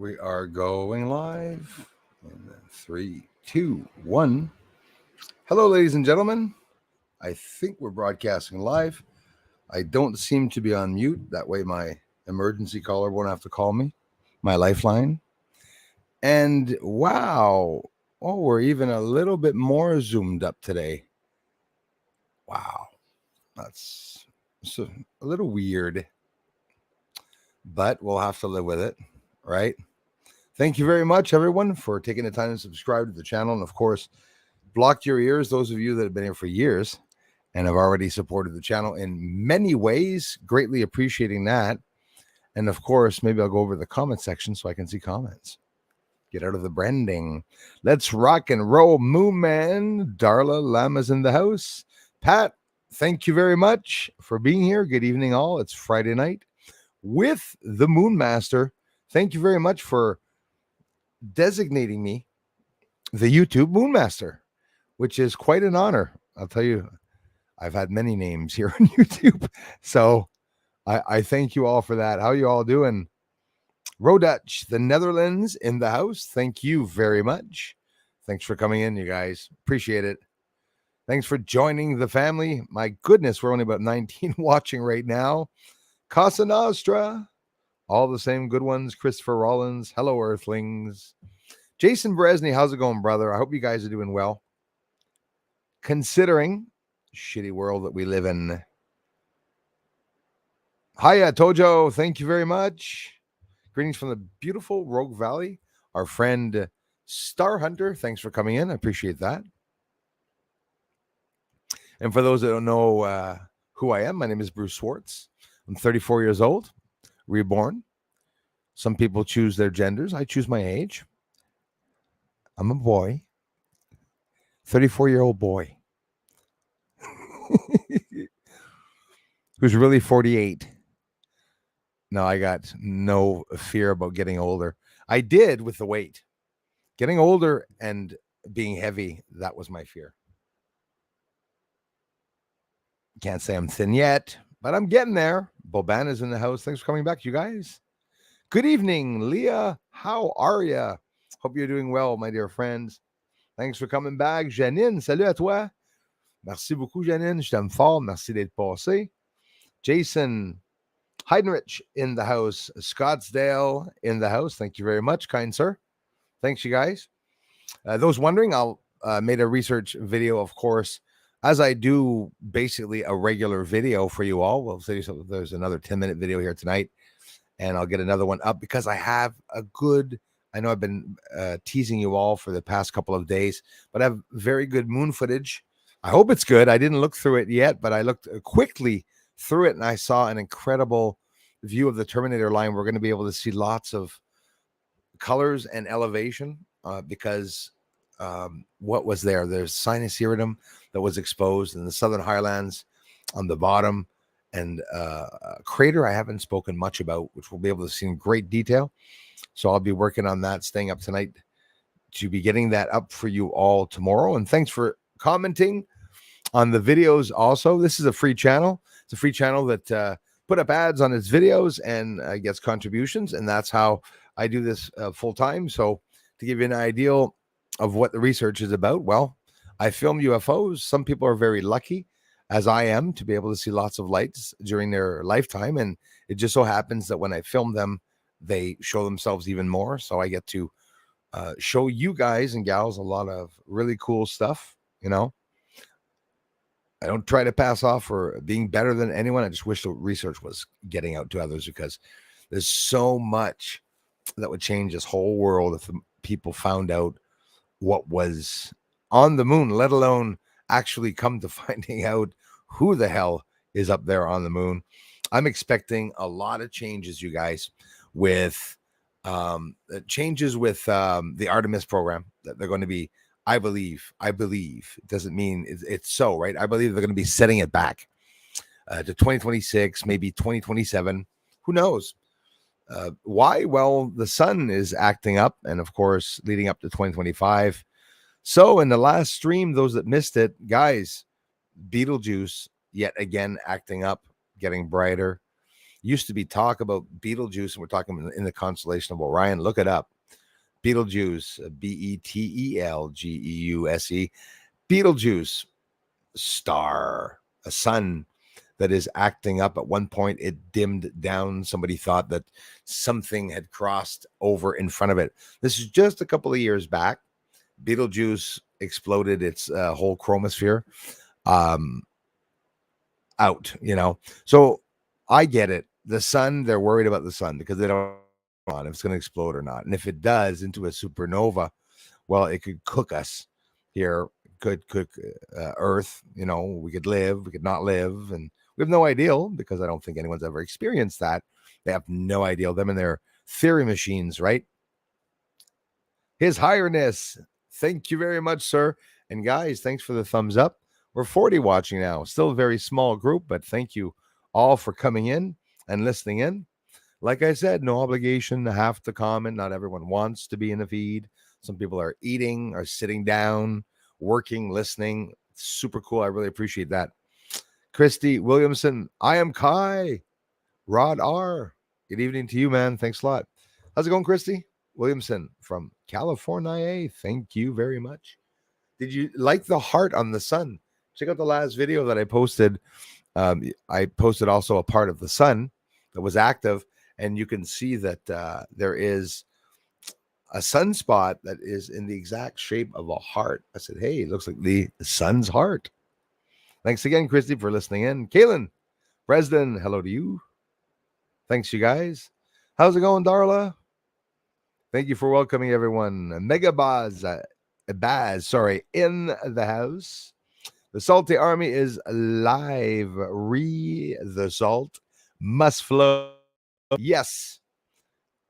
We are going live in 3, 2, 1. Hello, ladies and gentlemen. I think we're broadcasting live. I don't seem to be on mute. That way my emergency caller won't have to call me, my lifeline. And wow, we're even a little bit more zoomed up today. Wow, that's a little weird, but we'll have to live with it, right? Thank you very much, everyone, for taking the time to subscribe to the channel. And, of course, block your ears, those of you that have been here for years and have already supported the channel in many ways. Greatly appreciating that. And, of course, maybe I'll go over the comment section so I can see comments. Get out of the branding. Let's rock and roll. Moon Man, Darla Lama's in the house. Pat, thank you very much for being here. Good evening, all. It's Friday night with the Moon Master. Thank you very much for designating me the YouTube Moon Master, which is quite an honor. I'll tell you, I've had many names here on YouTube, so I thank you all for that. How you all doing? Rodutch, the Netherlands in the house. Thank you very much. Thanks for coming in, you guys. Appreciate it. Thanks for joining the family. My goodness, we're only about 19 watching right now. Casa Nostra. All the same good ones. Christopher Rollins. Hello, Earthlings. Jason Beresny, how's it going, brother? I hope you guys are doing well. Considering shitty world that we live in. Hiya, Tojo. Thank you very much. Greetings from the beautiful Rogue Valley. Our friend Star Hunter, thanks for coming in. I appreciate that. And for those that don't know who I am, my name is Bruce Swartz. I'm 34 years old. Reborn. Some people choose their genders. I choose my age. I'm a boy. 34-year-old boy. Who's really 48. No, I got no fear about getting older. I did with the weight. Getting older and being heavy, that was my fear. Can't say I'm thin yet, but I'm getting there. Bobana's in the house. Thanks for coming back, you guys. Good evening, Leah. How are you? Hope you're doing well, my dear friends. Thanks for coming back. Janine, salut à toi. Merci beaucoup, Janine. Je t'aime fort. Merci d'être passé. Jason Heidenrich in the house. Scottsdale in the house. Thank you very much, kind sir. Thanks, you guys. Those wondering, I'll made a research video, of course, as I do basically a regular video for you all. We'll say so. There's another 10-minute video here tonight, and I'll get another one up because I have a good, I know I've been teasing you all for the past couple of days, but I have very good moon footage. I hope it's good. I didn't look through it yet, but I looked quickly through it, and I saw an incredible view of the Terminator line. We're going to be able to see lots of colors and elevation because what was there? There's sinus iridium that was exposed in the Southern Highlands on the bottom, and a crater I haven't spoken much about, which we'll be able to see in great detail. So I'll be working on that, staying up tonight to be getting that up for you all tomorrow. And thanks for commenting on the videos also. This is a free channel. It's a free channel that put up ads on its videos and gets contributions. And that's how I do this full time. So to give you an idea of what the research is about, well, I film UFOs. Some people are very lucky, as I am, to be able to see lots of lights during their lifetime. And it just so happens that when I film them, they show themselves even more. So I get to show you guys and gals a lot of really cool stuff. You know, I don't try to pass off for being better than anyone. I just wish the research was getting out to others, because there's so much that would change this whole world if people found out what was on the moon, let alone actually come to finding out who the hell is up there on the moon. I'm expecting a lot of changes, you guys, with changes with the Artemis program that they're going to be, I believe, it doesn't mean it's so, right? I believe they're going to be setting it back to 2026, maybe 2027. Who knows? Why? Well, the sun is acting up, and of course, leading up to 2025. So in the last stream, those that missed it, guys, Betelgeuse yet again acting up, getting brighter. Used to be talk about Betelgeuse, and we're talking in the constellation of Orion. Look it up. Betelgeuse, Betelgeuse. Betelgeuse star, a sun that is acting up. At one point, it dimmed down. Somebody thought that something had crossed over in front of it. This is just a couple of years back. Betelgeuse exploded its whole chromosphere out, So I get it. The sun, they're worried about the sun because they don't know if it's going to explode or not. And if it does into a supernova, well, it could cook us here, could cook Earth. We could live, we could not live. And we have no idea because I don't think anyone's ever experienced that. They have no idea. Them and their theory machines, right? His Highness, thank you very much, sir. And guys, thanks for the thumbs up. We're 40 watching now. Still a very small group, but thank you all for coming in and listening in. Like I said, no obligation to have to comment. Not everyone wants to be in the feed. Some people are eating, are sitting down, working, listening. It's super cool. I really appreciate that. Christy Williamson, I am Kai. Rod R. Good evening to you, man. Thanks a lot. How's it going, Christy Williamson from California? Thank you very much. Did you like the heart on the sun? Check out the last video that I posted. I posted also a part of the sun that was active, and you can see that there is a sunspot that is in the exact shape of a heart. I said, hey, it looks like the sun's heart. Thanks again, Christy, for listening in. Kaylin, Preston, hello to you. Thanks, you guys. How's it going, Darla? Thank you for welcoming everyone. Mega Baz, in the house. The Salty Army is live. The salt must flow. Yes.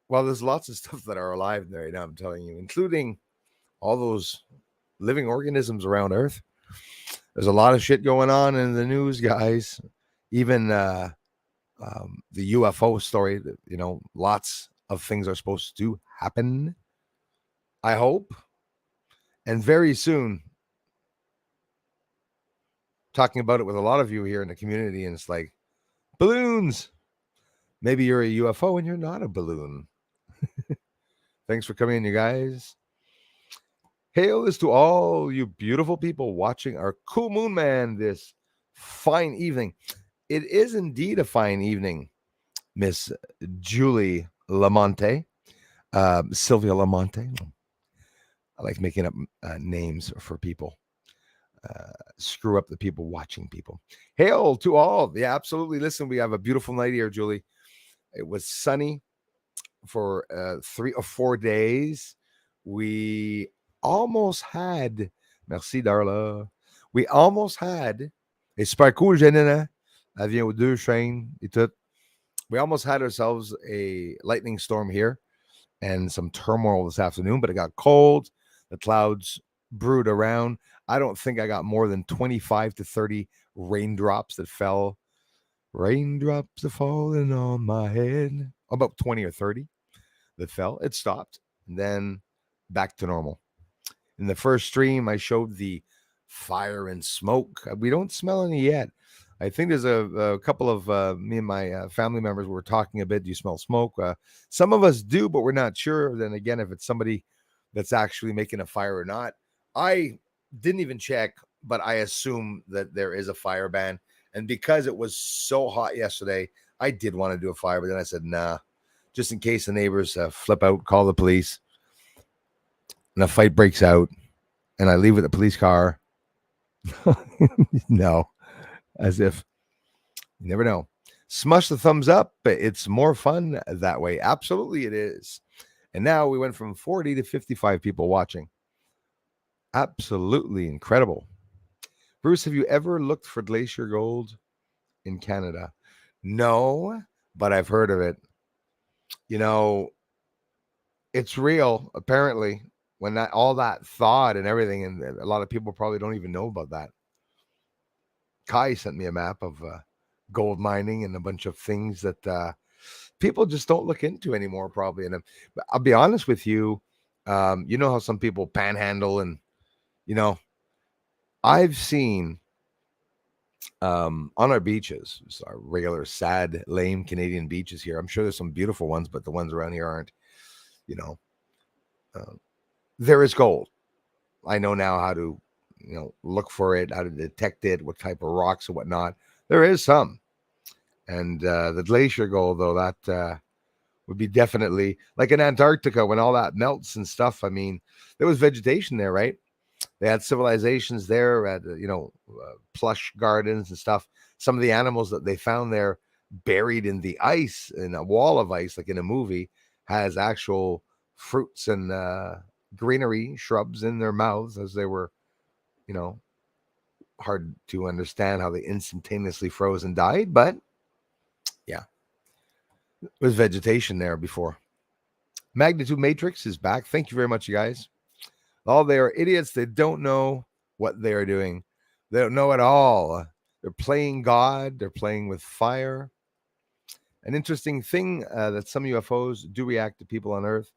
Well, there's lots of stuff that are alive right now, I'm telling you, including all those living organisms around Earth. There's a lot of shit going on in the news, guys. Even the UFO story, lots of things are supposed to happen. I hope. And very soon, talking about it with a lot of you here in the community, and it's like, balloons. Maybe you're a UFO and you're not a balloon. Thanks for coming in, you guys. Hail is to all you beautiful people watching our cool moon man this fine evening. It is indeed a fine evening, Miss Julie Lamonte, Sylvia Lamonte. I like making up names for people. Screw up the people watching people. Hail to all. Yeah, absolutely. Listen, we have a beautiful night here, Julie. It was sunny for 3 or 4 days. We almost had, merci Darla, we almost had, et super cool, Janina, elle vient aux deux chaînes et tout. We almost had ourselves a lightning storm here and some turmoil this afternoon, but it got cold. The clouds brewed around. I don't think I got more than 25 to 30 raindrops that fell. Raindrops are falling on my head. About 20 or 30 that fell. It stopped. And then back to normal. In the first stream, I showed the fire and smoke. We don't smell any yet. I think there's a couple of me and my family members were talking a bit. Do you smell smoke? Some of us do, but we're not sure. Then again, if it's somebody that's actually making a fire or not. I didn't even check, but I assume that there is a fire ban. And because it was so hot yesterday, I did want to do a fire, but then I said, nah, just in case the neighbors flip out, call the police, and a fight breaks out, and I leave with the police car. No, as if you never know. Smush the thumbs up. It's more fun that way. Absolutely, it is. And now we went from 40 to 55 people watching. Absolutely incredible. Bruce, have you ever looked for glacier gold in Canada? No, but I've heard of it. It's real, apparently, when all that thawed and everything, and a lot of people probably don't even know about that. Kai sent me a map of gold mining and a bunch of things that people just don't look into anymore, probably. And I'll be honest with you, you know how some people panhandle, and I've seen on our beaches, just our regular sad, lame Canadian beaches here. I'm sure there's some beautiful ones, but the ones around here aren't. You know, uh, there is gold. I know now how to, look for it, how to detect it, what type of rocks and whatnot. There is some, and the glacier gold, though, that would be definitely like in Antarctica when all that melts and stuff. I mean, there was vegetation there, right? They had civilizations there, had plush gardens and stuff. Some of the animals that they found there, buried in the ice, in a wall of ice, like in a movie, has actual fruits and greenery, shrubs in their mouths as they were, you know, hard to understand how they instantaneously froze and died. But yeah, there was vegetation there before. Magnitude Matrix is back. Thank you very much, you guys. All they are idiots. They don't know what they are doing. They don't know at all. They're playing God. They're playing with fire. An interesting thing that some UFOs do react to people on Earth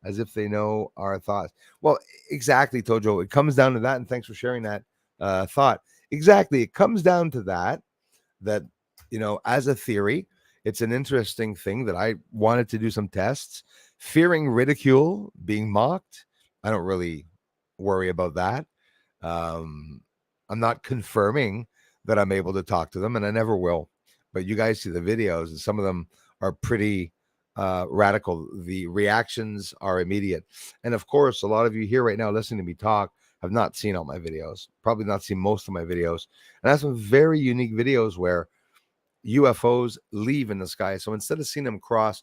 as if they know our thoughts. Well, exactly, Tojo. It comes down to that, and thanks for sharing that thought. Exactly. It comes down to that, as a theory, it's an interesting thing that I wanted to do some tests. Fearing ridicule, being mocked, I don't really worry about that. I'm not confirming that I'm able to talk to them, and I never will. But you guys see the videos, and some of them are pretty radical. The reactions are immediate. And of course, a lot of you here right now listening to me talk have not seen all my videos, probably not seen most of my videos. And I have some very unique videos where UFOs leave in the sky. So instead of seeing them cross,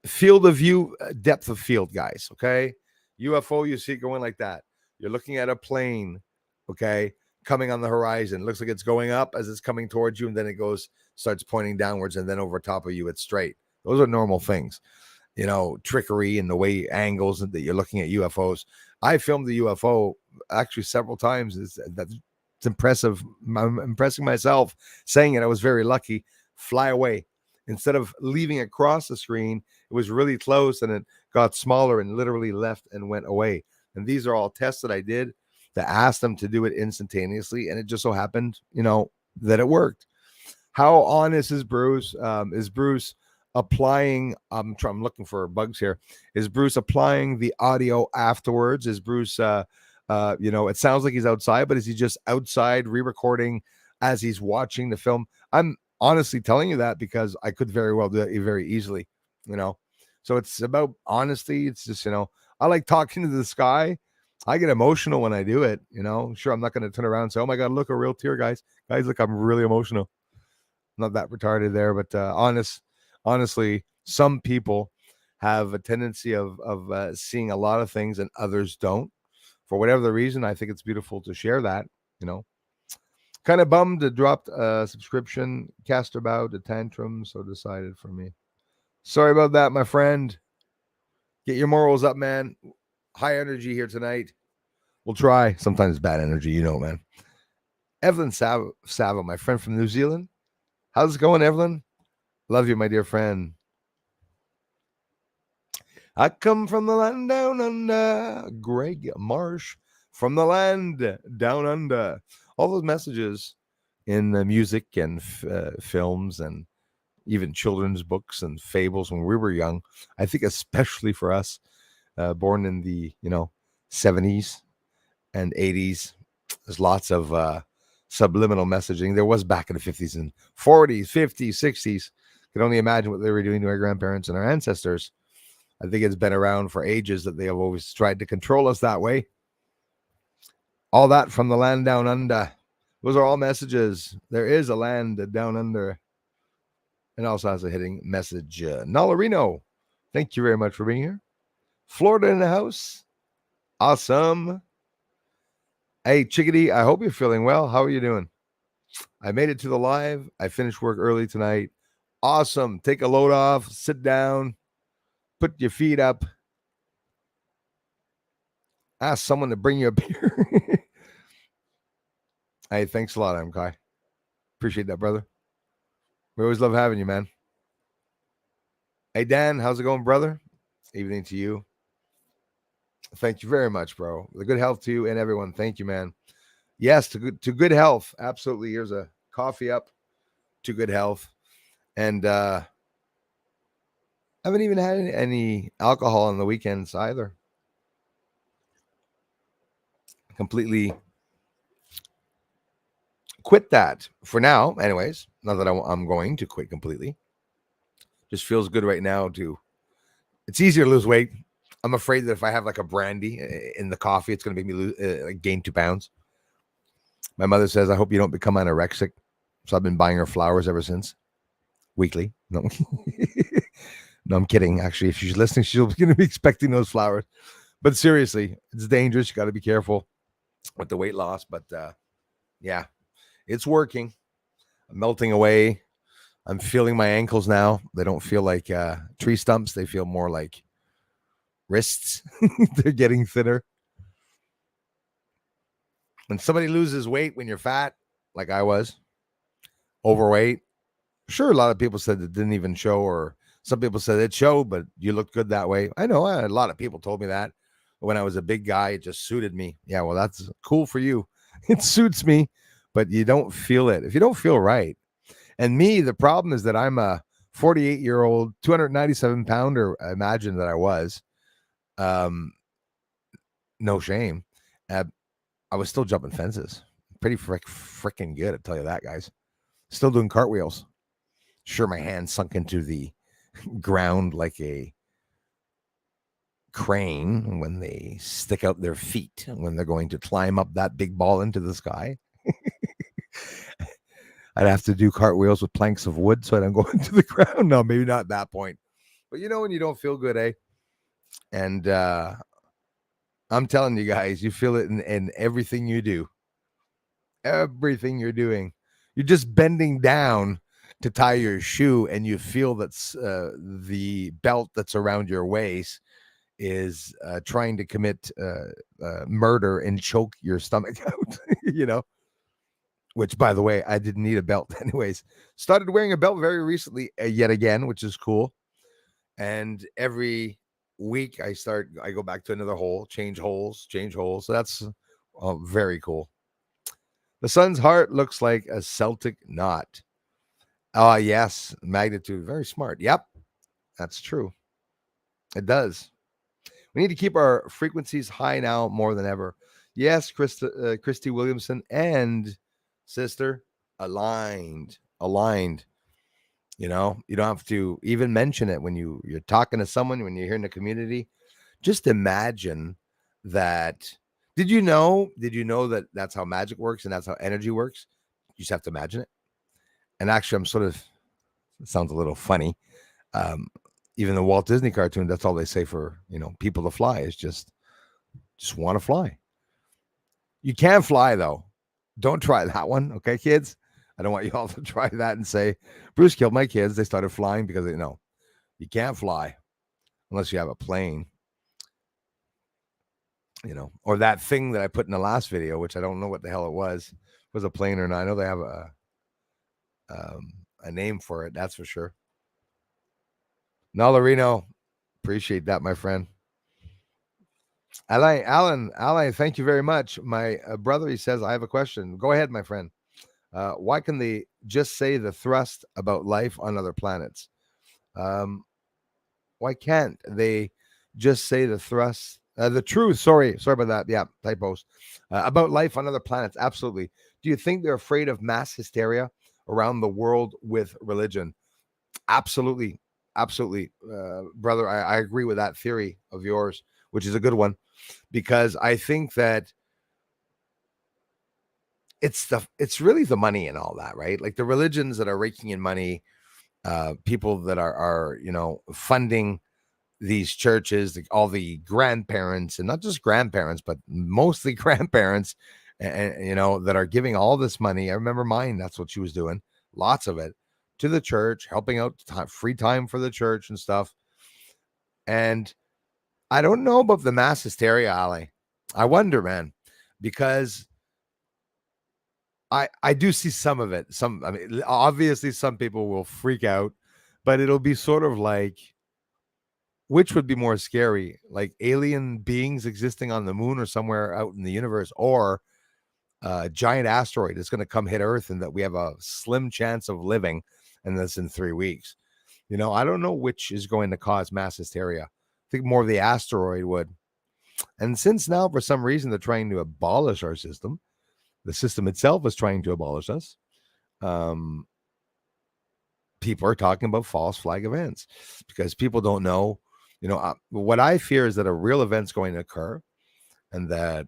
field of view, depth of field, guys, okay? UFO, you see it going like that. You're looking at a plane, okay, coming on the horizon. Looks like it's going up as it's coming towards you, and then it starts pointing downwards, and then over top of you, it's straight. Those are normal things. Trickery and the way angles that you're looking at UFOs. I filmed the UFO actually several times. It's impressive. I'm impressing myself saying it. I was very lucky. Fly away. Instead of leaving across the screen, it was really close and it got smaller and literally left and went away. And these are all tests that I did to ask them to do it instantaneously. And it just so happened, that it worked. How honest is Bruce? Is Bruce applying? I'm looking for bugs here. Is Bruce applying the audio afterwards? Is Bruce, it sounds like he's outside, but is he just outside re-recording as he's watching the film? I'm honestly telling you that because I could very well do it very easily, So it's about honesty. It's just, I like talking to the sky. I get emotional when I do it, Sure, I'm not going to turn around and say, oh my God, look, a real tear, guys. Guys, look, I'm really emotional. Not that retarded there, but honestly, some people have a tendency of seeing a lot of things and others don't. For whatever the reason, I think it's beautiful to share that, Kind of bummed to drop a subscription. Cast about a tantrum, so decided for me. Sorry about that, my friend. Get your morals up, man. High energy here tonight. We'll try. Sometimes bad energy, man. Evelyn Sava, my friend from New Zealand. How's it going, Evelyn? Love you, my dear friend. I come from the land down under. Greg Marsh from the land down under. All those messages in the music and films and even children's books and fables when we were young. I think especially for us, born in the 70s and 80s, there's lots of subliminal messaging. There was back in the 50s and 40s, 50s, 60s. Can only imagine what they were doing to our grandparents and our ancestors. I think it's been around for ages that they have always tried to control us that way. All that from the land down under. Those are all messages. There is a land down under. And also has a hitting message. Nalarino, thank you very much for being here. Florida in the house. Awesome. Hey, Chickadee, I hope you're feeling well. How are you doing? I made it to the live. I finished work early tonight. Awesome. Take a load off. Sit down. Put your feet up. Ask someone to bring you a beer. Hey, thanks a lot, MKai. Appreciate that, brother. We always love having you, man. Hey, Dan, how's it going, brother? Evening to you. Thank you very much, bro. The good health to you and everyone. Thank you, man. Yes, to good health. Absolutely. Here's a coffee up to good health. And I haven't even had any alcohol on the weekends either. Completely quit that for now. Anyways, not that I'm going to quit completely. Just feels good right now it's easier to lose weight. I'm afraid that if I have like a brandy in the coffee, it's going to make me gain 2 pounds. My mother says, I hope you don't become anorexic. So I've been buying her flowers ever since. Weekly. No, no, I'm kidding. Actually, if she's listening, she's going to be expecting those flowers. But seriously, it's dangerous. You got to be careful with the weight loss. But yeah, it's working. I'm melting away. I'm feeling my ankles now. They don't feel like tree stumps. They feel more like wrists. They're getting thinner. When somebody loses weight when you're fat, like I was, overweight, sure, a lot of people said it didn't even show, or some people said it showed, but you looked good that way. I know a lot of people told me that. When I was a big guy, it just suited me. Yeah, well, that's cool for you. It suits me, but you don't feel it. If you don't feel right. And me, the problem is that I'm a 48-year-old, 297-pounder. Imagine that I was. No shame. I was still jumping fences. Pretty freaking good, I tell you that, guys. Still doing cartwheels. Sure, my hands sunk into the ground like a crane when they stick out their feet when they're going to climb up that big ball into the sky. I'd have to do cartwheels with planks of wood so I don't go into the ground. No, maybe not at that point. But you know when you don't feel good, eh? And I'm telling you guys, you feel it in everything you do. Everything you're doing. You're just bending down to tie your shoe, and you feel that's the belt that's around your waist is trying to commit murder and choke your stomach out, which, by the way, I didn't need a belt anyways. Started wearing a belt very recently, yet again, which is cool. And every week I go back to another hole, change holes. So that's very cool. The sun's heart looks like a Celtic knot. Yes, magnitude, very smart. Yep, that's true. It does. We need to keep our frequencies high now more than ever. Yes, Christy Williamson and sister, aligned. You don't have to even mention it when you're talking to someone, when you're here in the community. Just imagine that. Did you know that that's how magic works and that's how energy works? You just have to imagine it. And actually, it sounds a little funny. Even the Walt Disney cartoon, that's all they say for, people to fly is just want to fly. You can fly, though. Don't try that one. Okay, kids? I don't want you all to try that and say, Bruce killed my kids. They started flying because you can't fly unless you have a plane, or that thing that I put in the last video, which I don't know what the hell it was a plane or not. I know they have a name for it. That's for sure. Nalarino, appreciate that, my friend. Alan, thank you very much. My brother, he says, I have a question. Go ahead, my friend. Why can they just say the thrust about life on other planets? Why can't they just say the thrust, the truth? Sorry about that. Yeah, typos. About life on other planets. Absolutely. Do you think they're afraid of mass hysteria around the world with religion? Absolutely. Brother, I agree with that theory of yours, which is a good one, because I think that it's really the money and all that, right? Like the religions that are raking in money, people that are funding these churches, all the grandparents, and not just grandparents, but mostly grandparents, and that are giving all this money. I remember mine, that's what she was doing, lots of it, to the church, helping out free time for the church and stuff. And I don't know about the mass hysteria, Ali. I wonder, man, because I do see some of it. Obviously some people will freak out, but it'll be sort of like, which would be more scary, like alien beings existing on the moon or somewhere out in the universe, or giant asteroid is going to come hit Earth and that we have a slim chance of living, and that's in 3 weeks. I don't know which is going to cause mass hysteria. I think more of the asteroid would. And since now, for some reason, they're trying to abolish our system, the system itself is trying to abolish us. People are talking about false flag events because people don't know. What I fear is that a real event's going to occur, and that,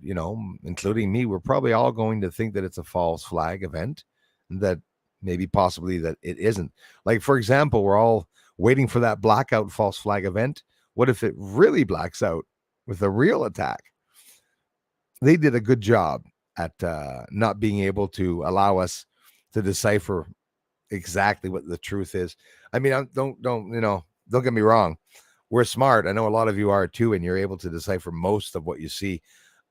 including me, we're probably all going to think that it's a false flag event, and that maybe possibly that it isn't. Like, for example, we're all waiting for that blackout false flag event. What if it really blacks out with a real attack? They did a good job at not being able to allow us to decipher exactly what the truth is. I mean, don't get me wrong. We're smart. I know a lot of you are too, and you're able to decipher most of what you see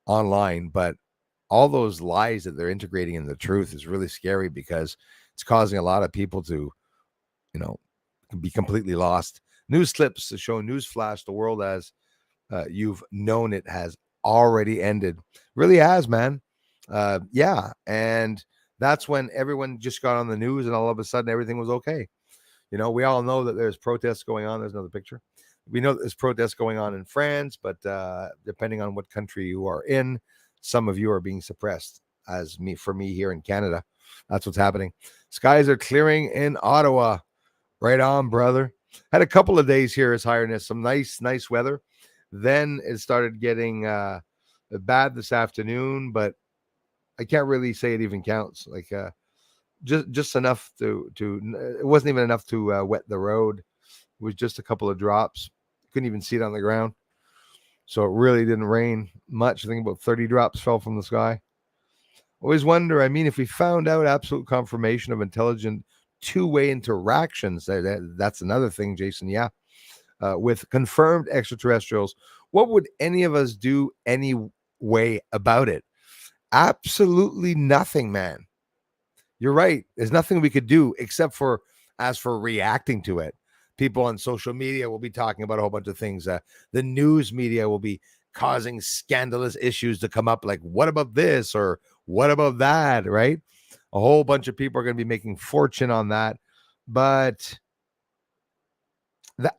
online, but all those lies that they're integrating in the truth is really scary because it's causing a lot of people to, be completely lost. News clips to show newsflash, the world as you've known it has already ended. Really has, man. Yeah. And that's when everyone just got on the news and all of a sudden everything was okay. We all know that there's protests going on. There's another picture. We know that there's protests going on in France, but depending on what country you are in, some of you are being suppressed. For me here in Canada, that's what's happening. Skies are clearing in Ottawa. Right on, brother. Had a couple of days here, His Highness, some nice weather. Then it started getting bad this afternoon, but I can't really say it even counts. Like just enough to it wasn't even enough to wet the road. It was just a couple of drops. Couldn't even see it on the ground. So it really didn't rain much. I think about 30 drops fell from the sky. Always wonder, if we found out absolute confirmation of intelligent two-way interactions, that's another thing, Jason. Yeah. With confirmed extraterrestrials, what would any of us do anyway about it? Absolutely nothing, man. You're right. There's nothing we could do except for reacting to it. People on social media will be talking about a whole bunch of things. The news media will be causing scandalous issues to come up, like, what about this or what about that, right? A whole bunch of people are going to be making fortune on that. But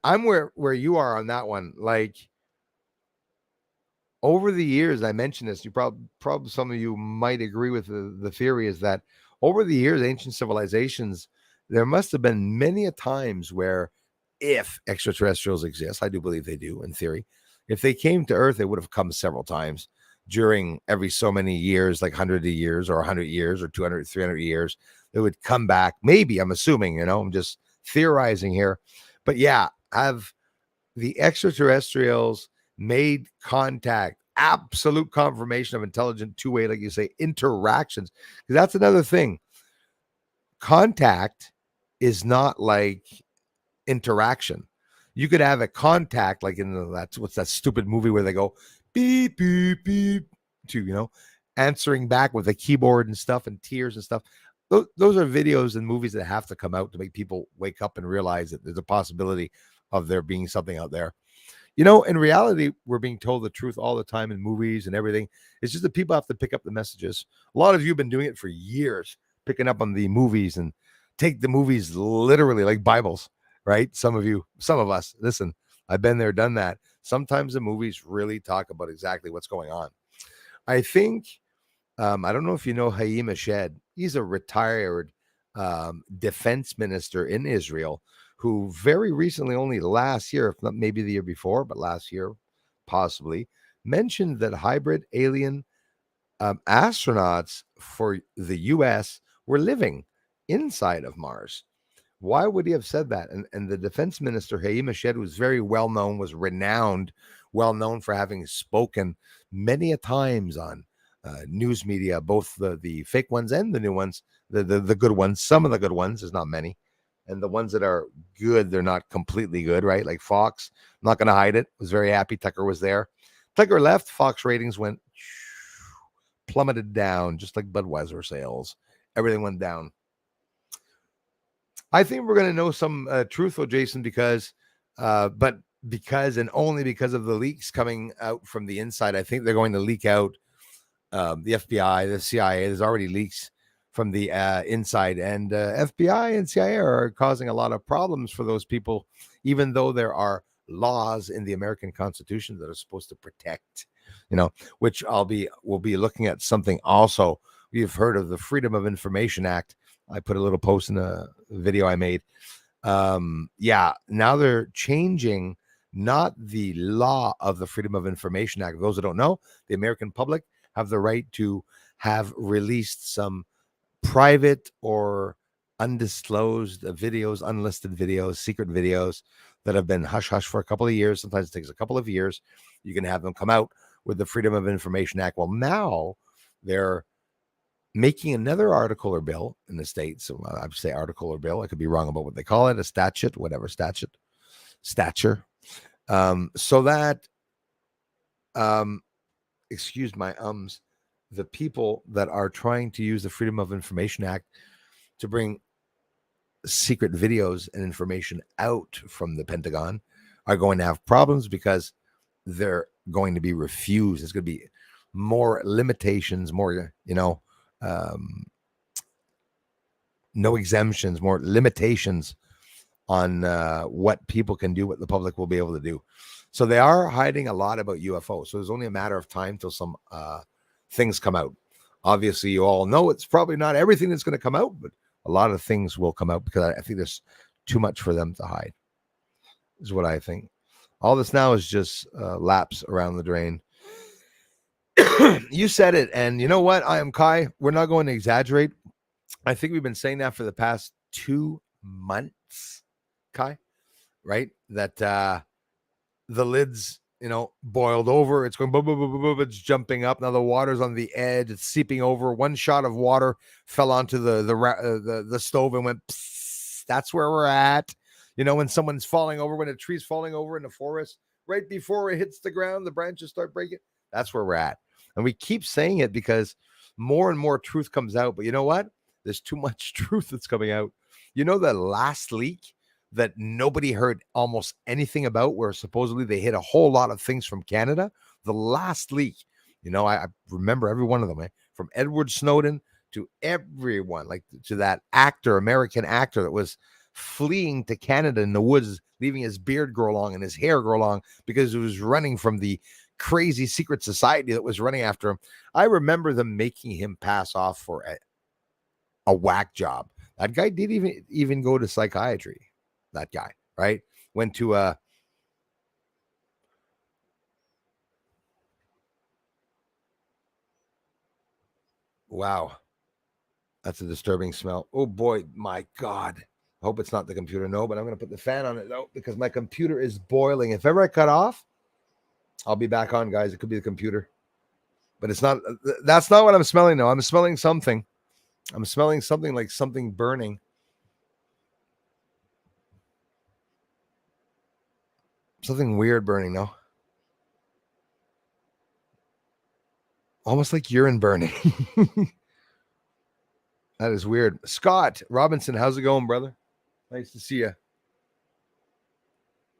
I'm where you are on that one. Like, over the years, I mentioned this, you probably some of you might agree with the theory, is that over the years, ancient civilizations, there must have been many a times where, if extraterrestrials exist, I do believe they do in theory, if they came to Earth, they would have come several times during every so many years, like 100 years or 100 years or 200, 300 years. They would come back. Maybe, I'm assuming, I'm just theorizing here. But yeah, have the extraterrestrials made contact, absolute confirmation of intelligent two-way, like you say, interactions? Because that's another thing. Contact is not like interaction. You could have a contact like what's that stupid movie where they go beep beep beep to answering back with a keyboard and stuff and tears and stuff. Those are videos and movies that have to come out to make people wake up and realize that there's a possibility of there being something out there. In reality, we're being told the truth all the time in movies and everything. It's just that people have to pick up the messages. A lot of you have been doing it for years, picking up on the movies and take the movies literally like Bibles, right? Some of us, listen, I've been there, done that. Sometimes the movies really talk about exactly what's going on. I think, I don't know if you know Haim Eshed. He's a retired defense minister in Israel who very recently, only last year, if not maybe the year before, but last year, possibly, mentioned that hybrid alien astronauts for the U.S. were living inside of Mars. Why would he have said that? And the defense minister, Haim Eshed, was very well known, was renowned, well known for having spoken many a times on news media, both the fake ones and the new ones, the good ones. Some of the good ones, there's not many. And the ones that are good, they're not completely good, right? Like Fox, I'm not going to hide it. Was very happy Tucker was there. Tucker left, Fox ratings went plummeted down, just like Budweiser sales. Everything went down. I think we're going to know some truth, though, Jason, because and only because of the leaks coming out from the inside. I think they're going to leak out the FBI, the CIA. There's already leaks from the inside, and FBI and CIA are causing a lot of problems for those people, even though there are laws in the American Constitution that are supposed to protect, which we'll be looking at something also. We've heard of the Freedom of Information Act. I put a little post in a video I made. Now they're changing not the law of the Freedom of Information Act. Those that don't know, the American public have the right to have released some private or undisclosed videos, unlisted videos, secret videos that have been hush-hush for a couple of years. Sometimes it takes a couple of years. You can have them come out with the Freedom of Information Act. Well, now they're making another article or bill in the States. So I would say article or bill. I could be wrong about what they call it, a statute, whatever, stature. So that, excuse my the people that are trying to use the Freedom of Information Act to bring secret videos and information out from the Pentagon are going to have problems because they're going to be refused. There's going to be more limitations, more, no exemptions, more limitations on what people can do, what the public will be able to do. So they are hiding a lot about UFO. So there's only a matter of time till some things come out. Obviously, you all know it's probably not everything that's going to come out, but a lot of things will come out because I think there's too much for them to hide, is what I think. All this now is just laps around the drain. You said it, and you know what? I am Kai. We're not going to exaggerate. I think we've been saying that for the past 2 months, Kai, right? That the lid's, boiled over. It's going, boom, boom, boom, boom, boom. It's jumping up. Now the water's on the edge. It's seeping over. One shot of water fell onto the stove and went, psst. That's where we're at. When someone's falling over, when a tree's falling over in the forest, right before it hits the ground, the branches start breaking. That's where we're at. And we keep saying it because more and more truth comes out. But you know what? There's too much truth that's coming out. The last leak that nobody heard almost anything about, where supposedly they hid a whole lot of things from Canada. The last leak, I remember every one of them, from Edward Snowden to everyone, like to that American actor that was fleeing to Canada in the woods, leaving his beard grow long and his hair grow long because he was running from the crazy secret society that was running after him. I remember them making him pass off for a whack job. That guy didn't even go to psychiatry. That guy, right? Went to wow. That's a disturbing smell. Oh boy, my God. I hope it's not the computer. No, but I'm going to put the fan on it though, because my computer is boiling. If ever I cut off, I'll be back on, guys. It could be the computer, but it's not. That's not what I'm smelling now. I'm smelling something. I'm smelling something like something burning. Something weird burning, no? Almost like urine burning. That is weird. Scott Robinson, how's it going, brother? Nice to see you.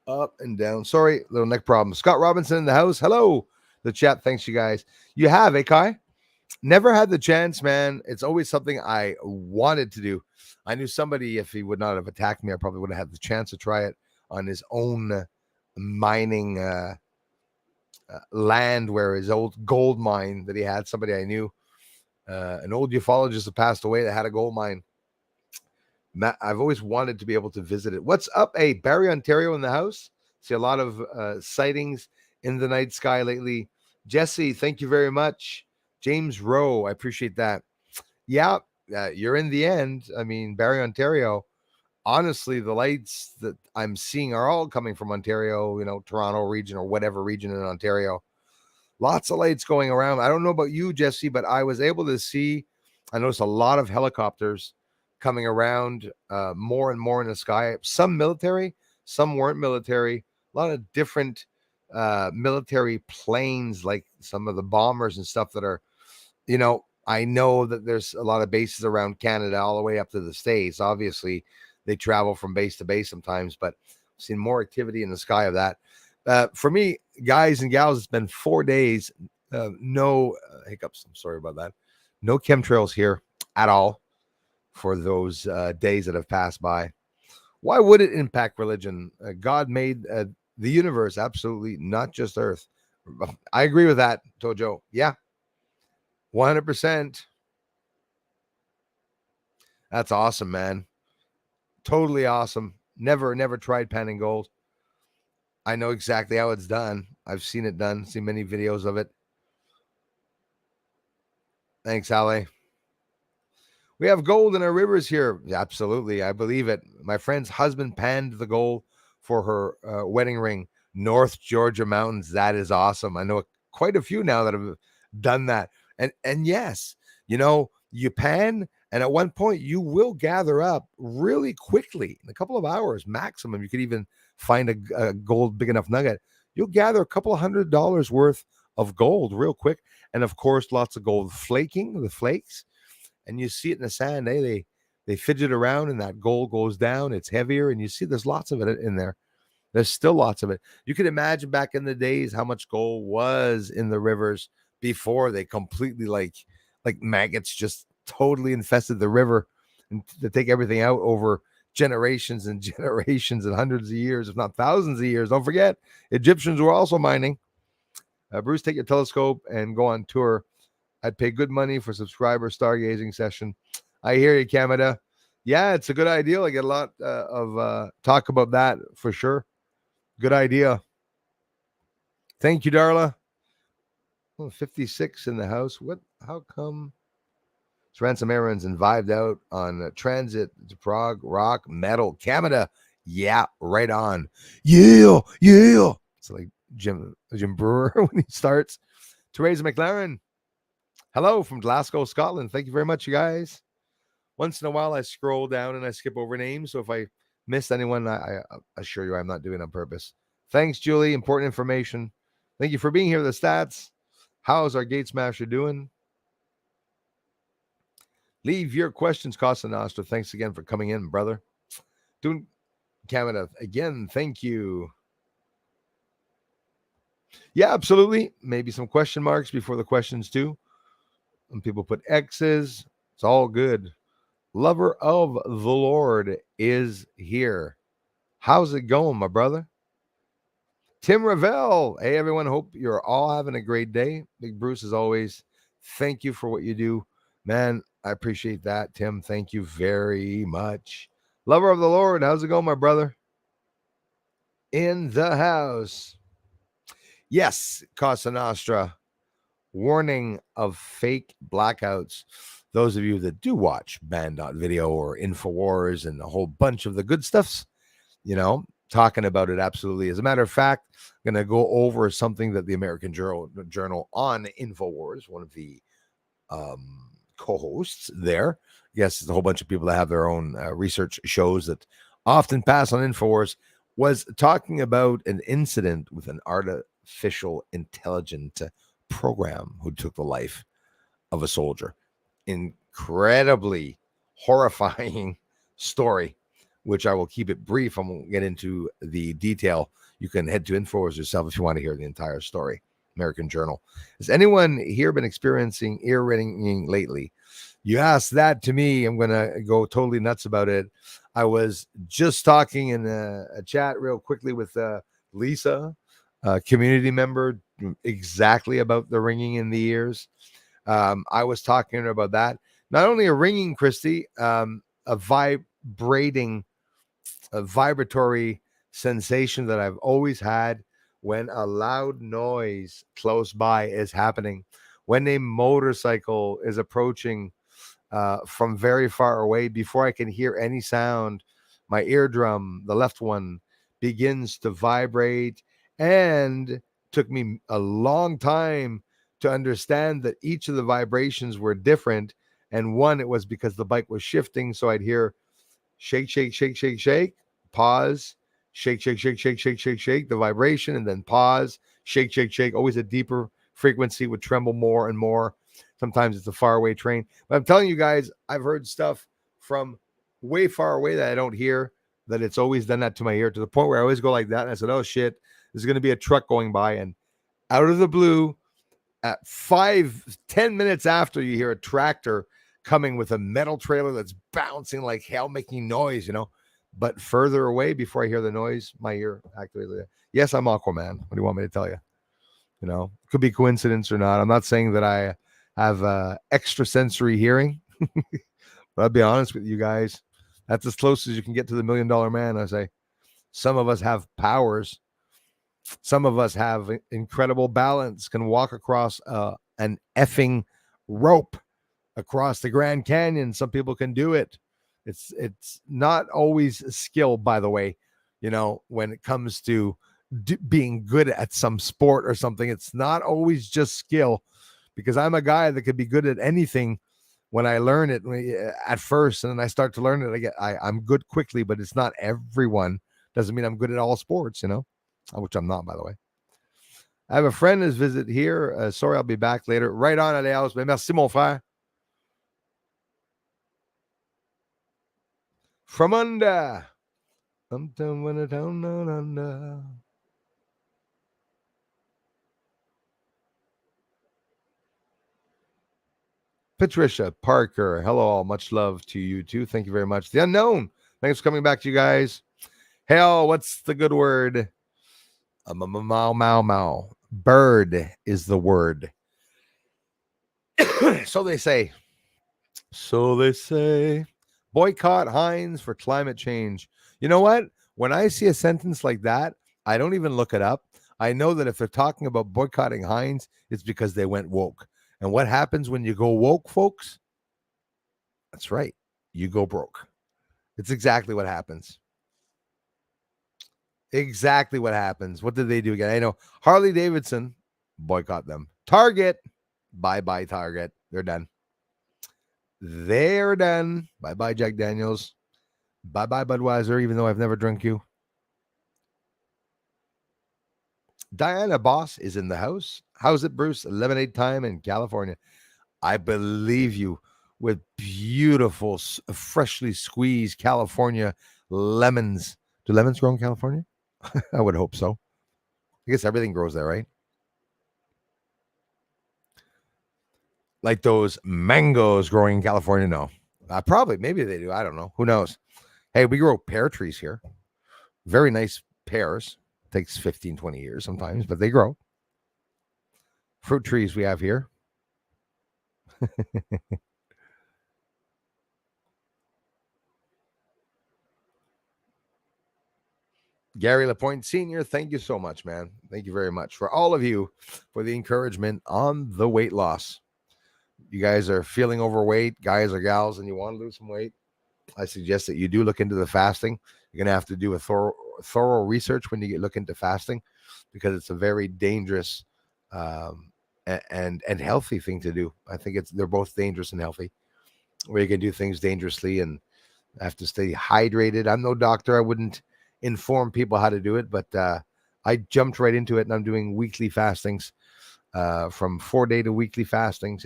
Up and down. Sorry, little neck problem. Scott Robinson in the house. Hello. The chat. Thanks, you guys. You have, Kai? Never had the chance, man. It's always something I wanted to do. I knew somebody, if he would not have attacked me, I probably would have had the chance to try it on his own mining land, where his old gold mine that he had, somebody I knew, an old ufologist that passed away that had a gold mine. I've always wanted to be able to visit it. What's up, Barrie, Ontario in the house? See a lot of sightings in the night sky lately. Jesse, thank you very much. James Rowe, I appreciate that. Yeah, you're in the end. I mean, Barrie, Ontario. Honestly, the lights that I'm seeing are all coming from Ontario, Toronto region or whatever region in Ontario. Lots of lights going around. I don't know about you, Jesse, but I was able to see, I noticed a lot of helicopters coming around, more and more in the sky. Some military, some weren't military. A lot of different military planes, like some of the bombers and stuff that are, I know that there's a lot of bases around Canada all the way up to the States. Obviously, they travel from base to base sometimes, but I've seen more activity in the sky of that. For me, guys and gals, it's been 4 days, no hiccups. I'm sorry about that. No chemtrails here at all for those days that have passed by. Why would it impact religion? God made the universe, absolutely, not just Earth. I agree with that, Tojo. Yeah, 100%. That's awesome, man. Totally awesome. Never tried panning gold. I know exactly how it's done. I've seen it done, seen many videos of it. Thanks, Ale. We have gold in our rivers here. Absolutely. I believe it. My friend's husband panned the gold for her wedding ring, North Georgia mountains. That is awesome. I know quite a few now that have done that. And yes, you pan, and at one point you will gather up really quickly in a couple of hours maximum. You could even find a gold big enough nugget. You'll gather a couple of $100 worth of gold real quick. And of course, lots of gold flaking, the flakes. And you see it in the sand. They fidget around and that gold goes down. It's heavier, and you see there's lots of it in there. There's still lots of it. You can imagine back in the days how much gold was in the rivers before they completely like maggots just totally infested the river and to take everything out over generations and generations and hundreds of years, if not thousands of years. Don't forget, Egyptians were also mining. Bruce, take your telescope and go on tour. I'd pay good money for subscriber stargazing session. I hear you, Canada. Yeah, it's a good idea. I get a lot of talk about that for sure. Good idea. Thank you, Darla. 56 in the house. What? How come? It's Ransom Errands and vibed out on transit to Prague, rock, metal, Canada. Yeah, right on. Yeah. It's like Jim Brewer when he starts. Teresa McLaren. Hello from Glasgow, Scotland. Thank you very much, you guys. Once in a while, I scroll down and I skip over names. So if I missed anyone, I assure you I'm not doing it on purpose. Thanks, Julie. Important information. Thank you for being here. The stats. How's our Gate Smasher doing? Leave your questions, Costa Nostra. Thanks again for coming in, brother. Doing Canada again. Thank you. Yeah, absolutely. Maybe some question marks before the questions too. When people put X's, it's all good. Lover of the Lord is here. How's it going, my brother? Tim Ravel. Hey, everyone. Hope you're all having a great day. Big Bruce, as always, thank you for what you do. Man, I appreciate that, Tim. Thank you very much. Lover of the Lord. How's it going, my brother? In the house. Yes, Casa Nostra. Warning of fake blackouts. Those of you that do watch Band.video or InfoWars and a whole bunch of the good stuffs, talking about it absolutely. As a matter of fact, I'm going to go over something that the American Journal on InfoWars, one of the co-hosts there, yes, there's a whole bunch of people that have their own research shows that often pass on InfoWars, was talking about an incident with an artificial intelligent program who took the life of a soldier. Incredibly horrifying story, which I will keep it brief. I won't get into the detail. You can head to InfoWars yourself if you want to hear the entire story. American Journal. Has anyone here been experiencing ear ringing lately? You asked that to me. I'm going to go totally nuts about it. I was just talking in a chat real quickly with Lisa, a community member, exactly about the ringing in the ears. I was talking to her about that. Not only a ringing, Christy, a vibratory sensation that I've always had when a loud noise close by is happening, when a motorcycle is approaching from very far away, before I can hear any sound, my eardrum, the left one, begins to vibrate, and took me a long time to understand that each of the vibrations were different. And one, it was because the bike was shifting. So I'd hear shake, shake, shake, shake, shake, pause, shake, shake, shake, shake, shake, shake, shake, the vibration, and then pause, shake, shake, shake. Always a deeper frequency, would tremble more and more. Sometimes it's a faraway train. But I'm telling you guys, I've heard stuff from way far away that I don't hear, that it's always done that to my ear, to the point where I always go like that. And I said, oh shit, there's going to be a truck going by. And out of the blue, At 5-10 minutes after, you hear a tractor coming with a metal trailer that's bouncing like hell, making noise, But further away, before I hear the noise, my ear activated. Yes, I'm Aquaman. What do you want me to tell you? Could be coincidence or not. I'm not saying that I have extrasensory hearing, but I'll be honest with you guys. That's as close as you can get to the $1 million man. I say, some of us have powers. Some of us have incredible balance, can walk across an effing rope across the Grand Canyon. Some people can do it. It's not always skill, by the way. When it comes to being good at some sport or something, it's not always just skill, because I'm a guy that could be good at anything when I learn it at first, and then I start to learn it. I'm good quickly, but it's not everyone. Doesn't mean I'm good at all sports, which I'm not, by the way. I have a friend who's visit here. Sorry, I'll be back later. Right on, Aleos. Merci, mon frère. From under. Under. Patricia Parker. Hello, all. Much love to you, too. Thank you very much. The unknown. Thanks for coming back to you guys. Hell, what's the good word? Mau. Bird is the word. So they say. Boycott Heinz for climate change. You know what? When I see a sentence like that, I don't even look it up. I know that if they're talking about boycotting Heinz, it's because they went woke. And what happens when you go woke, folks? That's right. You go broke. It's exactly what happens. Exactly what happens. What did they do again? I know Harley Davidson, boycott them. Target, bye-bye Target. They're done. They're done. Bye-bye Jack Daniels. Bye-bye Budweiser, even though I've never drunk you. Diana Boss is in the house. How's it, Bruce? Lemonade time in California. I believe you, with beautiful, freshly squeezed California lemons. Do lemons grow in California? I would hope so. I guess everything grows there, right? Like those mangoes growing in California? No. Probably. Maybe they do. I don't know. Who knows? Hey, we grow pear trees here. Very nice pears. Takes 15, 20 years sometimes, but they grow. Fruit trees we have here. Gary Lapointe Sr., thank you so much, man. Thank you very much for all of you for the encouragement on the weight loss. You guys are feeling overweight, guys or gals, and you want to lose some weight. I suggest that you do look into the fasting. You're going to have to do a thorough research when you look into fasting, because it's a very dangerous and healthy thing to do. I think they're both dangerous and healthy, where you can do things dangerously and have to stay hydrated. I'm no doctor. I wouldn't inform people how to do it, but I jumped right into it, and I'm doing weekly fastings, from 4-day to weekly fastings,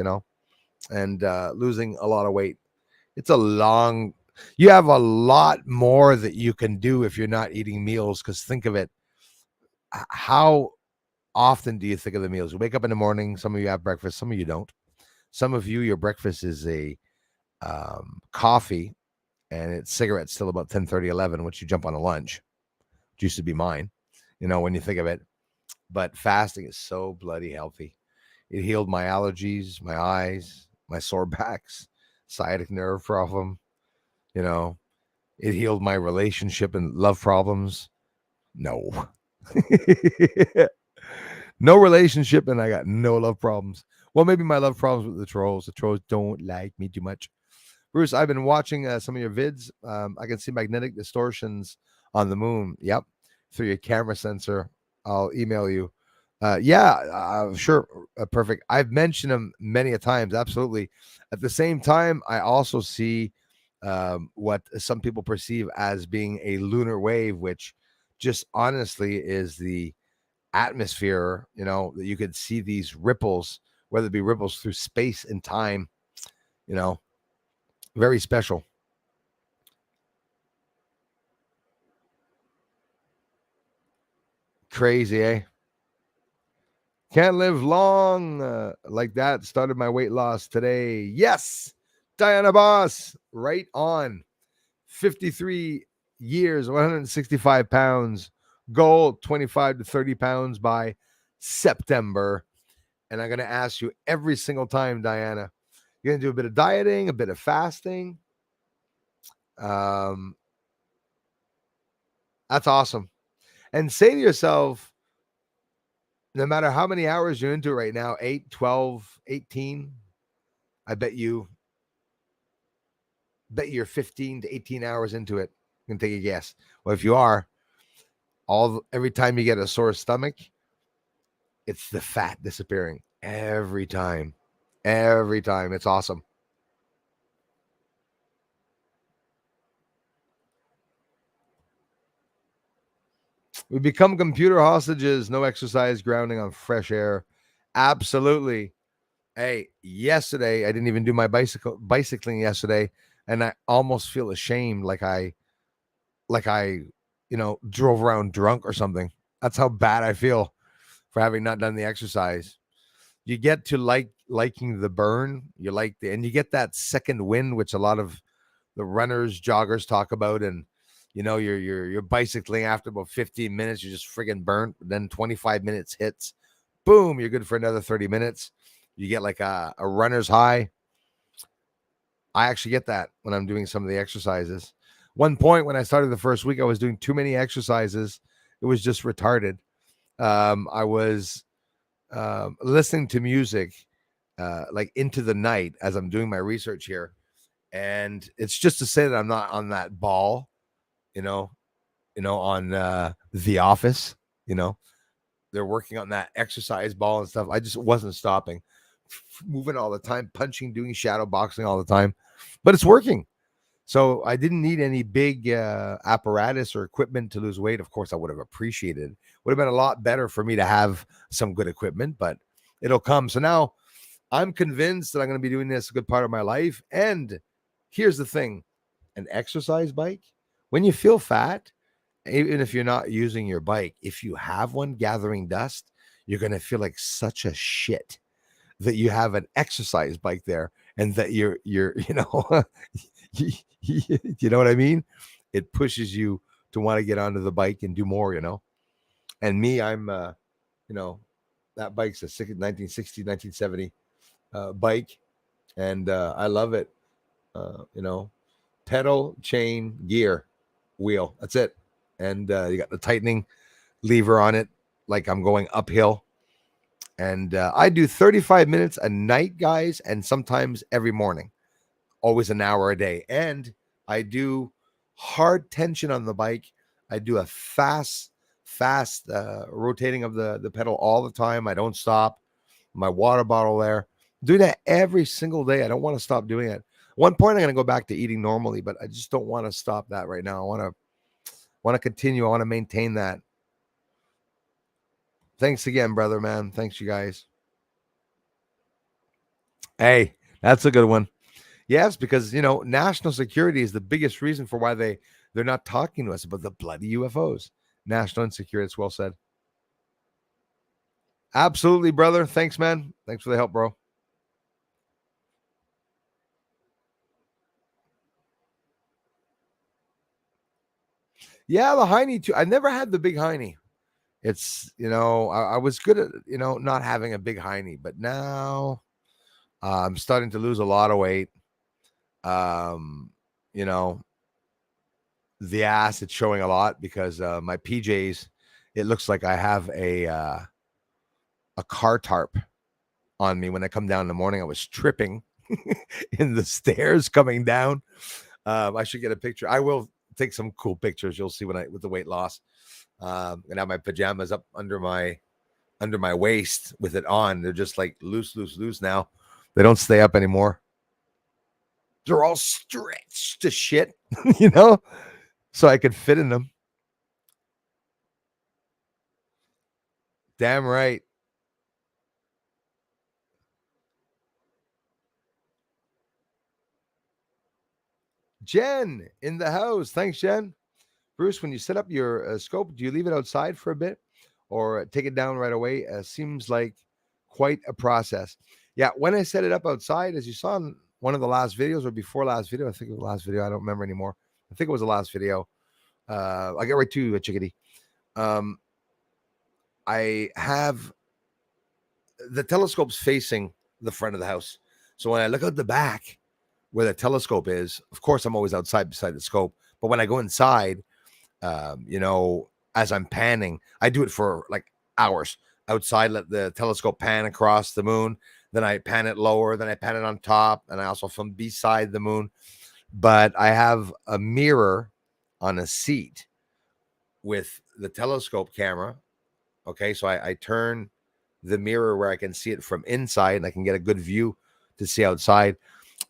and losing a lot of weight. It's you have a lot more that you can do if you're not eating meals, because think of it. How often do you think of the meals? You wake up in the morning. Some of you have breakfast. Some of you don't. Some of you, your breakfast is a coffee, and it's cigarettes till about 10:30, 11, which you jump on a lunch, which used to be mine, when you think of it. But fasting is so bloody healthy. It healed my allergies, my eyes, my sore backs, sciatic nerve problem. It healed my relationship and love problems. No. No relationship, and I got no love problems. Well, maybe my love problems with the trolls. The trolls don't like me too much. Bruce, I've been watching some of your vids. I can see magnetic distortions on the moon. Yep. Through your camera sensor. I'll email you. Sure. Perfect. I've mentioned them many a times. Absolutely. At the same time, I also see what some people perceive as being a lunar wave, which just honestly is the atmosphere, that you could see these ripples, whether it be ripples through space and time, very special. Crazy, eh? Can't live long like that. Started my weight loss today. Yes, Diana Boss, right on. 53 years, 165 pounds. Goal 25 to 30 pounds by September. And I'm going to ask you every single time, Diana, you're going to do a bit of dieting, a bit of fasting. That's awesome. And say to yourself, no matter how many hours you're into it right now, 8, 12, 18, I bet you're 15 to 18 hours into it. You can take a guess. Well, if you are, every time you get a sore stomach, it's the fat disappearing. Every time. Every time. It's awesome. We become computer hostages, no exercise, grounding on fresh air. Absolutely. Hey, yesterday I didn't even do my bicycling yesterday, and I almost feel ashamed, like I drove around drunk or something. That's how bad I feel for having not done the exercise. You get to liking the burn. And you get that second wind, which a lot of the runners, joggers talk about, and you're bicycling after about 15 minutes, you're just friggin' burnt. Then 25 minutes hits, boom, you're good for another 30 minutes. You get like a runner's high. I actually get that when I'm doing some of the exercises. One point when I started the first week, I was doing too many exercises. It was just retarded. I was listening to music like into the night as I'm doing my research here. And it's just to say that I'm not on that ball, on The Office, they're working on that exercise ball and stuff. I just wasn't stopping, moving all the time, punching, doing shadow boxing all the time, but it's working. So I didn't need any big apparatus or equipment to lose weight. Of course, I would have appreciated it. Would have been a lot better for me to have some good equipment, but it'll come. So now I'm convinced that I'm going to be doing this a good part of my life. And here's the thing, an exercise bike, when you feel fat, even if you're not using your bike, if you have one gathering dust, you're going to feel like such a shit that you have an exercise bike there, and that you're you know what I mean? It pushes you to want to get onto the bike and do more, And me, I'm, that bike's a 1960, 1970 bike, and I love it. Pedal, chain, gear, wheel. That's it. And you got the tightening lever on it, like I'm going uphill. And I do 35 minutes a night, guys, and sometimes every morning, always an hour a day. And I do hard tension on the bike. I do a fast rotating of the pedal all the time. I don't stop. My water bottle there. Do that every single day. I don't want to stop doing it. At one point, I'm going to go back to eating normally, but I just don't want to stop that right now. I want to continue. I want to maintain that. Thanks again, brother, man. Thanks, you guys. Hey, that's a good one. Yes, because national security is the biggest reason for why they're not talking to us about the bloody UFOs. National insecurity. It's well said. Absolutely, brother. Thanks, man. Thanks for the help, bro. Yeah, the hiney too. I never had the big hiney. It's I was good at not having a big hiney, but now I'm starting to lose a lot of weight. Um, you know, the ass, it's showing a lot because my PJs, it looks like I have a car tarp on me when I come down in the morning. I was tripping in the stairs coming down. I should get a picture. I will take some cool pictures. You'll see with the weight loss. And have my pajamas up under my waist with it on. They're just like loose now. They don't stay up anymore. They're all stretched to shit, so I could fit in them. Damn right. Jen in the house. Thanks, Jen. Bruce, when you set up your scope, do you leave it outside for a bit, or take it down right away seems like quite a process. Yeah, when I set it up outside, as you saw in one of the last videos or before last video, I think it was the last video. I don't remember anymore. I think it was the last video. I'll get right to you, Chickadee. I have the telescope's facing the front of the house. So when I look out the back where the telescope is, of course, I'm always outside beside the scope. But when I go inside, as I'm panning, I do it for like hours outside, let the telescope pan across the moon. Then I pan it lower, then I pan it on top, and I also film beside the moon. But I have a mirror on a seat with the telescope camera. Okay, so I turn the mirror where I can see it from inside and I can get a good view to see outside.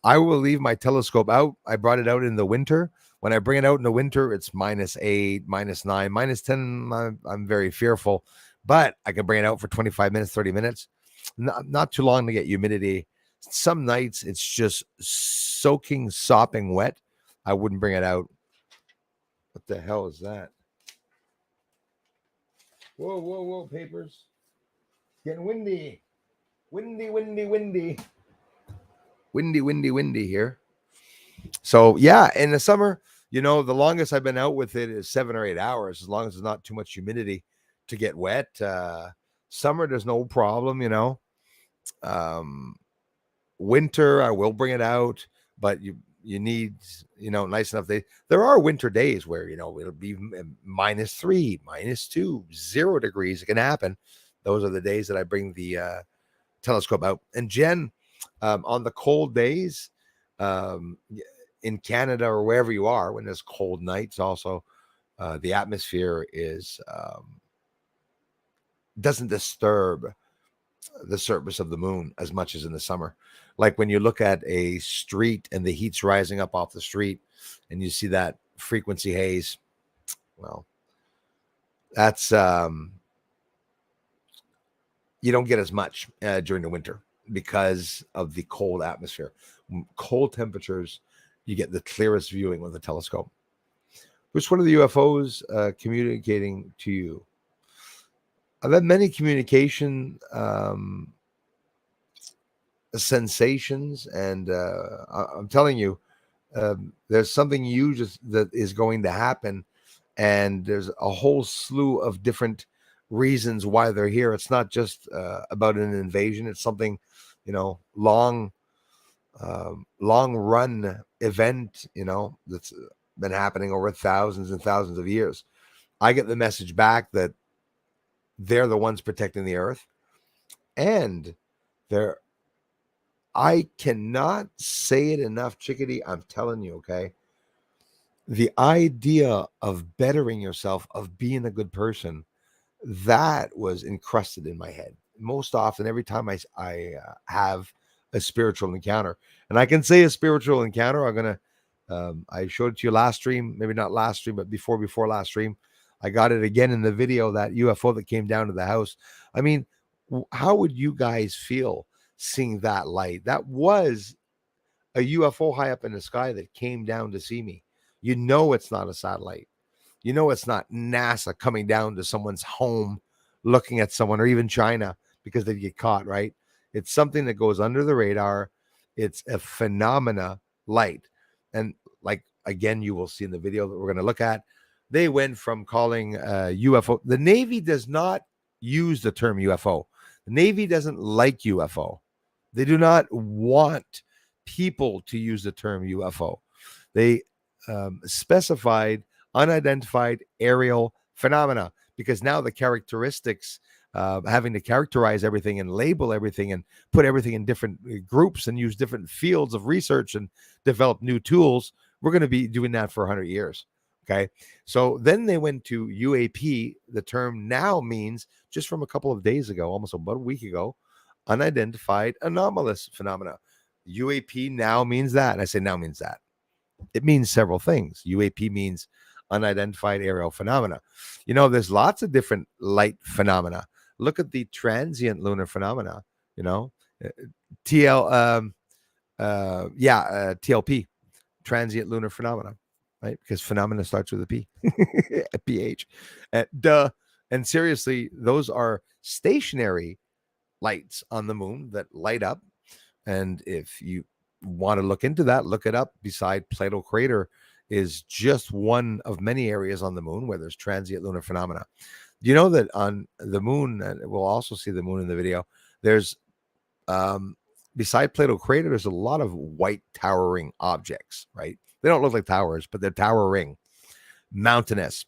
I will leave my telescope out. I brought it out in the winter. When I bring it out in the winter, it's -8, -9, -10. I'm very fearful, but I can bring it out for 25 minutes, 30 minutes. Not too long to get humidity. Some nights it's just soaking, sopping wet. I wouldn't bring it out. What the hell is that? Whoa, whoa, whoa, papers. Getting windy. Windy, windy, windy. Windy, windy, windy here. So, yeah, in the summer, the longest I've been out with it is 7 or 8 hours, as long as there's not too much humidity to get wet. Summer, there's no problem, Winter, I will bring it out, but you need, nice enough days. There are winter days where, it'll be -3, -2, 0 degrees. It can happen. Those are the days that I bring the telescope out. And Jen, on the cold days, in Canada or wherever you are, when there's cold nights, also the atmosphere is doesn't disturb the surface of the moon as much as in the summer. Like when you look at a street and the heat's rising up off the street, and you see that frequency haze, well, that's you don't get as much during the winter because of the cold atmosphere. Cold temperatures, you get the clearest viewing with the telescope. Which one of the UFOs communicating to you? I've had many communication sensations, and I'm telling you, there's something huge that is going to happen, and there's a whole slew of different reasons why they're here. It's not just about an invasion. It's something, long run event, that's been happening over thousands and thousands of years. I get the message back that they're the ones protecting the earth, and I cannot say it enough, Chickadee. I'm telling you, okay? The idea of bettering yourself, of being a good person, that was encrusted in my head. Most often, every time I have a spiritual encounter, and I can say a spiritual encounter, I showed it to you last stream, maybe not last stream, but before last stream. I got it again in the video, that UFO that came down to the house. I mean, how would you guys feel seeing that light? That was a UFO high up in the sky that came down to see me. It's not a satellite. It's not NASA coming down to someone's home looking at someone, or even China, because they get caught, right? It's something that goes under the radar. It's a phenomena light. And like, again, you will see in the video that we're going to look at, they went from calling UFO. The Navy does not use the term UFO. The Navy doesn't like UFO. They do not want people to use the term UFO. They specified unidentified aerial phenomena, because now the characteristics, having to characterize everything and label everything and put everything in different groups and use different fields of research and develop new tools, we're going to be doing that for 100 years. Okay. So then they went to UAP. The term now means, just from a couple of days ago, almost about a week ago, unidentified anomalous phenomena. UAP now means that. And I say now means that. It means several things. UAP means unidentified aerial phenomena. There's lots of different light phenomena. Look at the transient lunar phenomena, TLP, transient lunar phenomena, right? Because phenomena starts with a P, a PH. And seriously, those are stationary lights on the moon that light up. And if you want to look into that, look it up. Beside Plato Crater is just one of many areas on the moon where there's transient lunar phenomena. Do you know that on the moon, and we'll also see the moon in the video, there's beside Plato Crater, there's a lot of white towering objects, right? They don't look like towers, but they're towering, mountainous.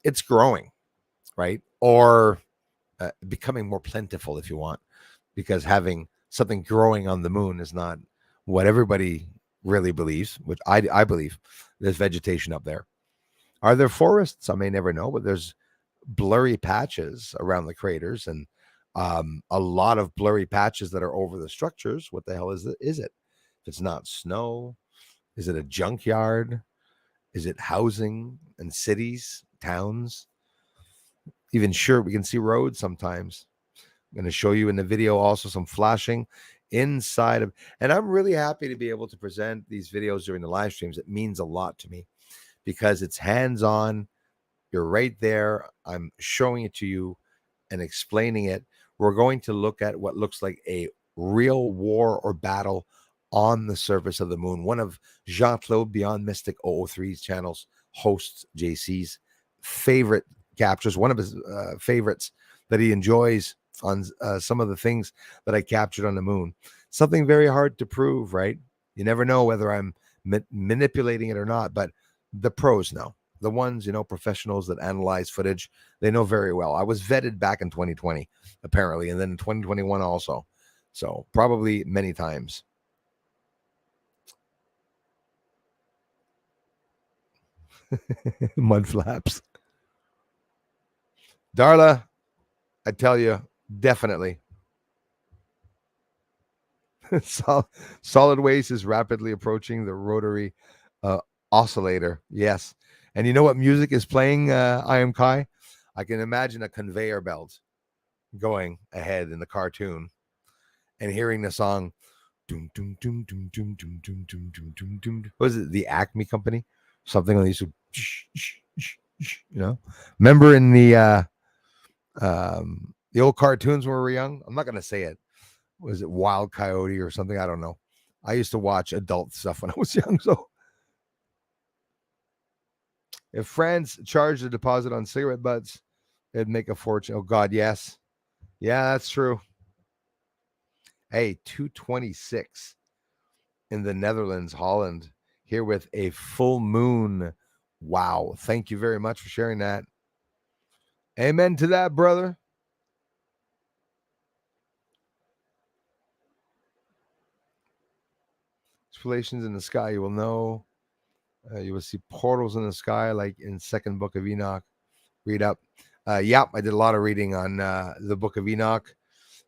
It's growing, right? Or becoming more plentiful, if you want, because having something growing on the moon is not what everybody really believes, which I believe. There's vegetation up there. Are there forests? I may never know, but there's blurry patches around the craters, and a lot of blurry patches that are over the structures. What the hell is it? If it's not snow, is it a junkyard? Is it housing and cities, towns? Even sure, we can see roads sometimes. I'm going to show you in the video also some flashing inside of, and I'm really happy to be able to present these videos during the live streams. It means a lot to me because it's hands-on. You're right there. I'm showing it to you and explaining it. We're going to look at what looks like a real war or battle on the surface of the moon. One of Jean-Claude Beyond Mystic 003's channels, hosts JC's favorite captures, one of his favorites that he enjoys on some of the things that I captured on the moon. Something very hard to prove, right? You never know whether I'm manipulating it or not, but the pros know. The ones, professionals that analyze footage, they know very well. I was vetted back in 2020, apparently, and then in 2021 also. So probably many times. Mud flaps. Darla, I tell you, definitely. Solid waste is rapidly approaching the rotary oscillator. Yes. And you know what music is playing, I Am Kai? I can imagine a conveyor belt going ahead in the cartoon and hearing the song. Doom, doom, doom, doom, doom, doom, doom, doom, doom, doom, doom. What is it? The Acme Company? Something like these. Remember in the old cartoons when we were young? I'm not going to say it. Was it Wild Coyote or something? I don't know. I used to watch adult stuff when I was young. So if France charged a deposit on cigarette butts, it'd make a fortune. Oh, God, yes. Yeah, that's true. Hey, 226 in the Netherlands, Holland, here with a full moon. Wow. Thank you very much for sharing that. Amen to that, brother. Explanations in the sky, you will know. You will see portals in the sky, like in Second Book of Enoch. Read up. Yep, I did a lot of reading on the Book of Enoch.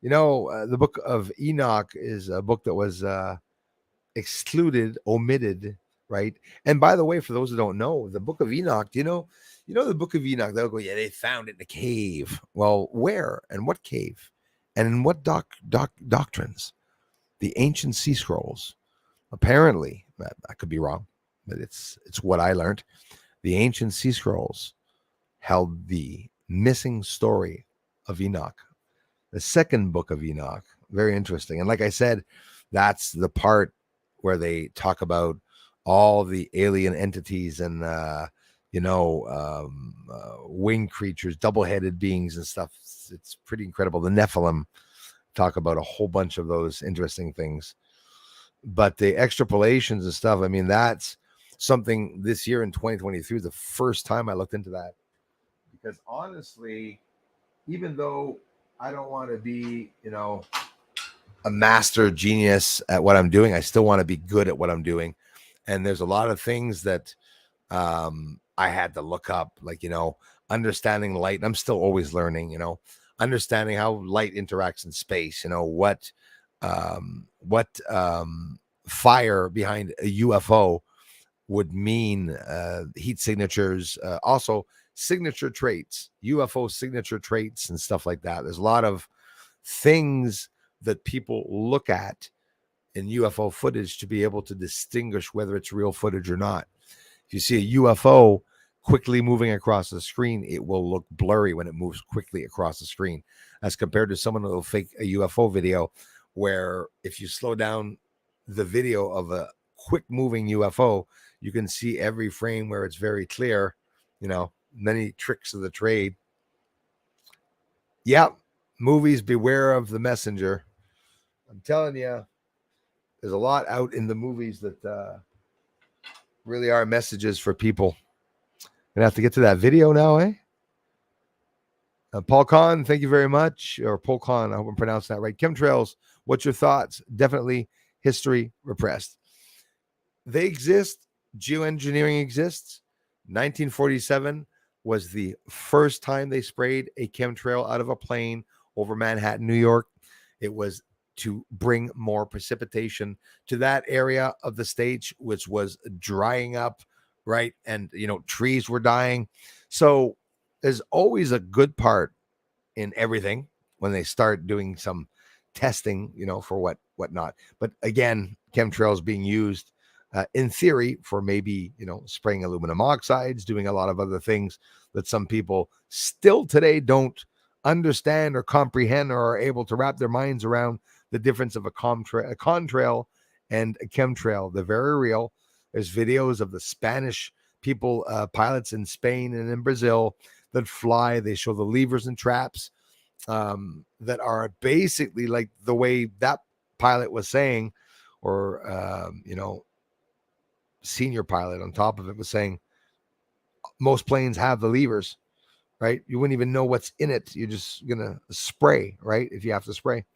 The Book of Enoch is a book that was excluded, omitted, right? And by the way, for those who don't know, the Book of Enoch, the Book of Enoch, they'll go, yeah, they found it in a cave. Well, where and what cave? And in what doctrines? The ancient sea scrolls. Apparently, I could be wrong, but it's what I learned. The ancient sea scrolls held the missing story of Enoch, the second book of Enoch. Very interesting. And like I said, that's the part where they talk about all the alien entities and winged creatures, double-headed beings and stuff. It's pretty incredible. The Nephilim talk about a whole bunch of those interesting things. But the extrapolations and stuff, I mean, that's something this year in 2023 was the first time I looked into that. Because honestly, even though I don't want to be, a master genius at what I'm doing, I still want to be good at what I'm doing. And there's a lot of things that I had to look up, like, understanding light. And I'm still always learning, understanding how light interacts in space, what fire behind a UFO would mean, heat signatures, also signature traits, UFO signature traits and stuff like that. There's a lot of things that people look at in UFO footage to be able to distinguish whether it's real footage or not. If you see a UFO quickly moving across the screen, it will look blurry when it moves quickly across the screen, as compared to someone who will fake a UFO video, where if you slow down the video of a quick moving UFO, you can see every frame where it's very clear. Many tricks of the trade. Yep. Movies, beware of the messenger. I'm telling you, there's a lot out in the movies that really are messages for people. Gonna have to get to that video now, eh? Paul Kahn, thank you very much. Or Paul Kahn, I hope I'm pronouncing that right. Chemtrails, what's your thoughts? Definitely history repressed. They exist. Geoengineering exists. 1947 was the first time they sprayed a chemtrail out of a plane over Manhattan, New York. It was to bring more precipitation to that area of the state, which was drying up, right? And, trees were dying. So there's always a good part in everything when they start doing some testing, for whatnot. But again, chemtrails being used in theory for maybe, spraying aluminum oxides, doing a lot of other things that some people still today don't understand or comprehend or are able to wrap their minds around the difference of a contrail and a chemtrail. They're very real. There's videos of the Spanish people, pilots in Spain and in Brazil that fly. They show the levers and traps that are basically like the way that pilot was saying, or, senior pilot on top of it was saying, most planes have the levers, right? You wouldn't even know what's in it. You're just going to spray, right? If you have to spray.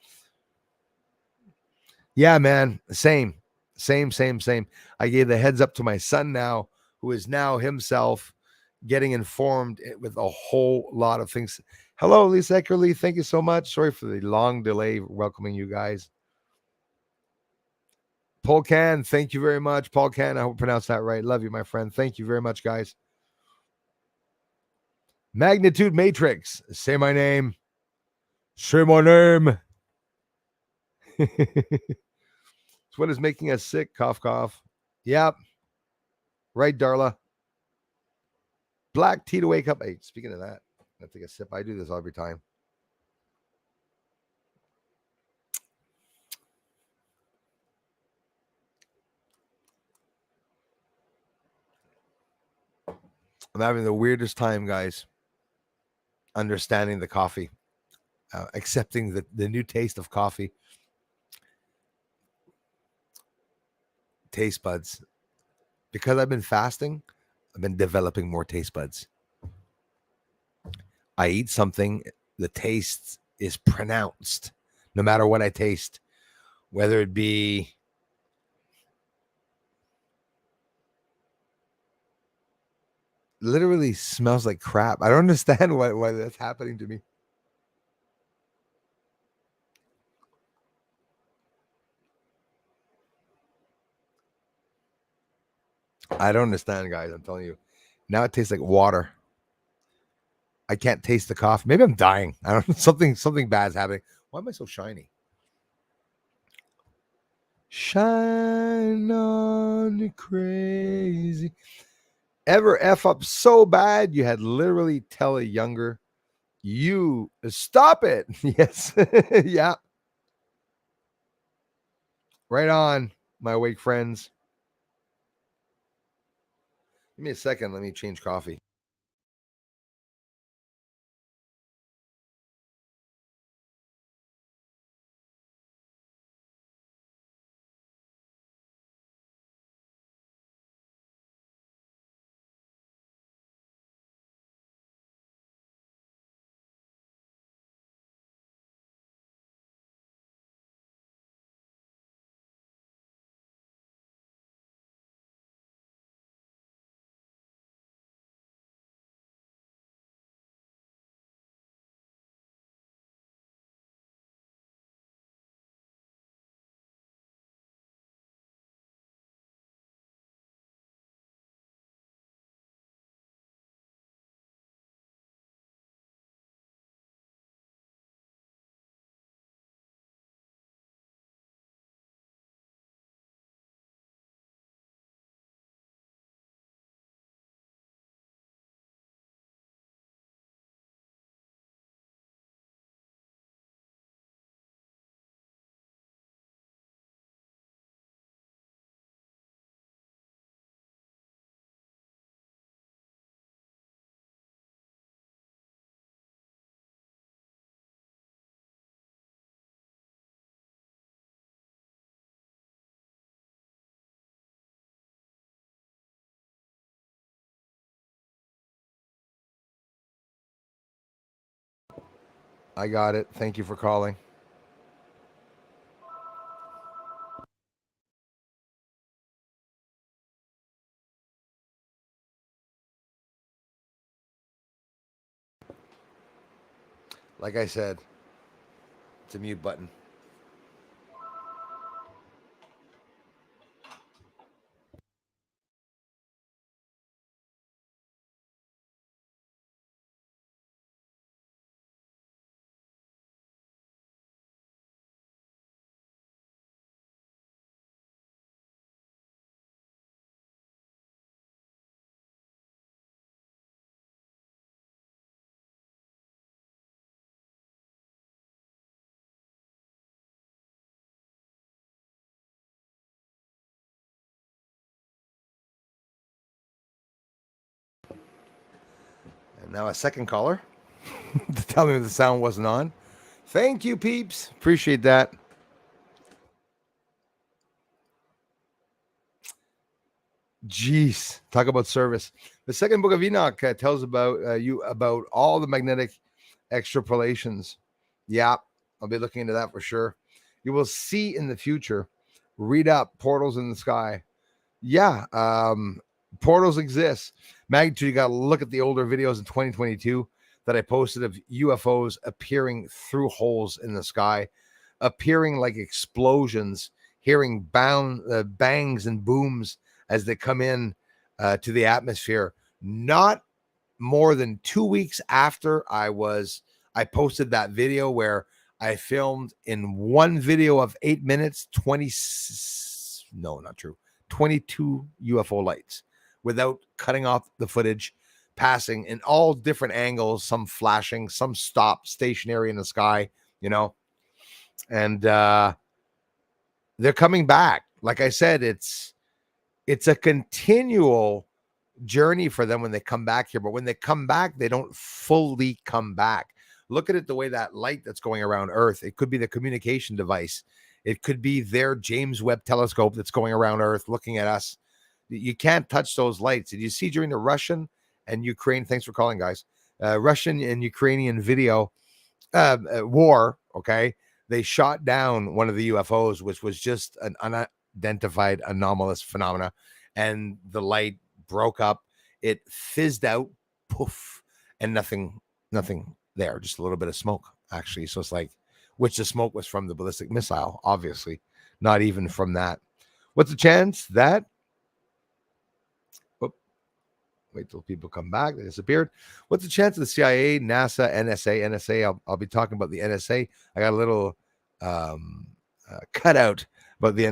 Yeah, man. Same. I gave the heads up to my son now, who is now himself getting informed with a whole lot of things. Hello, Lisa Eckerly. Thank you so much. Sorry for the long delay welcoming you guys. Paul Can, thank you very much. Paul Can, I hope I pronounced that right. Love you, my friend. Thank you very much, guys. Magnitude Matrix. Say my name. Say my name. It's what is making us sick. Cough, cough. Yep. Right, Darla. Black tea to wake up. Hey, speaking of that, I take a sip. I do this every time. I'm having the weirdest time, guys, understanding the coffee, accepting the new taste of coffee. Taste buds. Because I've been fasting, I've been developing more taste buds. I eat something, the taste is pronounced no matter what I taste, whether it be literally smells like crap. I don't understand why that's happening to me. I don't understand, guys. I'm telling you. Now it tastes like water. I can't taste the coffee. Maybe I'm dying. I don't know. Something bad's happening. Why am I so shiny? Shine on you crazy. Ever F up so bad you had literally tell a younger you stop it. Yes. Yeah. Right on, my awake friends. Give me a second. Let me change coffee. I got it. Thank you for calling. Like I said, it's a mute button. And now a second caller to tell me the sound wasn't on. Thank you, peeps. Appreciate that. Jeez, talk about service. The second book of Enoch tells about all the magnetic extrapolations. Yeah, I'll be looking into that for sure. You will see in the future. Read up portals in the sky. Yeah, portals exist. Magnitude, you got to look at the older videos in 2022 that I posted of UFOs appearing through holes in the sky, appearing like explosions, hearing bangs and booms as they come in to the atmosphere. Not more than 2 weeks after I posted that video where I filmed in one video of 8 minutes, 20, no, not true, 22 UFO lights without cutting off the footage, passing in all different angles, some flashing, some stop stationary in the sky, you know, and they're coming back. Like I said, it's a continual journey for them when they come back here, but when they come back, they don't fully come back. Look at it the way that light that's going around Earth, it could be the communication device, it could be their James Webb telescope that's going around Earth looking at us. You can't touch those lights. Did you see during the Russian and Ukraine, thanks for calling, guys, Russian and Ukrainian video war, okay, they shot down one of the UFOs, which was just an unidentified anomalous phenomena, and the light broke up, it fizzed out, poof, and nothing there, just a little bit of smoke actually. So it's like, which the smoke was from the ballistic missile, obviously, not even from that. What's the chance that, wait till people come back, they disappeared. What's the chance of the CIA, NASA, NSA? I'll be talking about the NSA. I got a little cutout about the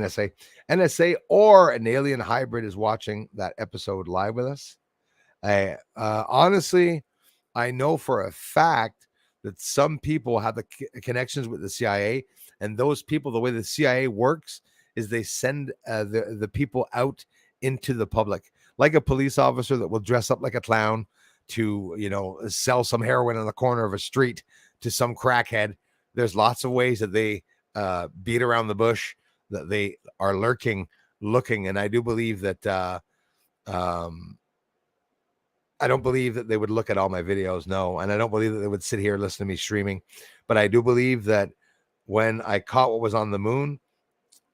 NSA or an alien hybrid is watching that episode live with us. I honestly, I know for a fact that some people have the connections with the CIA, and those people, the way the CIA works is they send the people out into the public, like a police officer that will dress up like a clown to, sell some heroin on the corner of a street to some crackhead. There's lots of ways that they beat around the bush, that they are looking, and I do believe that I don't believe that they would look at all my videos, no. And I don't believe that they would sit here and listen to me streaming. But I do believe that when I caught what was on the moon,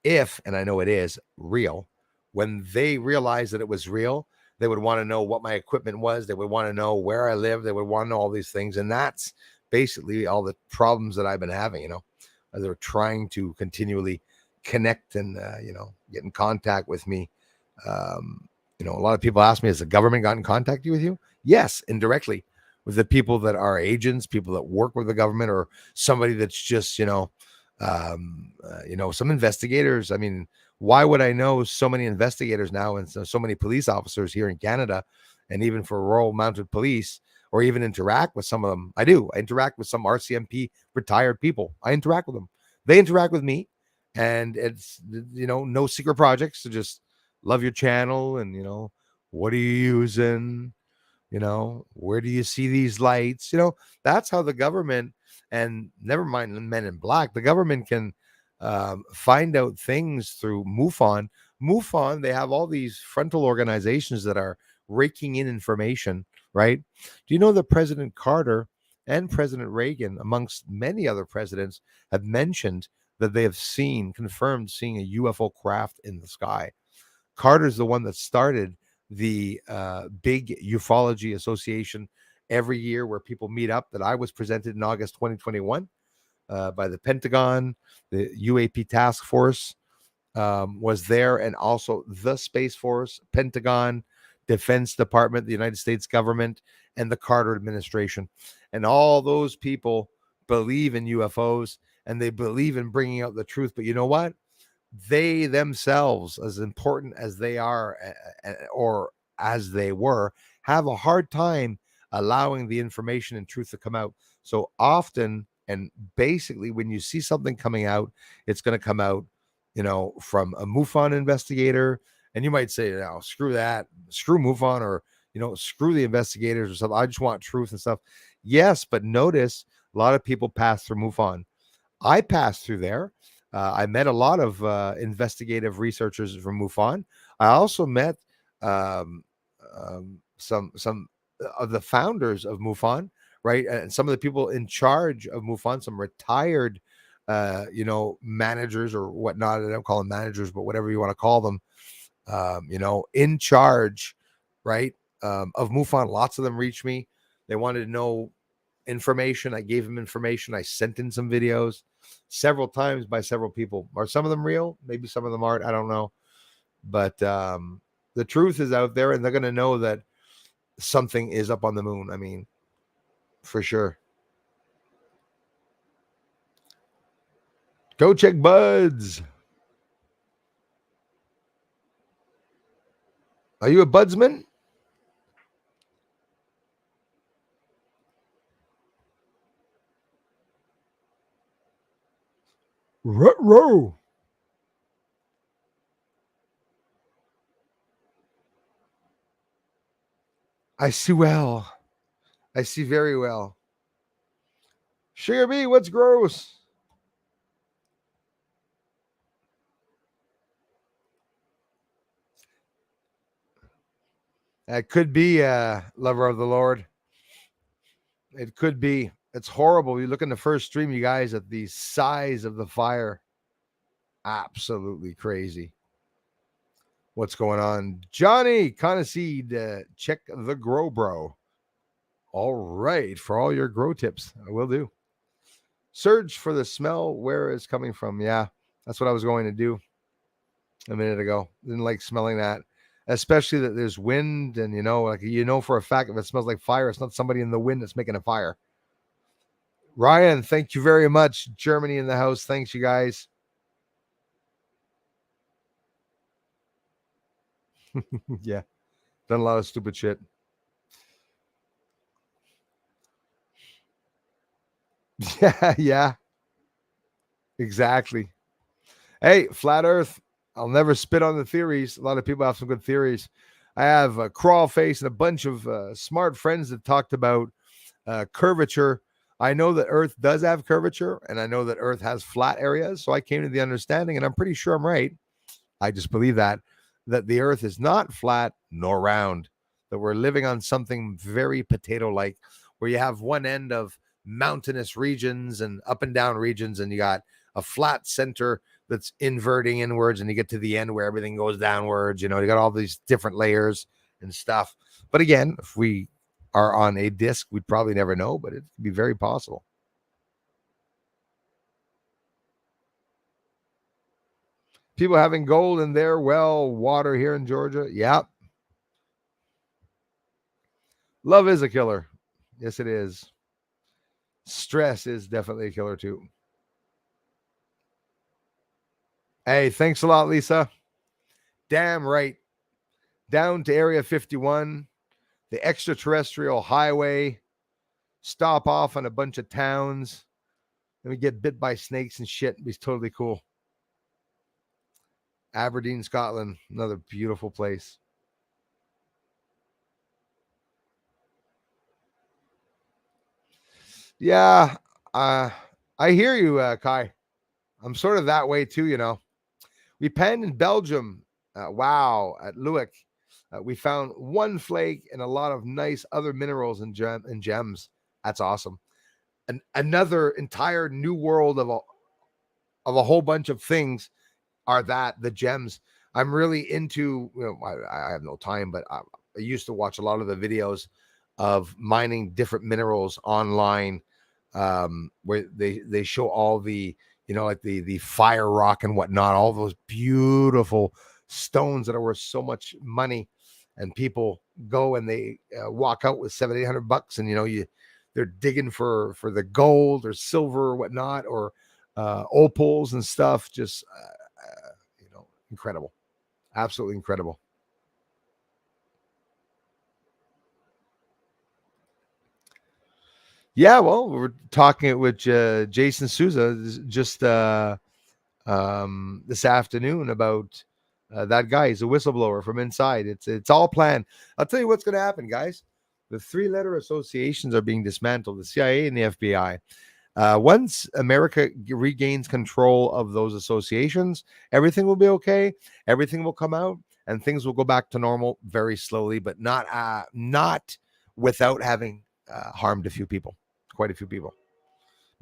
and I know it is real, when they realized that it was real, they would want to know what my equipment was. They would want to know where I live. They would want to know all these things. And that's basically all the problems that I've been having, as they're trying to continually connect and, get in contact with me. A lot of people ask me, has the government gotten in contact with you? Yes, indirectly, with the people that are agents, people that work with the government, or somebody that's just, some investigators. I mean, why would I know so many investigators now and so many police officers here in Canada, and even for Royal Mounted Police, or even interact with some of them? I do. I interact with some RCMP retired people. I interact with them. They interact with me, and it's, no secret projects. So just love your channel, and what are you using, where do you see these lights? That's how the government, and never mind the Men in Black, the government can find out things through MUFON. They have all these frontal organizations that are raking in information, right? Do you know that President Carter and President Reagan, amongst many other presidents, have mentioned that they have confirmed seeing a UFO craft in the sky. Carter's the one that started the big ufology association every year where people meet up, that I was presented in August 2021 by the Pentagon. The UAP task force was there, and also the Space Force, Pentagon, Defense Department, the United States government, and the Carter administration. And all those people believe in UFOs, and they believe in bringing out the truth. But you know what? They themselves, as important as they are or as they were, have a hard time allowing the information and truth to come out. So often, and basically, when you see something coming out, it's going to come out, from a MUFON investigator. And you might say, screw that, screw MUFON, or, screw the investigators or something. I just want truth and stuff. Yes, but notice a lot of people pass through MUFON. I passed through there. I met a lot of investigative researchers from MUFON. I also met some of the founders of MUFON, right? And some of the people in charge of MUFON, some retired, managers or whatnot. I don't call them managers, but whatever you want to call them, in charge, right, of MUFON. Lots of them reached me. They wanted to know information. I gave them information. I sent in some videos several times by several people. Are some of them real? Maybe some of them aren't. I don't know. But the truth is out there, and they're going to know that something is up on the moon. I mean, for sure. Go check buds. Are you a budsman? Ruh-roh. I see well. I see very well. Sugar bee, what's gross? It could be a lover of the Lord. It could be. It's horrible. You look in the first stream, you guys, at the size of the fire. Absolutely crazy. What's going on? Johnny Conaseed, check the grow bro. All right. For all your grow tips, I will do. Search for the smell where it's coming from. Yeah, that's what I was going to do a minute ago. Didn't like smelling that, especially that there's wind, and for a fact if it smells like fire, it's not somebody in the wind that's making a fire. Ryan, thank you very much. Germany in the house. Thanks, you guys. Yeah, done a lot of stupid shit. Yeah, exactly. Hey, flat Earth. I'll never spit on the theories. A lot of people have some good theories. I have a crawl face and a bunch of smart friends that talked about curvature. I know that Earth does have curvature, and I know that Earth has flat areas. So I came to the understanding, and I'm pretty sure I'm right. I just believe that the Earth is not flat nor round, that we're living on something very potato-like, where you have one end of mountainous regions and up and down regions, and you got a flat center that's inverting inwards, and you get to the end where everything goes downwards. You got all these different layers and stuff. But again, if we are on a disc, we'd probably never know, but it'd be very possible. People having gold in their well water here in Georgia. Yep. Love is a killer. Yes, it is. Stress is definitely a killer too. Hey, thanks a lot, Lisa. Damn right. Down to Area 51, the extraterrestrial highway, stop off on a bunch of towns, and we get bit by snakes and shit. It'd be totally cool. Aberdeen, Scotland, another beautiful place. Yeah, I hear you, Kai. I'm sort of that way too. We penned in Belgium. Wow, at Luik. We found one flake and a lot of nice other minerals and gems. That's awesome. another entire new world of a whole bunch of things are that the gems. I'm really into, I have no time, but I used to watch a lot of the videos of mining different minerals online, where they show all the, like the fire rock and whatnot, all those beautiful stones that are worth so much money, and people go and they walk out with $700-800, and they're digging for the gold or silver or whatnot, or opals and stuff. Just incredible, absolutely incredible. Yeah, well, we were talking with Jason Souza just this afternoon about that guy. He's a whistleblower from inside. It's all planned. I'll tell you what's going to happen, guys. The three-letter associations are being dismantled. The CIA and the FBI. Once America regains control of those associations, everything will be okay. Everything will come out, and things will go back to normal very slowly, but not without having harmed a few people, quite a few people.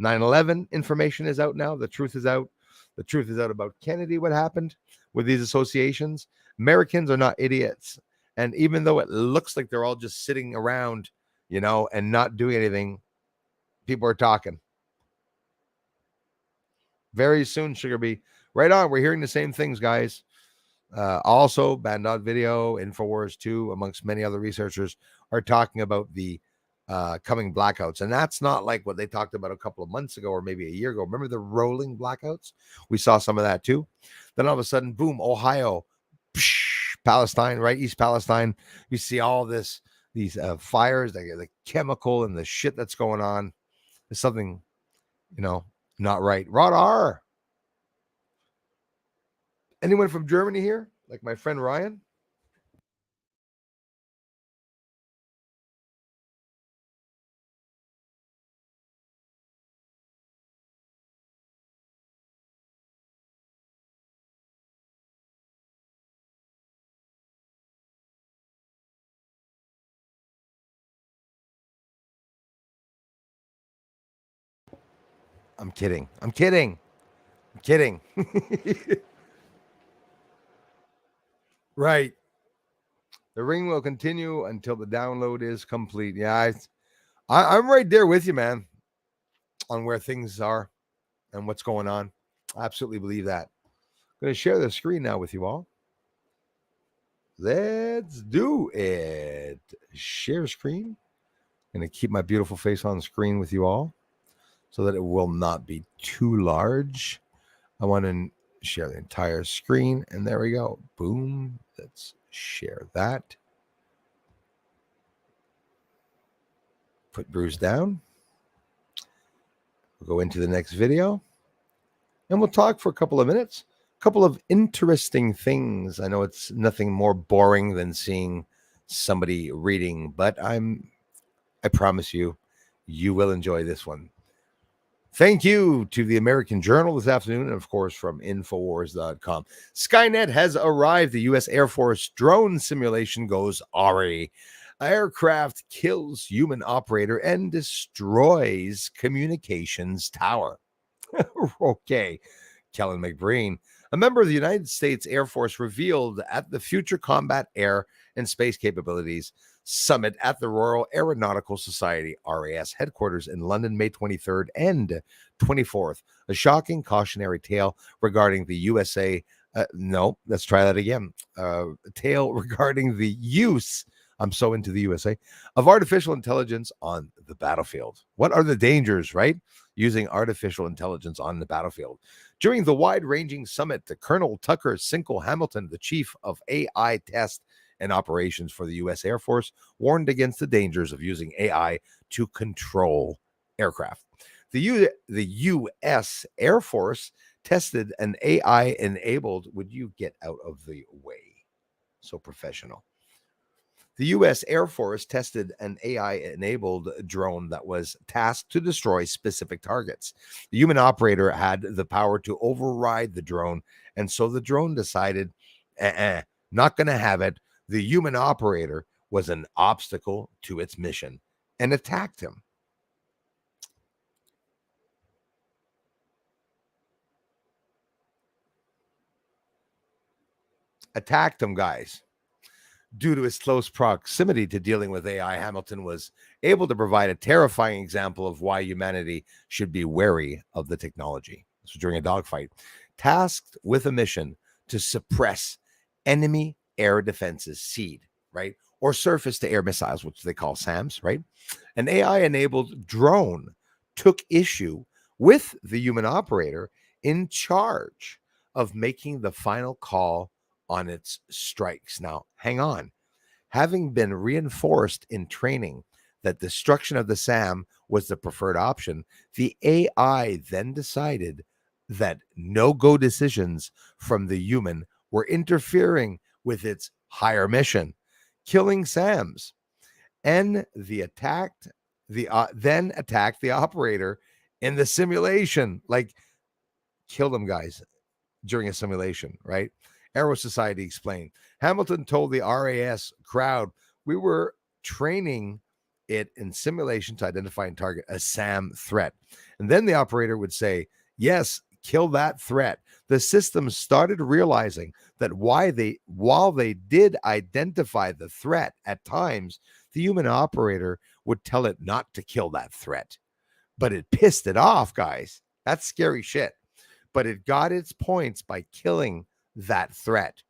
9/11 information is out now. The truth is out. The truth is out about Kennedy, what happened with these associations. Americans are not idiots. And even though it looks like they're all just sitting around, and not doing anything, people are talking. Very soon, Sugar Bee. Right on. We're hearing the same things, guys. Also, Bandot Video, Infowars 2, amongst many other researchers, are talking about the coming blackouts. And that's not like what they talked about a couple of months ago or maybe a year ago. Remember the rolling blackouts? We saw some of that too. Then all of a sudden, boom, Ohio, psh, Palestine, right? East Palestine. You see all these fires, the chemical and the shit that's going on. There's something, not right. Rod R. Anyone from Germany here? Like my friend Ryan? I'm kidding. I'm kidding. I'm kidding. Right. The ring will continue until the download is complete. Yeah, I'm right there with you, man, on where things are and what's going on. I absolutely believe that. I'm going to share the screen now with you all. Let's do it. Share screen. I'm going to keep my beautiful face on the screen with you all so that it will not be too large. I want to share the entire screen, and there we go. Boom. Let's share that. Put Bruce down. We'll go into the next video, and we'll talk for a couple of minutes. A couple of interesting things. I know it's nothing more boring than seeing somebody reading, but I promise you, you will enjoy this one. Thank you to the American Journal this afternoon, and of course from Infowars.com. Skynet has arrived. The U.S. Air Force drone simulation goes awry. Aircraft kills human operator and destroys communications tower. Okay. Kellen McBreen, a member of the United States Air Force, revealed at the Future Combat Air and Space Capabilities Summit at the Royal Aeronautical Society, RAS, headquarters in London, May 23rd and 24th. A shocking cautionary tale regarding the USA. No, let's try that again. Tale regarding the use, I'm so into the USA, of artificial intelligence on the battlefield. What are the dangers, right? Using artificial intelligence on the battlefield. During the wide-ranging summit, Colonel Tucker Sinkle Hamilton, the chief of AI test and operations for the U.S. Air Force, warned against the dangers of using AI to control aircraft. The U.S. Air Force tested an AI-enabled, would you get out of the way? So professional. The U.S. Air Force tested an AI-enabled drone that was tasked to destroy specific targets. The human operator had the power to override the drone, and so the drone decided, not going to have it. The human operator was an obstacle to its mission and attacked him. attacked them, guys. Due to his close proximity to dealing with AI, Hamilton was able to provide a terrifying example of why humanity should be wary of the technology. So during a dogfight, tasked with a mission to suppress enemy air defenses, SEAD, right? Or surface to air missiles, which they call SAMs, right? An AI enabled drone took issue with the human operator in charge of making the final call on its strikes. Now, hang on. Having been reinforced in training that destruction of the SAM was the preferred option, the AI then decided that no-go decisions from the human were interfering with its higher mission, killing SAMs, and then attacked the operator in the simulation, like kill them guys during a simulation, right? Aero Society explained. Hamilton told the RAS crowd, we were training it in simulation to identify and target a SAM threat. And then the operator would say, yes, kill that threat. The system started realizing that while they did identify the threat at times, the human operator would tell it not to kill that threat. But it pissed it off, guys. That's scary shit. But it got its points by killing that threat.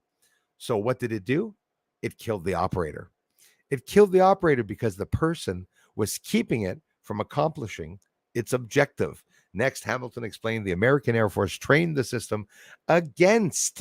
So what did it do? It killed the operator. It killed the operator because the person was keeping it from accomplishing its objective. Next, Hamilton explained the American Air Force trained the system against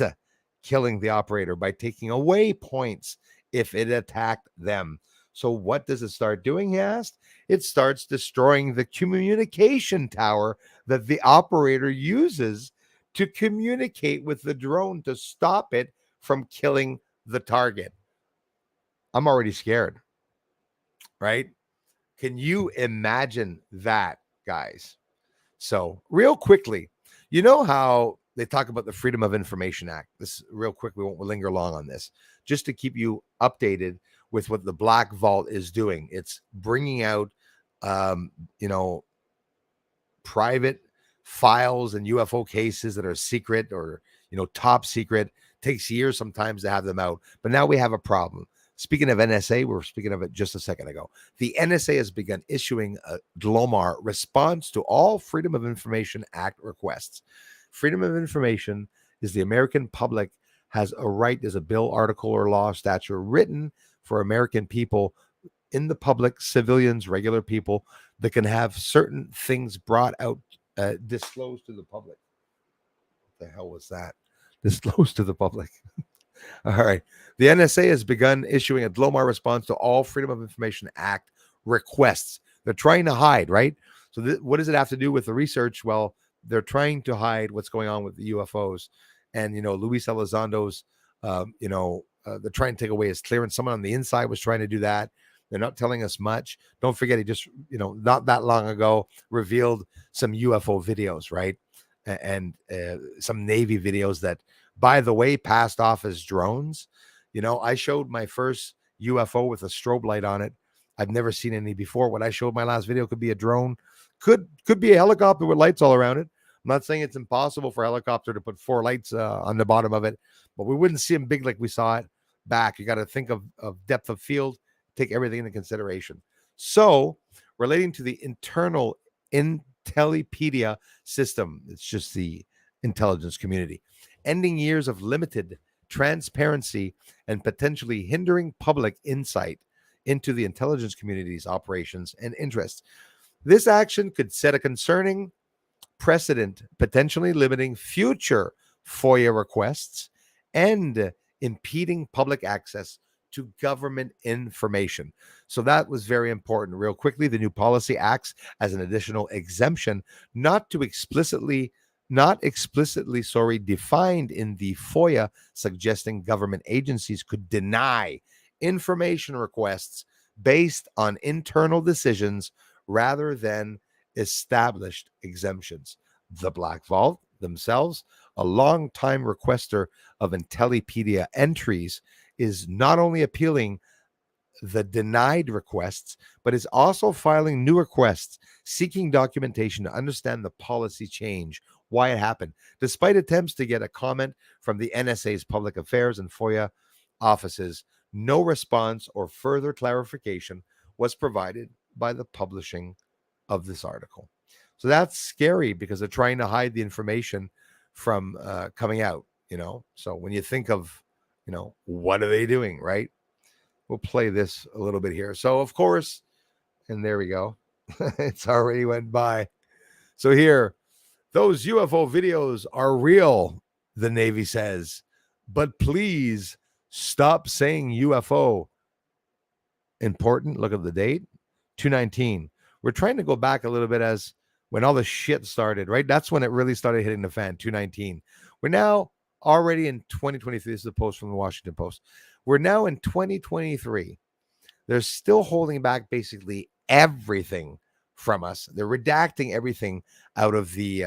killing the operator by taking away points if it attacked them. So what does it start doing, he asked? It starts destroying the communication tower that the operator uses to communicate with the drone to stop it from killing the target. I'm already scared, right? Can you imagine that, guys? So real quickly, you know how they talk about the Freedom of Information Act? This real quick, we won't linger long on this, just to keep you updated with what the Black Vault is doing. It's bringing out, private files and UFO cases that are secret or, top secret. Takes years sometimes to have them out. But now we have a problem. Speaking of NSA, we were speaking of it just a second ago. The NSA has begun issuing a DLOMAR response to all Freedom of Information Act requests. Freedom of information is the American public has a right. There's a bill, article, or law, statute written for American people in the public, civilians, regular people that can have certain things brought out, disclosed to the public. What the hell was that? Disclosed to the public. All right. The NSA has begun issuing a DLOMAR response to all Freedom of Information Act requests. They're trying to hide, right? So what does it have to do with the research? Well, they're trying to hide what's going on with the UFOs. And, Luis Elizondo's, they're trying to take away his clearance. Someone on the inside was trying to do that. They're not telling us much. Don't forget, he just, not that long ago, revealed some UFO videos, right? And some Navy videos that, by the way, passed off as drones. I showed my first UFO with a strobe light on it. I've never seen any before. What I showed my last video could be a drone, could be a helicopter with lights all around it. I'm not saying it's impossible for a helicopter to put 4 lights on the bottom of it, but we wouldn't see them big like we saw it back. You got to think of depth of field, take everything into consideration. So, relating to the internal Intellipedia system, it's just the intelligence community, ending years of limited transparency and potentially hindering public insight into the intelligence community's operations and interests. This action could set a concerning precedent, potentially limiting future FOIA requests and impeding public access to government information. So that was very important. Real quickly, the new policy acts as an additional exemption, not explicitly defined in the FOIA, suggesting government agencies could deny information requests based on internal decisions rather than established exemptions. The Black Vault themselves, a long-time requester of Intellipedia entries, is not only appealing the denied requests, but is also filing new requests seeking documentation to understand the policy change, why it happened. Despite attempts to get a comment from the NSA's public affairs and FOIA offices, no response or further clarification was provided by the publishing of this article. So that's scary because they're trying to hide the information from coming out, So when you think of, what are they doing, right? We'll play this a little bit here. So, of course, and there we go. It's already went by. So here, those UFO videos are real, the Navy says, but please stop saying UFO. Important. Look at the date, 2/19. We're trying to go back a little bit as when all the shit started, right? That's when it really started hitting the fan, 2/19. We're now already in 2023. This is a post from the Washington Post. We're now in 2023. They're still holding back basically everything from us. They're redacting everything out of the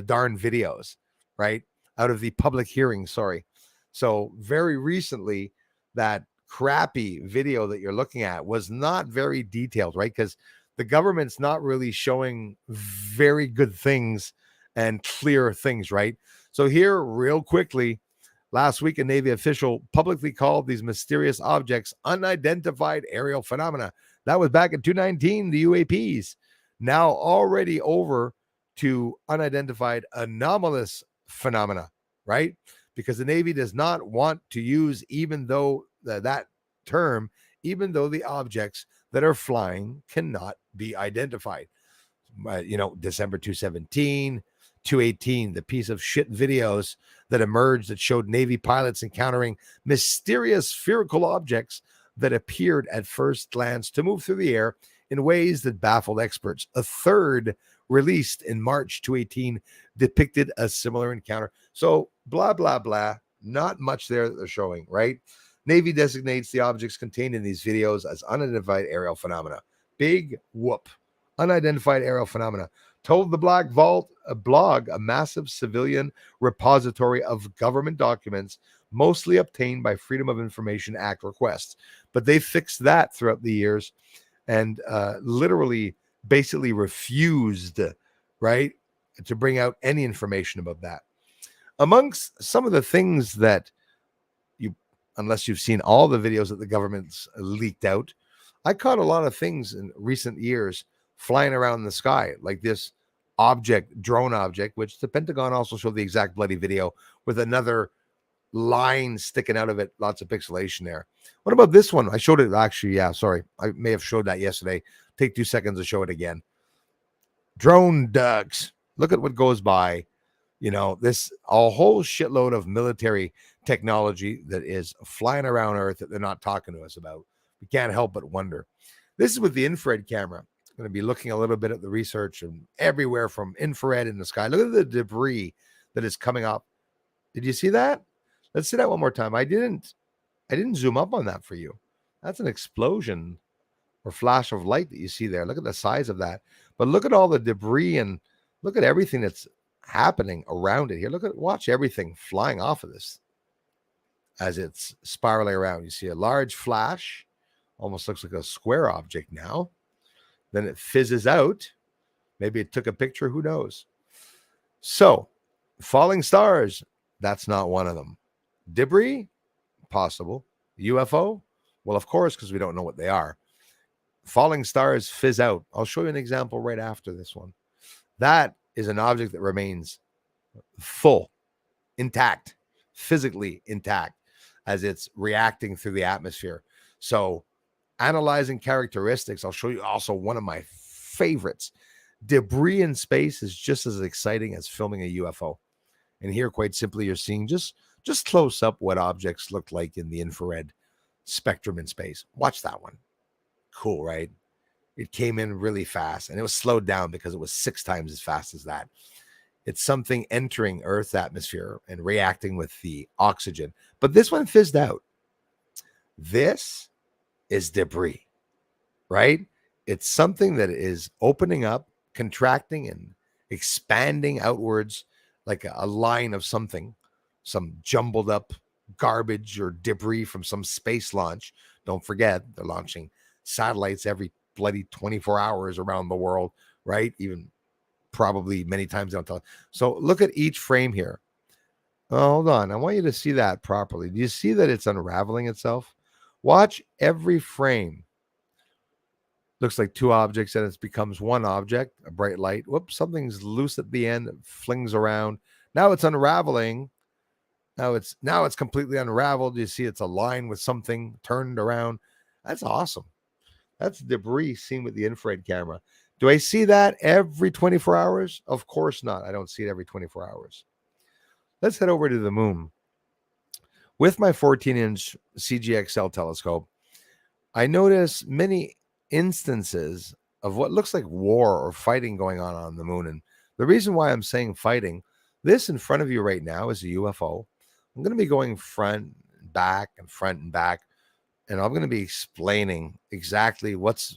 darn videos, right? Out of the public hearings, sorry. So very recently, that crappy video that you're looking at was not very detailed, right? Because the government's not really showing very good things and clear things, right? So here, real quickly, last week, a Navy official publicly called these mysterious objects unidentified aerial phenomena. That was back in 2/19, the UAPs. Now already over to unidentified anomalous phenomena, right? Because the Navy does not want to use that term, even though the objects that are flying cannot be identified. December 2/17, 2/18, the piece of shit videos that emerged that showed Navy pilots encountering mysterious spherical objects that appeared at first glance to move through the air in ways that baffled experts. A third, released in March 2/18, depicted a similar encounter. So blah, blah, blah. Not much there that they're showing, right? Navy designates the objects contained in these videos as unidentified aerial phenomena. Big whoop. Unidentified aerial phenomena. Told the Black Vault blog, a massive civilian repository of government documents, mostly obtained by Freedom of Information Act requests. But they fixed that throughout the years and literally basically refused, right, to bring out any information about that. Amongst some of the things that unless you've seen all the videos that the government's leaked out, I caught a lot of things in recent years flying around in the sky, like this drone object, which the Pentagon also showed the exact bloody video with another line sticking out of it, lots of pixelation there. What about this one? I showed it actually, yeah, sorry. I may have showed that yesterday. Take 2 seconds to show it again. Drone ducks. Look at what goes by. This a whole shitload of military technology that is flying around Earth that they're not talking to us about. We can't help but wonder. This is with the infrared camera. I'm going to be looking a little bit at the research and everywhere from infrared in the sky. Look at the debris that is coming up. Did you see that? Let's see that one more time. I didn't zoom up on that for you. That's an explosion or flash of light that you see there. Look at the size of that. But look at all the debris and look at everything that's happening around it here. Watch everything flying off of this as it's spiraling around. You see a large flash, almost looks like a square object now. Then it fizzes out. Maybe it took a picture, who knows? So, falling stars, that's not one of them. Debris, possible. UFO, well, of course, because we don't know what they are. Falling stars fizz out. I'll show you an example right after this one. That is an object that remains full, intact, physically intact as it's reacting through the atmosphere. So analyzing characteristics, I'll show you also one of my favorites. Debris in space is just as exciting as filming a UFO. And here, quite simply, you're seeing just close up what objects look like in the infrared spectrum in space. Watch that one. Cool, right? It came in really fast and it was slowed down because it was 6 times as fast as that. It's something entering Earth's atmosphere and reacting with the oxygen. But this one fizzed out. This is debris, right? It's something that is opening up, contracting, and expanding outwards like a line of something, some jumbled up garbage or debris from some space launch. Don't forget, they're launching satellites every bloody 24 hours around the world, right? Even probably many times on television. So look at each frame here. Oh, hold on. I want you to see that properly. Do you see that it's unraveling itself? Watch every frame. Looks like two objects and it becomes one object, a bright light. Whoops, something's loose at the end, it flings around. Now it's unraveling. Now it's completely unraveled. You see it's a line with something turned around. That's awesome. That's debris seen with the infrared camera. Do I see that every 24 hours? Of course not. I don't see it every 24 hours. Let's head over to the moon. With my 14-inch CGXL telescope, I notice many instances of what looks like war or fighting going on the moon. And the reason why I'm saying fighting, this in front of you right now is a UFO. I'm going to be going front and back and front and back, and I'm going to be explaining exactly what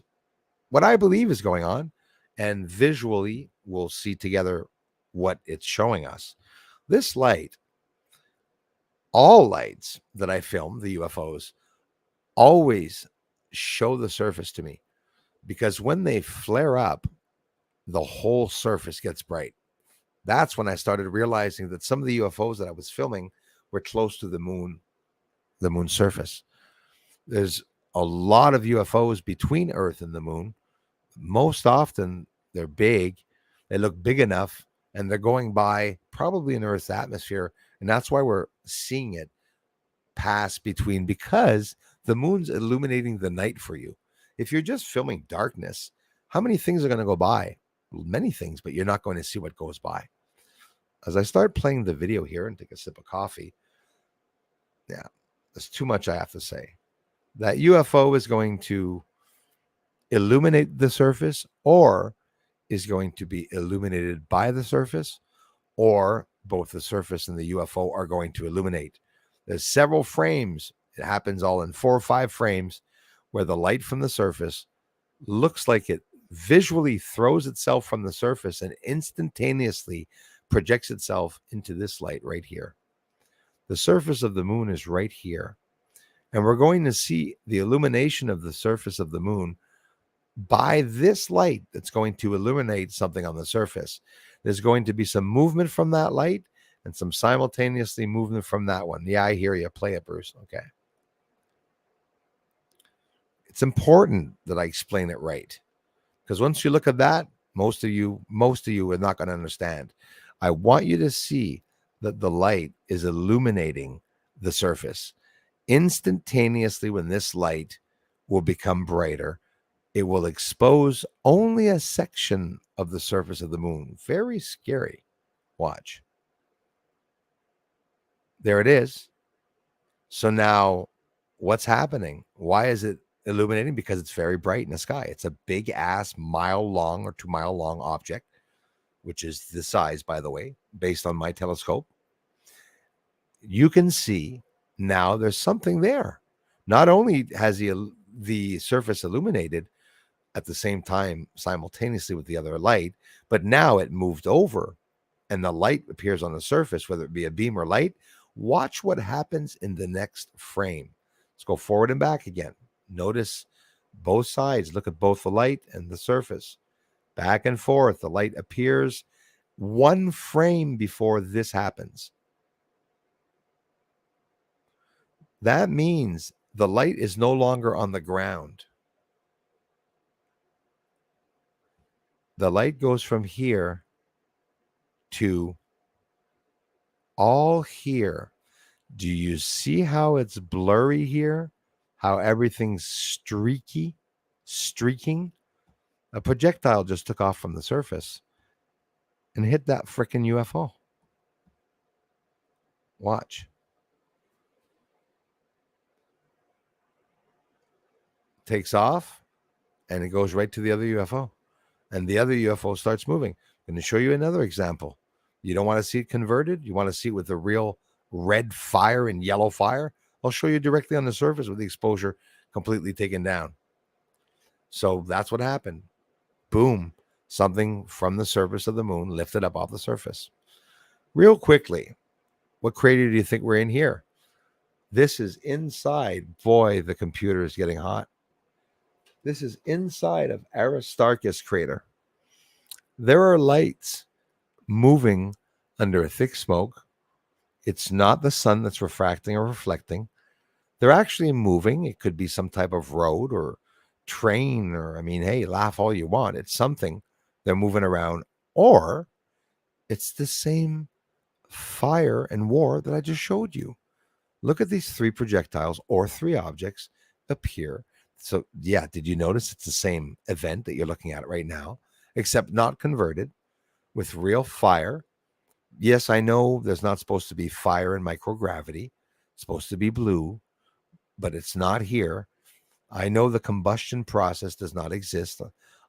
I believe is going on, and visually we'll see together what it's showing us. This light, all lights that I film, the UFOs, always show the surface to me, because when they flare up, the whole surface gets bright. That's when I started realizing that some of the UFOs that I was filming were close to the moon surface. There's a lot of UFOs between Earth and the moon. Most often they're big, they look big enough, and they're going by probably in Earth's atmosphere, and that's why we're seeing it pass between, because the moon's illuminating the night for you. If you're just filming darkness, how many things are going to go by? Many things, but you're not going to see what goes by. As I start playing the video here and take a sip of coffee, yeah, there's too much I have to say. That UFO is going to illuminate the surface, or is going to be illuminated by the surface, or both the surface and the UFO are going to illuminate. There's several frames. It happens all in 4 or 5 frames where the light from the surface looks like it visually throws itself from the surface and instantaneously projects itself into this light right here. The surface of the moon is right here. And we're going to see the illumination of the surface of the moon by this light that's going to illuminate something on the surface. There's going to be some movement from that light and some simultaneously movement from that one. Yeah, I hear you. Play it, Bruce. Okay. It's important that I explain it right, because once you look at that, most of you are not going to understand. I want you to see that the light is illuminating the surface. Instantaneously, when this light will become brighter, it will expose only a section of the surface of the moon. Very scary. Watch. There it is. So now what's happening? Why is it illuminating? Because it's very bright in the sky. It's a big ass mile-long or 2-mile-long object, which is the size, by the way, based on my telescope. You can see now there's something there. Not only has the surface illuminated at the same time simultaneously with the other light, but now it moved over and the light appears on the surface, whether it be a beam or light. Watch what happens in the next frame. Let's go forward and back again. Notice both sides. Look at both the light and the surface. Back and forth. The light appears 1 frame before this happens. That means the light is no longer on the ground. The light goes from here to all here. Do you see how it's blurry here? How everything's streaking? A projectile just took off from the surface and hit that frickin' UFO. Watch. Takes off and it goes right to the other UFO. And the other UFO starts moving. I'm going to show you another example. You don't want to see it converted? You want to see it with the real red fire and yellow fire? I'll show you directly on the surface with the exposure completely taken down. So that's what happened. Boom. Something from the surface of the moon lifted up off the surface. Real quickly, what crater do you think we're in here? This is inside. Boy, the computer is getting hot. This is inside of Aristarchus crater. There are lights moving under a thick smoke. It's not the sun that's refracting or reflecting. They're actually moving. It could be some type of road or train, or, I mean, hey, laugh all you want. It's something. They're moving around. Or it's the same fire and war that I just showed you. Look at these three projectiles or three objects appear. So, yeah, did you notice it's the same event that you're looking at right now, except not converted, with real fire? Yes, I know there's not supposed to be fire in microgravity. It's supposed to be blue, but it's not here. I know the combustion process does not exist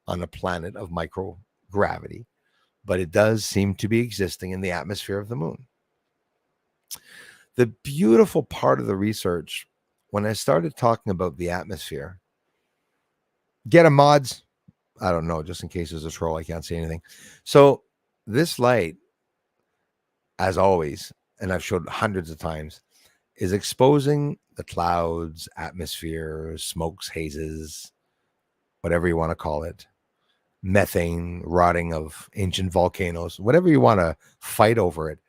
on a planet of microgravity, but it does seem to be existing in the atmosphere of the moon. The beautiful part of the research, when I started talking about the atmosphere, get a mods. I don't know, just in case there's a troll, I can't see anything. So this light, as always, and I've showed hundreds of times, is exposing the clouds, atmosphere, smokes, hazes, whatever you want to call it, methane, rotting of ancient volcanoes, whatever you want to fight over it.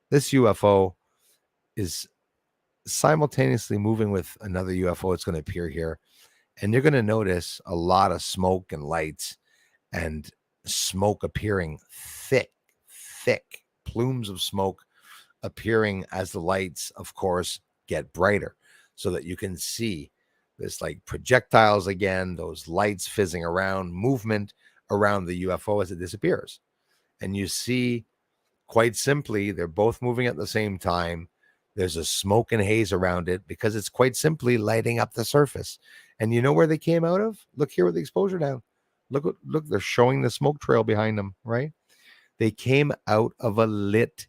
This UFO is simultaneously moving with another UFO that's going to appear here. And you're going to notice a lot of smoke and lights, and smoke appearing thick plumes of smoke appearing as the lights, of course, get brighter, so that you can see this like projectiles again, those lights fizzing around, movement around the UFO as it disappears. And you see, quite simply, they're both moving at the same time. There's a smoke and haze around it because it's quite simply lighting up the surface. And you know where they came out of? Look here with the exposure down. Look, they're showing the smoke trail behind them, right? They came out of a lit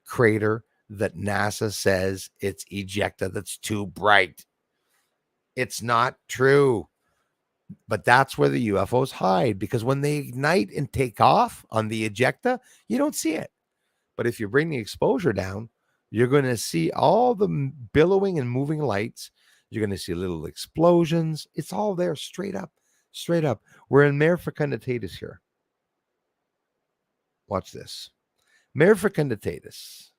crater that NASA says it's ejecta that's too bright. It's not true. But that's where the UFOs hide, because when they ignite and take off on the ejecta, you don't see it. But if you bring the exposure down, you're going to see all the billowing and moving lights. You're going to see little explosions. It's all there, straight up. We're in Mare Fecunditatis here. Watch this. Mare Fecunditatis,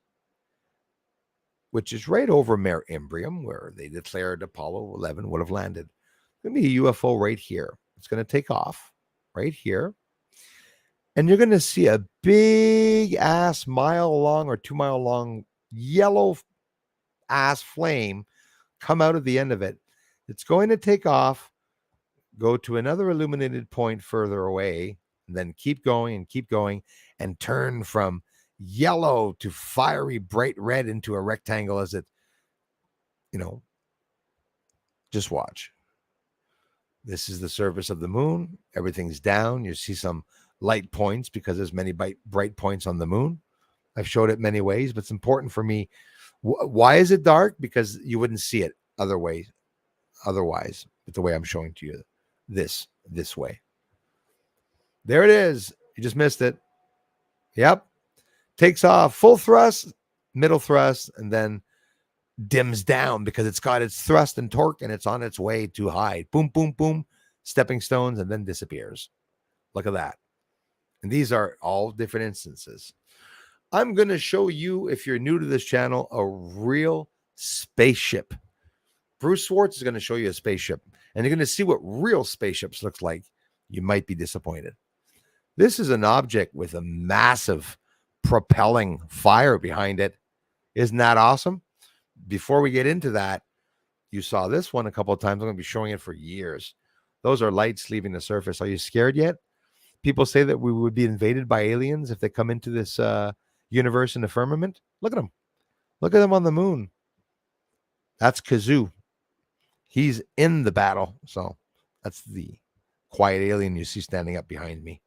which is right over Mare Imbrium, where they declared Apollo 11 would have landed. There's going to be a UFO right here. It's going to take off right here. And you're going to see a big ass mile long or 2 mile long yellow ass flame come out of the end of it. It's going to take off, go to another illuminated point further away, and then keep going and turn from yellow to fiery bright red into a rectangle as it, just watch. This is the surface of the moon. Everything's down. You see some light points because there's many bright points on the moon. I've showed it many ways, but it's important for me. Why is it dark? Because you wouldn't see it otherwise, but the way I'm showing to you this way. There it is. You just missed it. Yep. Takes off full thrust, middle thrust, and then dims down because it's got its thrust and torque and it's on its way to hide. Boom, boom, boom, stepping stones, and then disappears. Look at that. And these are all different instances. I'm going to show you, if you're new to this channel, a real spaceship. Bruce Swartz is going to show you a spaceship, and you're going to see what real spaceships looks like. You might be disappointed. This is an object with a massive propelling fire behind it. Isn't that awesome? Before we get into that, you saw this one a couple of times. I'm going to be showing it for years. Those are lights leaving the surface. Are you scared yet? People say that we would be invaded by aliens if they come into this universe in the firmament. Look at them. Look at them on the moon. That's Kazoo. He's in the battle. So that's the quiet alien you see standing up behind me.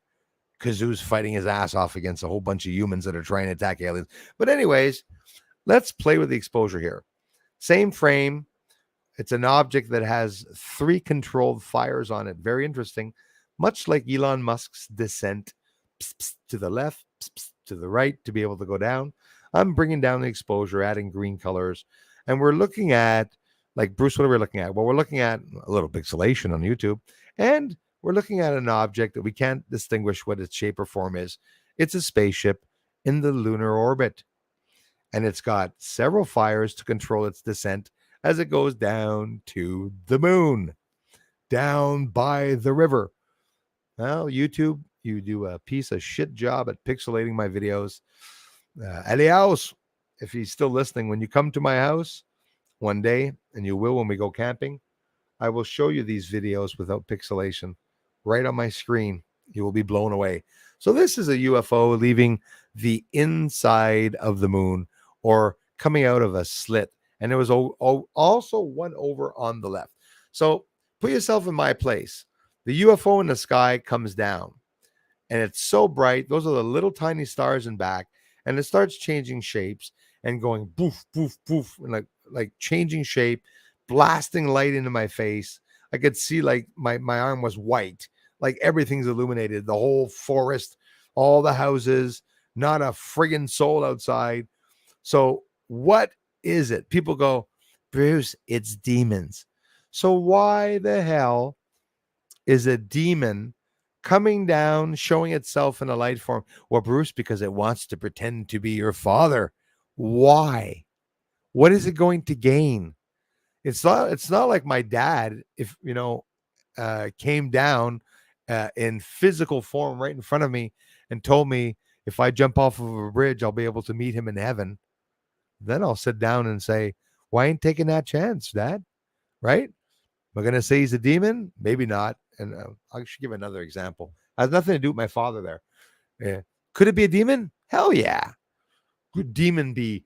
Kazoo's fighting his ass off against a whole bunch of humans that are trying to attack aliens. But anyways, let's play with the exposure here. Same frame. It's an object that has 3 controlled fires on it. Very interesting. Much like Elon Musk's descent. Pss, pss, to the left, pss, pss, to the right to be able to go down. I'm bringing down the exposure, adding green colors. And we're looking at, like, Bruce, what are we looking at? Well, we're looking at a little pixelation on YouTube, and we're looking at an object that we can't distinguish what its shape or form is. It's a spaceship in the lunar orbit, and it's got several fires to control its descent as it goes down to the moon, down by the river. Well, YouTube, you do a piece of shit job at pixelating my videos. Aliaus, if he's still listening, when you come to my house one day, and you will when we go camping, I will show you these videos without pixelation right on my screen. You will be blown away. So this is a UFO leaving the inside of the moon or coming out of a slit. And there was also one over on the left. So put yourself in my place. The UFO in the sky comes down, and it's so bright. Those are the little tiny stars in back, and it starts changing shapes and going boof, boof, boof, and like changing shape, blasting light into my face. I could see like my arm was white, like everything's illuminated, the whole forest, all the houses, not a friggin' soul outside. So what is it? People go, Bruce, it's demons. So why the hell is a demon coming down, showing itself in a light form? Well, Bruce, because it wants to pretend to be your father. Why? What is it going to gain? It's not like my dad, if came down in physical form right in front of me and told me if I jump off of a bridge, I'll be able to meet him in heaven. Then I'll sit down and say, why ain't taking that chance, Dad? Right? Am I going to say he's a demon? Maybe not. And I should give another example. It has nothing to do with my father there. Yeah. Could it be a demon? Hell yeah. Could demon be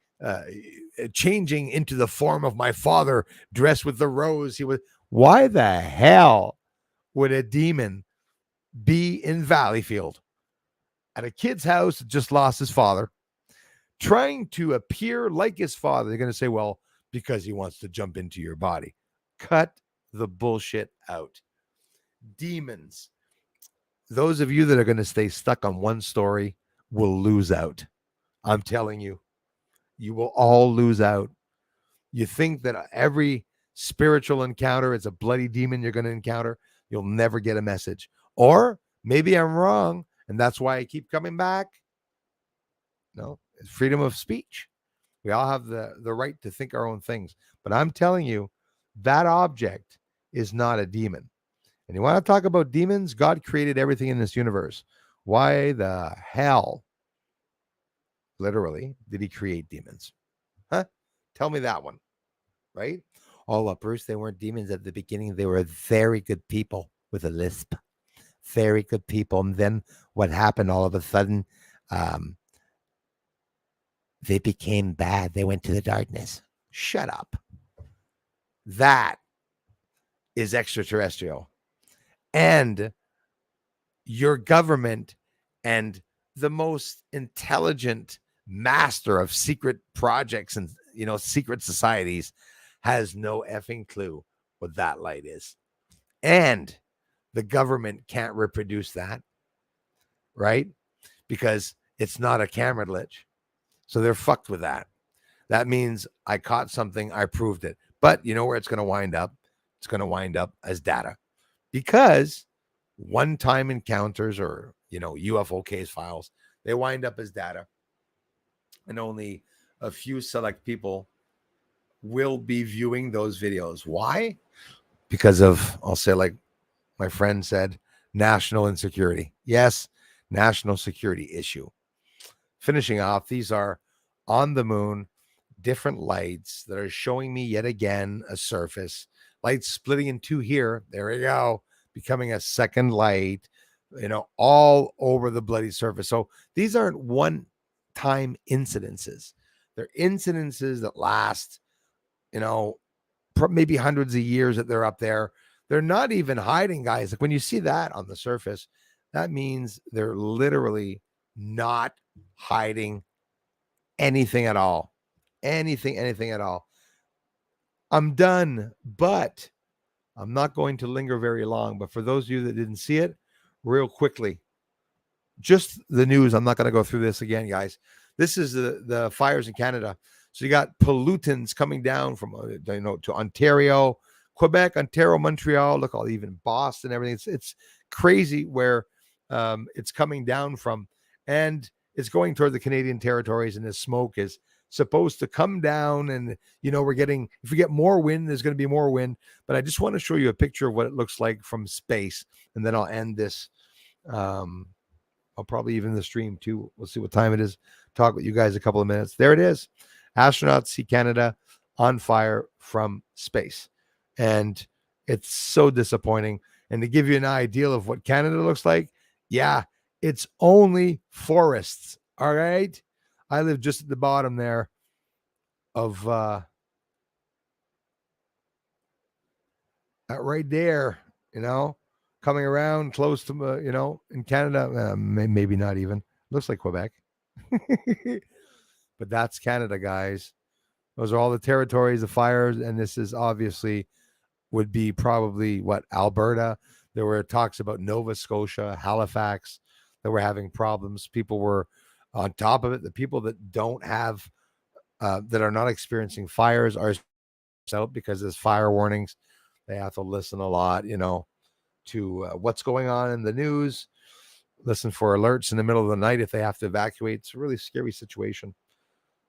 changing into the form of my father, dressed with the rose? Why the hell would a demon be in Valleyfield at a kid's house that just lost his father, trying to appear like his father? They're going to say, well, because he wants to jump into your body. Cut the bullshit out. Demons. Those of you that are going to stay stuck on one story will lose out. I'm telling you, you will all lose out. You think that every spiritual encounter is a bloody demon you're going to encounter. You'll never get a message. Or maybe I'm wrong, and that's why I keep coming back. No, it's freedom of speech. We all have the right to think our own things. But I'm telling you, that object is not a demon. And you want to talk about demons? God created everything in this universe. Why the hell, literally, did he create demons? Huh? Tell me that one, right? Oh, Bruce, they weren't demons at the beginning. They were very good people with a lisp. Very good people. And then what happened all of a sudden, they became bad. They went to the darkness. Shut up. That is extraterrestrial. And your government and the most intelligent master of secret projects and, secret societies has no effing clue what that light is. And the government can't reproduce that, right? Because it's not a camera glitch. So they're fucked with that. That means I caught something, I proved it. But you know where it's going to wind up? It's going to wind up as data. Because one-time encounters or, UFO case files, they wind up as data. And only a few select people will be viewing those videos. Why? Because of, I'll say like my friend said, national insecurity. Yes, national security issue. Finishing off, these are on the moon, different lights that are showing me yet again a surface. Lights splitting in two here. There we go. Becoming a second light, all over the bloody surface. So these aren't one-time incidences. They're incidences that last, maybe hundreds of years that they're up there. They're not even hiding, guys. Like when you see that on the surface, that means they're literally not hiding anything at all. Anything at all. I'm done, but I'm not going to linger very long. But for those of you that didn't see it, real quickly, just the news. I'm not going to go through this again, guys. This is the fires in Canada. So you got pollutants coming down from to Ontario, Quebec, Ontario, Montreal. Look, all even Boston, everything. It's crazy where it's coming down from, and it's going toward the Canadian territories. And this smoke is supposed to come down, and we're getting, if we get more wind, there's going to be more wind. But I just want to show you a picture of what it looks like from space, and then I'll end this. I'll probably even the stream too. We'll see what time it is. Talk with you guys a couple of minutes. There it is. Astronauts see Canada on fire from space. And it's so disappointing. And to give you an idea of what Canada looks like, yeah, it's only forests. All right. I live just at the bottom there of right there, coming around close to, in Canada, maybe not even. Looks like Quebec. But that's Canada, guys. Those are all the territories, the fires, and this is obviously would be probably Alberta. There were talks about Nova Scotia, Halifax, that were having problems. People were on top of it. The people that don't have, that are not experiencing fires are out because there's fire warnings. They have to listen a lot, to what's going on in the news. Listen for alerts in the middle of the night if they have to evacuate. It's a really scary situation.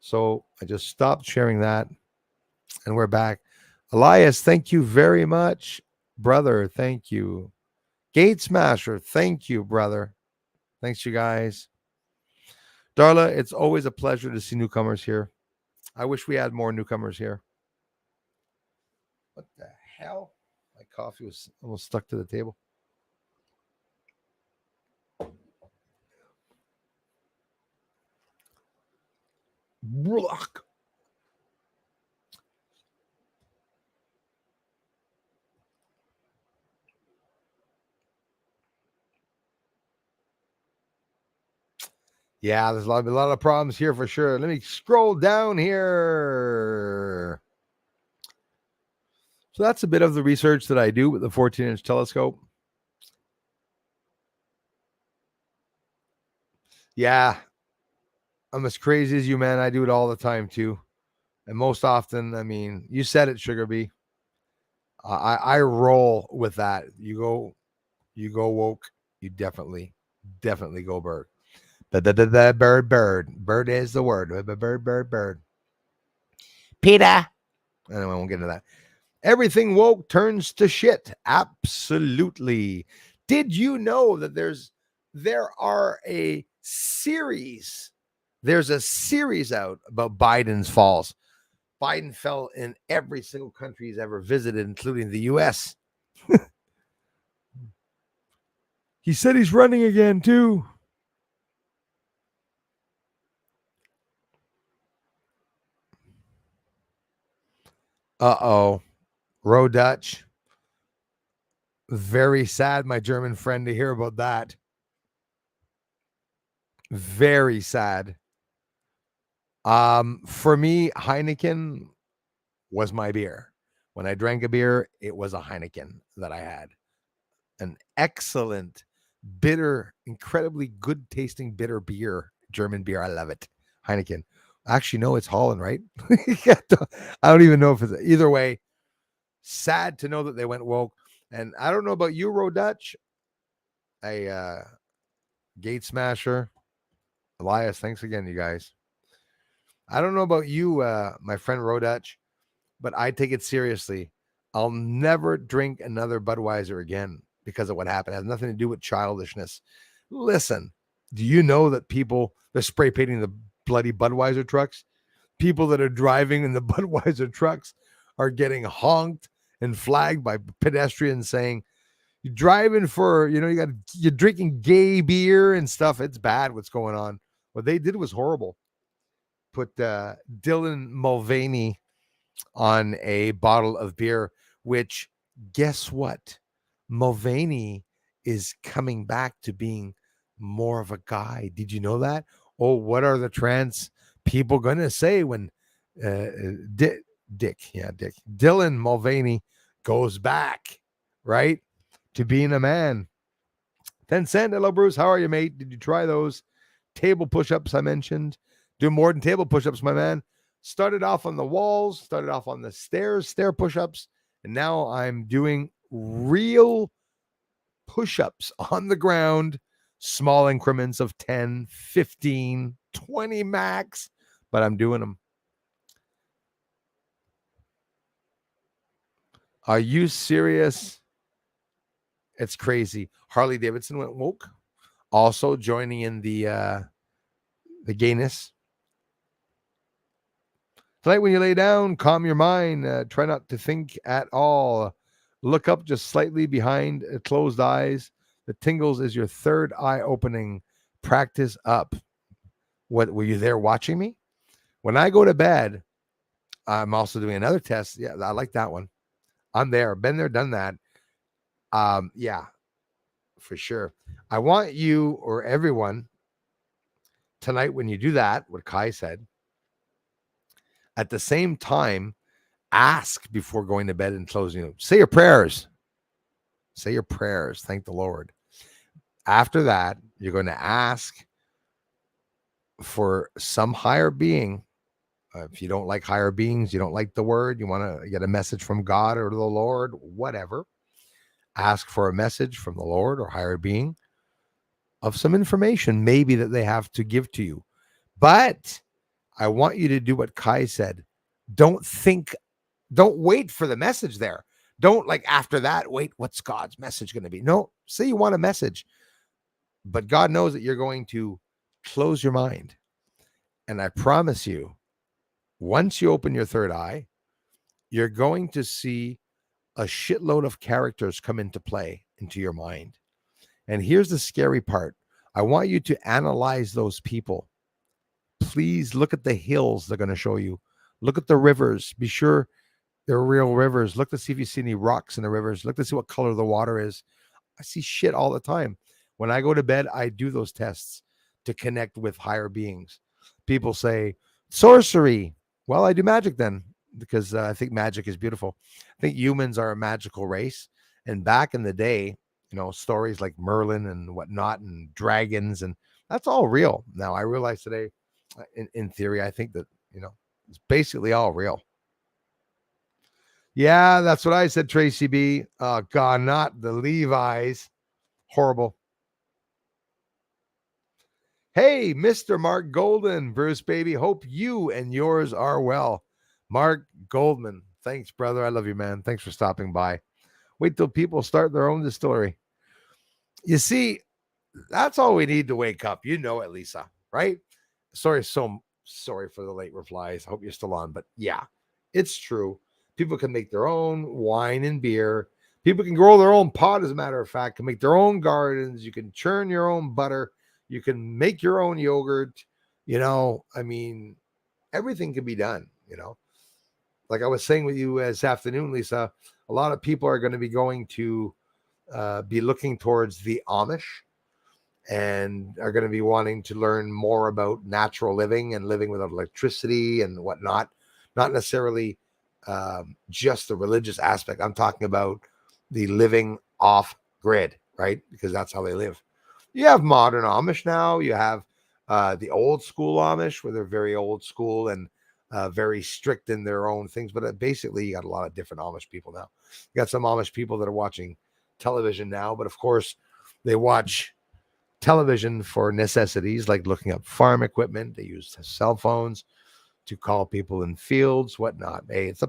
So I just stopped sharing that, and we're back. Elias, thank you very much, brother. Thank you. Gate Smasher, thank you, brother. Thanks, you guys. Darla, it's always a pleasure to see newcomers here. I wish we had more newcomers here. What the hell? My coffee was almost stuck to the table. Block. Yeah, there's a lot of problems here for sure. Let me scroll down here. So that's a bit of the research that I do with the 14-inch telescope. Yeah, I'm as crazy as you, man. I do it all the time too. And most often, I mean, you said it, Sugar Bee. I roll with that. You go woke. You definitely go bird. Bird is the word. Bird. Peter. Anyway, I won't get into that. Everything woke turns to shit. Absolutely. Did you know that there's a series out about Biden's falls? Biden fell in every single country he's ever visited, including the U.S. He said he's running again, too. Uh-oh. Roe Dutch. Very sad, my German friend, to hear about that. Very sad. For me, Heineken was my beer. When I drank a beer, it was a Heineken that I had. An excellent, bitter, incredibly good tasting bitter beer, German beer. I love it. Heineken. Actually, no, it's Holland, right? I don't even know if it's either way. Sad to know that they went woke. And I don't know about you, Roe Dutch. Gate Smasher. Elias, thanks again, you guys. I don't know about you, my friend Roe Dutch, but I take it seriously. I'll never drink another Budweiser again because of what happened. It has nothing to do with childishness. Listen, do you know that they're spray painting the bloody Budweiser trucks? People that are driving in the Budweiser trucks are getting honked and flagged by pedestrians saying, you're driving for, you're drinking gay beer and stuff. It's bad what's going on. What they did was horrible. Put Dylan Mulvaney on a bottle of beer, which, guess what? Mulvaney is coming back to being more of a guy. Did you know that? Oh, what are the trans people going to say when Dick Dylan Mulvaney goes back, right, to being a man? Tencent, hello, Bruce. How are you, mate? Did you try those table push-ups I mentioned? Do more than table push-ups, my man. Started off on the walls, started off on the stairs, stair push-ups, and now I'm doing real push-ups on the ground, small increments of 10, 15, 20 max, but I'm doing them. Are you serious? It's crazy. Harley Davidson went woke. Also joining in the gayness. Tonight when you lay down, calm your mind. Try not to think at all. Look up just slightly behind closed eyes. The tingles is your third eye opening. Practice up. What, were you there watching me? When I go to bed, I'm also doing another test. Yeah, I like that one. I'm there. Been there, done that. Yeah, for sure. I want you or everyone tonight when you do that, what Kai said, at the same time, ask before going to bed and closing them. Say your prayers. Say your prayers. Thank the Lord. After that, you're going to ask for some higher being. If you don't like higher beings, you don't like the word, you want to get a message from God or the Lord, whatever, ask for a message from the Lord or higher being of some information maybe that they have to give to you. But I want you to do what Kai said. Don't wait for the message there. Don't like after that, wait, what's God's message going to be? No, say you want a message, but God knows that you're going to close your mind. And I promise you, once you open your third eye, you're going to see a shitload of characters come into play into your mind. And here's the scary part. I want you to analyze those people. Please look at the hills they're going to show you. Look at the rivers. Be sure they're real rivers. Look to see if you see any rocks in the rivers. Look to see what color the water is. I see shit all the time. When I go to bed, I do those tests to connect with higher beings. People say, sorcery. Well, I do magic then because I think magic is beautiful. I think humans are a magical race. And back in the day, stories like Merlin and whatnot and dragons, and that's all real. Now, I realize today, in theory, I think that, it's basically all real. Yeah, that's what I said, Tracy B. Oh, God, not the Levi's. Horrible. Hey, Mr. Mark Golden, Bruce, baby. Hope you and yours are well. Mark Goldman. Thanks, brother. I love you, man. Thanks for stopping by. Wait till people start their own distillery. You see, that's all we need to wake up. You know it, Lisa, right? Sorry for the late replies. I hope you're still on. But yeah, it's true. People can make their own wine and beer. People can grow their own pot, as a matter of fact, can make their own gardens. You can churn your own butter. You can make your own yogurt. Everything can be done, Like I was saying with you this afternoon, Lisa, a lot of people are going to be going to be looking towards the Amish and are going to be wanting to learn more about natural living and living without electricity and whatnot. Not necessarily just the religious aspect. I'm talking about the living off grid, right? Because that's how they live. You have modern Amish now. You have the old school Amish, where they're very old school and very strict in their own things. But basically, you got a lot of different Amish people now. You got some Amish people that are watching television now, but of course, they watch television for necessities like looking up farm equipment. They use cell phones to call people in fields, whatnot. Hey, it's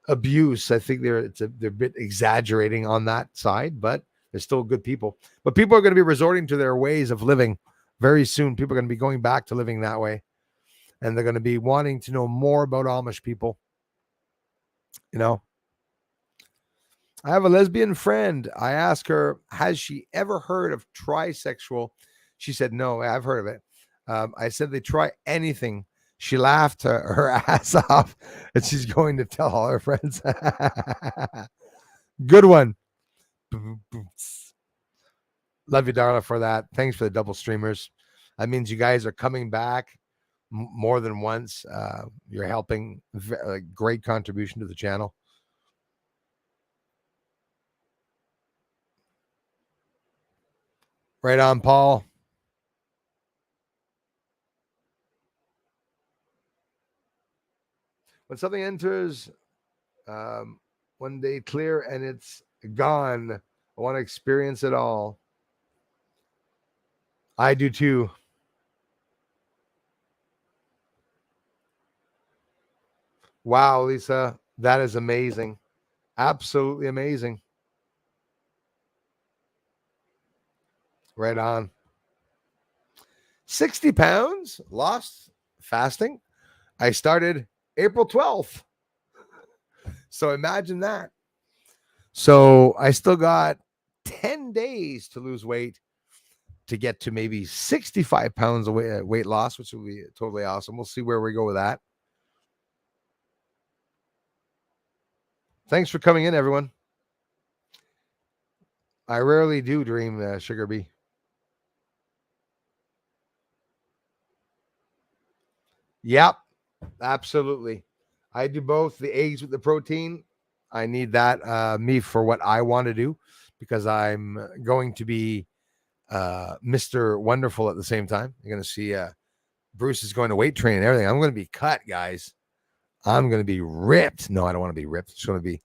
abuse. I think they're a bit exaggerating on that side, but they're still good people. But people are going to be resorting to their ways of living very soon. People are going to be going back to living that way, and they're going to be wanting to know more about Amish people. I have a lesbian friend. I asked her, has she ever heard of trisexual? She said, no, I've heard of it. I said, they try anything. She laughed her ass off, and she's going to tell all her friends. Good one. Love you, Darla, for that. Thanks for the double streamers. That means you guys are coming back more than once. You're helping. A great contribution to the channel. Right on, Paul. When something enters, one day clear and it's gone. I want to experience it all. I do too. Wow, Lisa, that is amazing. Absolutely amazing. Right on. 60 pounds lost fasting. I started April 12th. So imagine that. So I still got 10 days to lose weight to get to maybe 65 pounds of weight loss, which will be totally awesome. We'll see where we go with that. Thanks for coming in, everyone. I rarely do dream, Sugar Bee. Yep, absolutely. I do both the eggs with the protein. I need that, me, for what I want to do because I'm going to be Mr. Wonderful at the same time. You're going to see Bruce is going to weight train and everything. I'm going to be cut, guys. I'm going to be ripped. No, I don't want to be ripped. It's going to be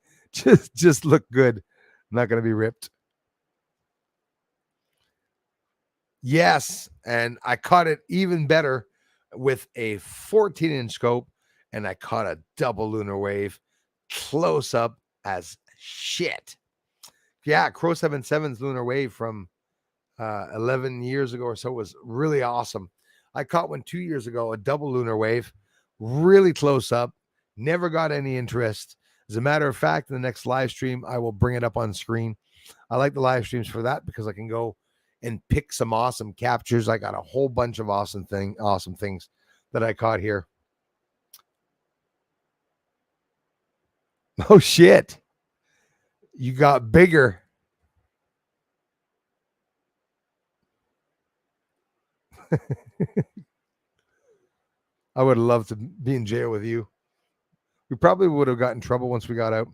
just look good. I'm not going to be ripped. Yes, and I caught it even better with a 14-inch scope, and I caught a double lunar wave close up as shit. Yeah, Crow 77's lunar wave from 11 years ago or so was really awesome. I caught one 2 years ago, a double lunar wave, really close up, never got any interest. As a matter of fact, in the next live stream, I will bring it up on screen. I like the live streams for that because I can go and pick some awesome captures. I got a whole bunch of awesome things that I caught here. Oh shit. You got bigger. I would love to be in jail with you. We probably would have got in trouble once we got out.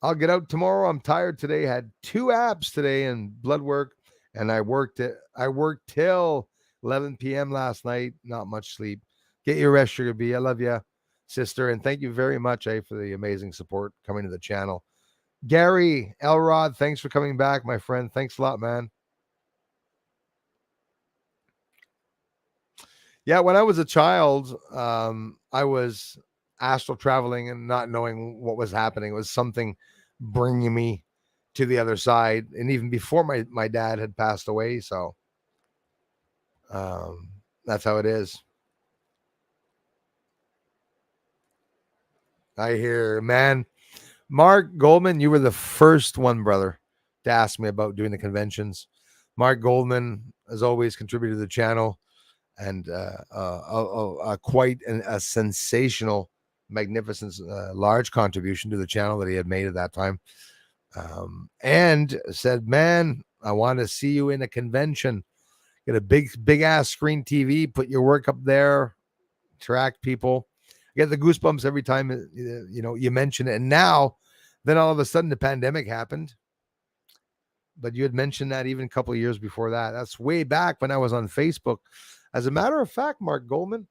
I'll get out tomorrow. I'm tired today. Had 2 apps today and blood work, and I worked till 11 p.m. last night. Not much sleep. Get your rest, Sugar Bee. I love you, sister, and thank you very much, for the amazing support coming to the channel. Gary Elrod, thanks for coming back, my friend. Thanks a lot, man. Yeah, when I was a child, I was astral traveling and not knowing what was happening. It was something bringing me to the other side, and even before my dad had passed away. So that's how it is. I hear, man. Mark Goldman, you were the first one, brother, to ask me about doing the conventions. Mark Goldman, as always, contributed to the channel, and quite a sensational, magnificent, large contribution to the channel that he had made at that time. And said, man, I want to see you in a convention. Get a big ass screen TV, put your work up there, interact people. I get the goosebumps every time you mention it. And now, then all of a sudden the pandemic happened. But you had mentioned that even a couple of years before that. That's way back when I was on Facebook. As a matter of fact, Mark Goldman,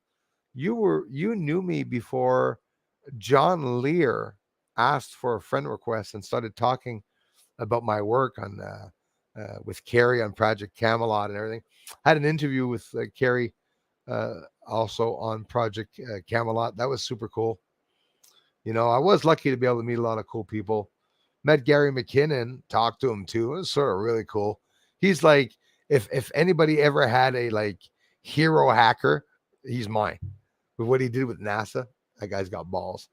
you knew me before John Lear asked for a friend request and started talking about my work on with Carrie on Project Camelot and everything. I had an interview with Carrie also on Project Camelot. That was super cool. I was lucky to be able to meet a lot of cool people. Met Gary McKinnon, talked to him too. It was sort of really cool. He's like, if anybody ever had a hero hacker, he's mine. With what he did with NASA, that guy's got balls.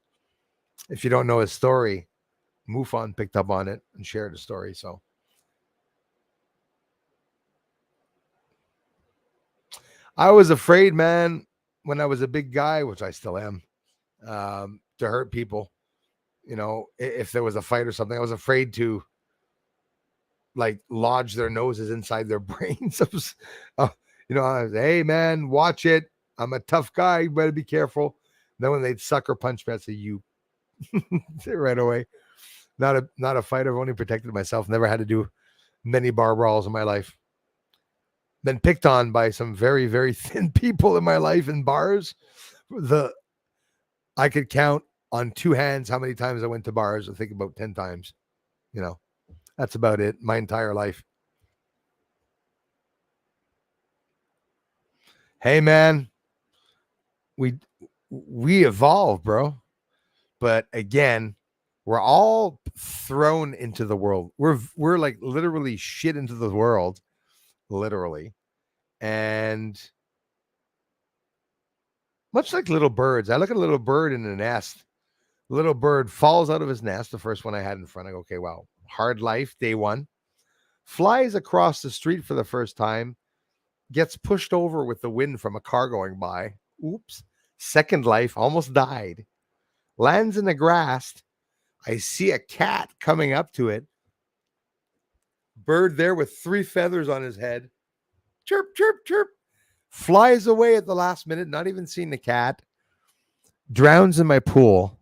If you don't know his story, MUFON picked up on it and shared the story. So I was afraid, man, when I was a big guy, which I still am, to hurt people. If there was a fight or something, I was afraid to lodge their noses inside their brains. I was, hey man, watch it. I'm a tough guy. You better be careful. Then when they'd sucker punch me, I'd say, you right away. Not a fighter. I've only protected myself. Never had to do many bar brawls in my life. Been picked on by some very, very thin people in my life in bars. The I could count on two hands how many times I went to bars. I think about 10 times. You know, that's about it. My entire life. Hey, man, we evolve, bro. But again, we're all thrown into the world. We're like literally shit into the world, literally. And much like little birds, I look at a little bird in a nest. Little bird falls out of his nest, the first one I had in front. I go, okay, wow, hard life, day one. Flies across the street for the first time, gets pushed over with the wind from a car going by. Oops. Second life, almost died. Lands in the grass. I see a cat coming up to it. Bird there with 3 feathers on his head. Chirp, chirp, chirp. Flies away at the last minute, not even seeing the cat. Drowns in my pool.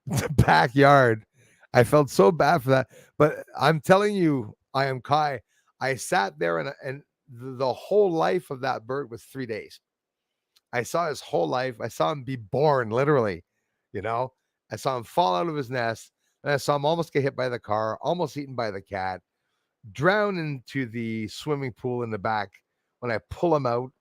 The backyard. I felt so bad for that. But I'm telling you, I am Kai. I sat there and the whole life of that bird was 3 days. I saw his whole life. I saw him be born, literally. You know, I saw him fall out of his nest. And I saw him almost get hit by the car, almost eaten by the cat, drown into the swimming pool in the back when I pull him out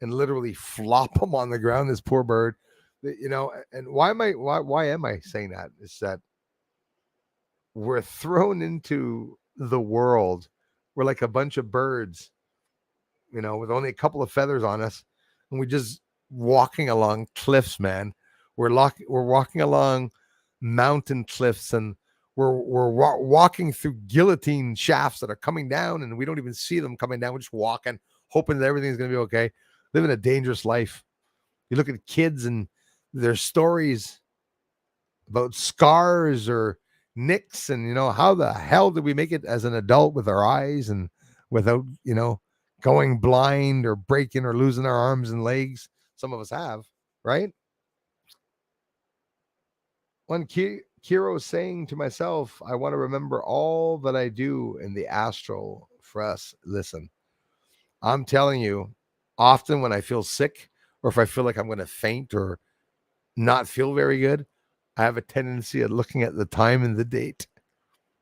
and literally flop him on the ground, this poor bird. You know, and why am I saying that? It's that we're thrown into the world. We're like a bunch of birds, you know, with only a couple of feathers on us, and we just walking along cliffs, man. We're walking along mountain cliffs, and we're walking through guillotine shafts that are coming down, and we don't even see them coming down. We're just walking, hoping that everything's going to be okay. Living a dangerous life. You look at kids and their stories about scars or nicks, and you know, how the hell did we make it as an adult with our eyes and without, you know, going blind or breaking or losing our arms and legs? Some of us have, right? One Kiro saying to myself, I want to remember all that I do in the astral for us. Listen, I'm telling you, often when I feel sick or if I feel like I'm going to faint or not feel very good, I have a tendency of looking at the time and the date,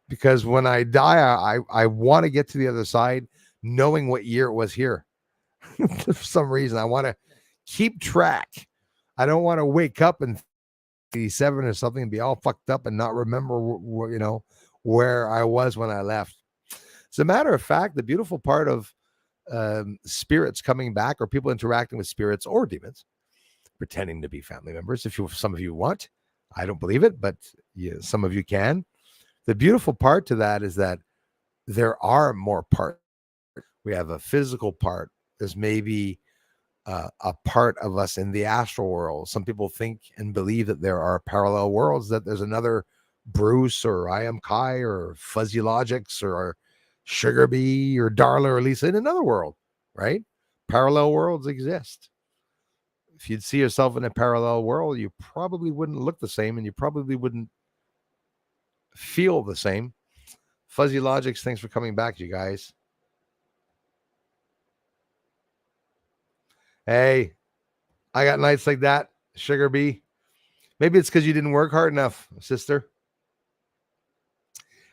because when I die, I want to get to the other side knowing what year it was here. For some reason, I want to keep track. I don't want to wake up in 87 or something and be all fucked up and not remember, you know, where I was when I left. As a matter of fact, the beautiful part of spirits coming back, or people interacting with spirits or demons, pretending to be family members, if some of you want, I don't believe it, but yeah, some of you can. The beautiful part to that is that there are more parts. We have a physical part. There's maybe a part of us in the astral world. Some people think and believe that there are parallel worlds, that there's another Bruce or I Am Kai or Fuzzy Logics or Sugar Bee or Darla or Lisa in another world, right? Parallel worlds exist. If you'd see yourself in a parallel world, you probably wouldn't look the same and you probably wouldn't feel the same. Fuzzy Logics, thanks for coming back, you guys. Hey, I got nights like that, Sugar Bee. Maybe it's because you didn't work hard enough, sister.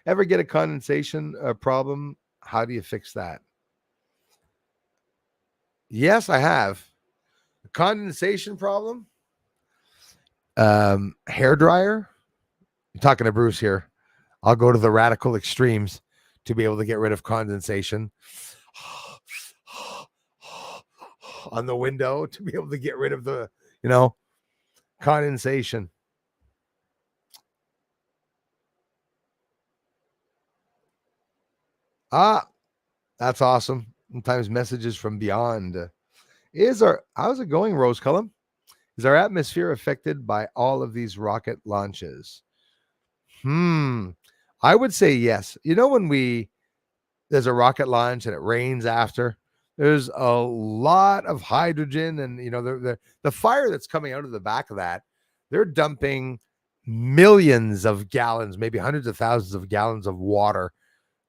Ever get a condensation problem? How do you fix that? Yes, I have. A condensation problem? Hair dryer? I'm talking to Bruce here. I'll go to the radical extremes to be able to get rid of condensation. On the window to be able to get rid of the, you know, condensation. That's awesome. Sometimes messages from beyond. How's it going, Rose Cullum? Is our atmosphere affected by all of these rocket launches? I would say yes. You know, when there's a rocket launch and it rains after, there's a lot of hydrogen, and you know, the fire that's coming out of the back of that, they're dumping millions of gallons, maybe hundreds of thousands of gallons of water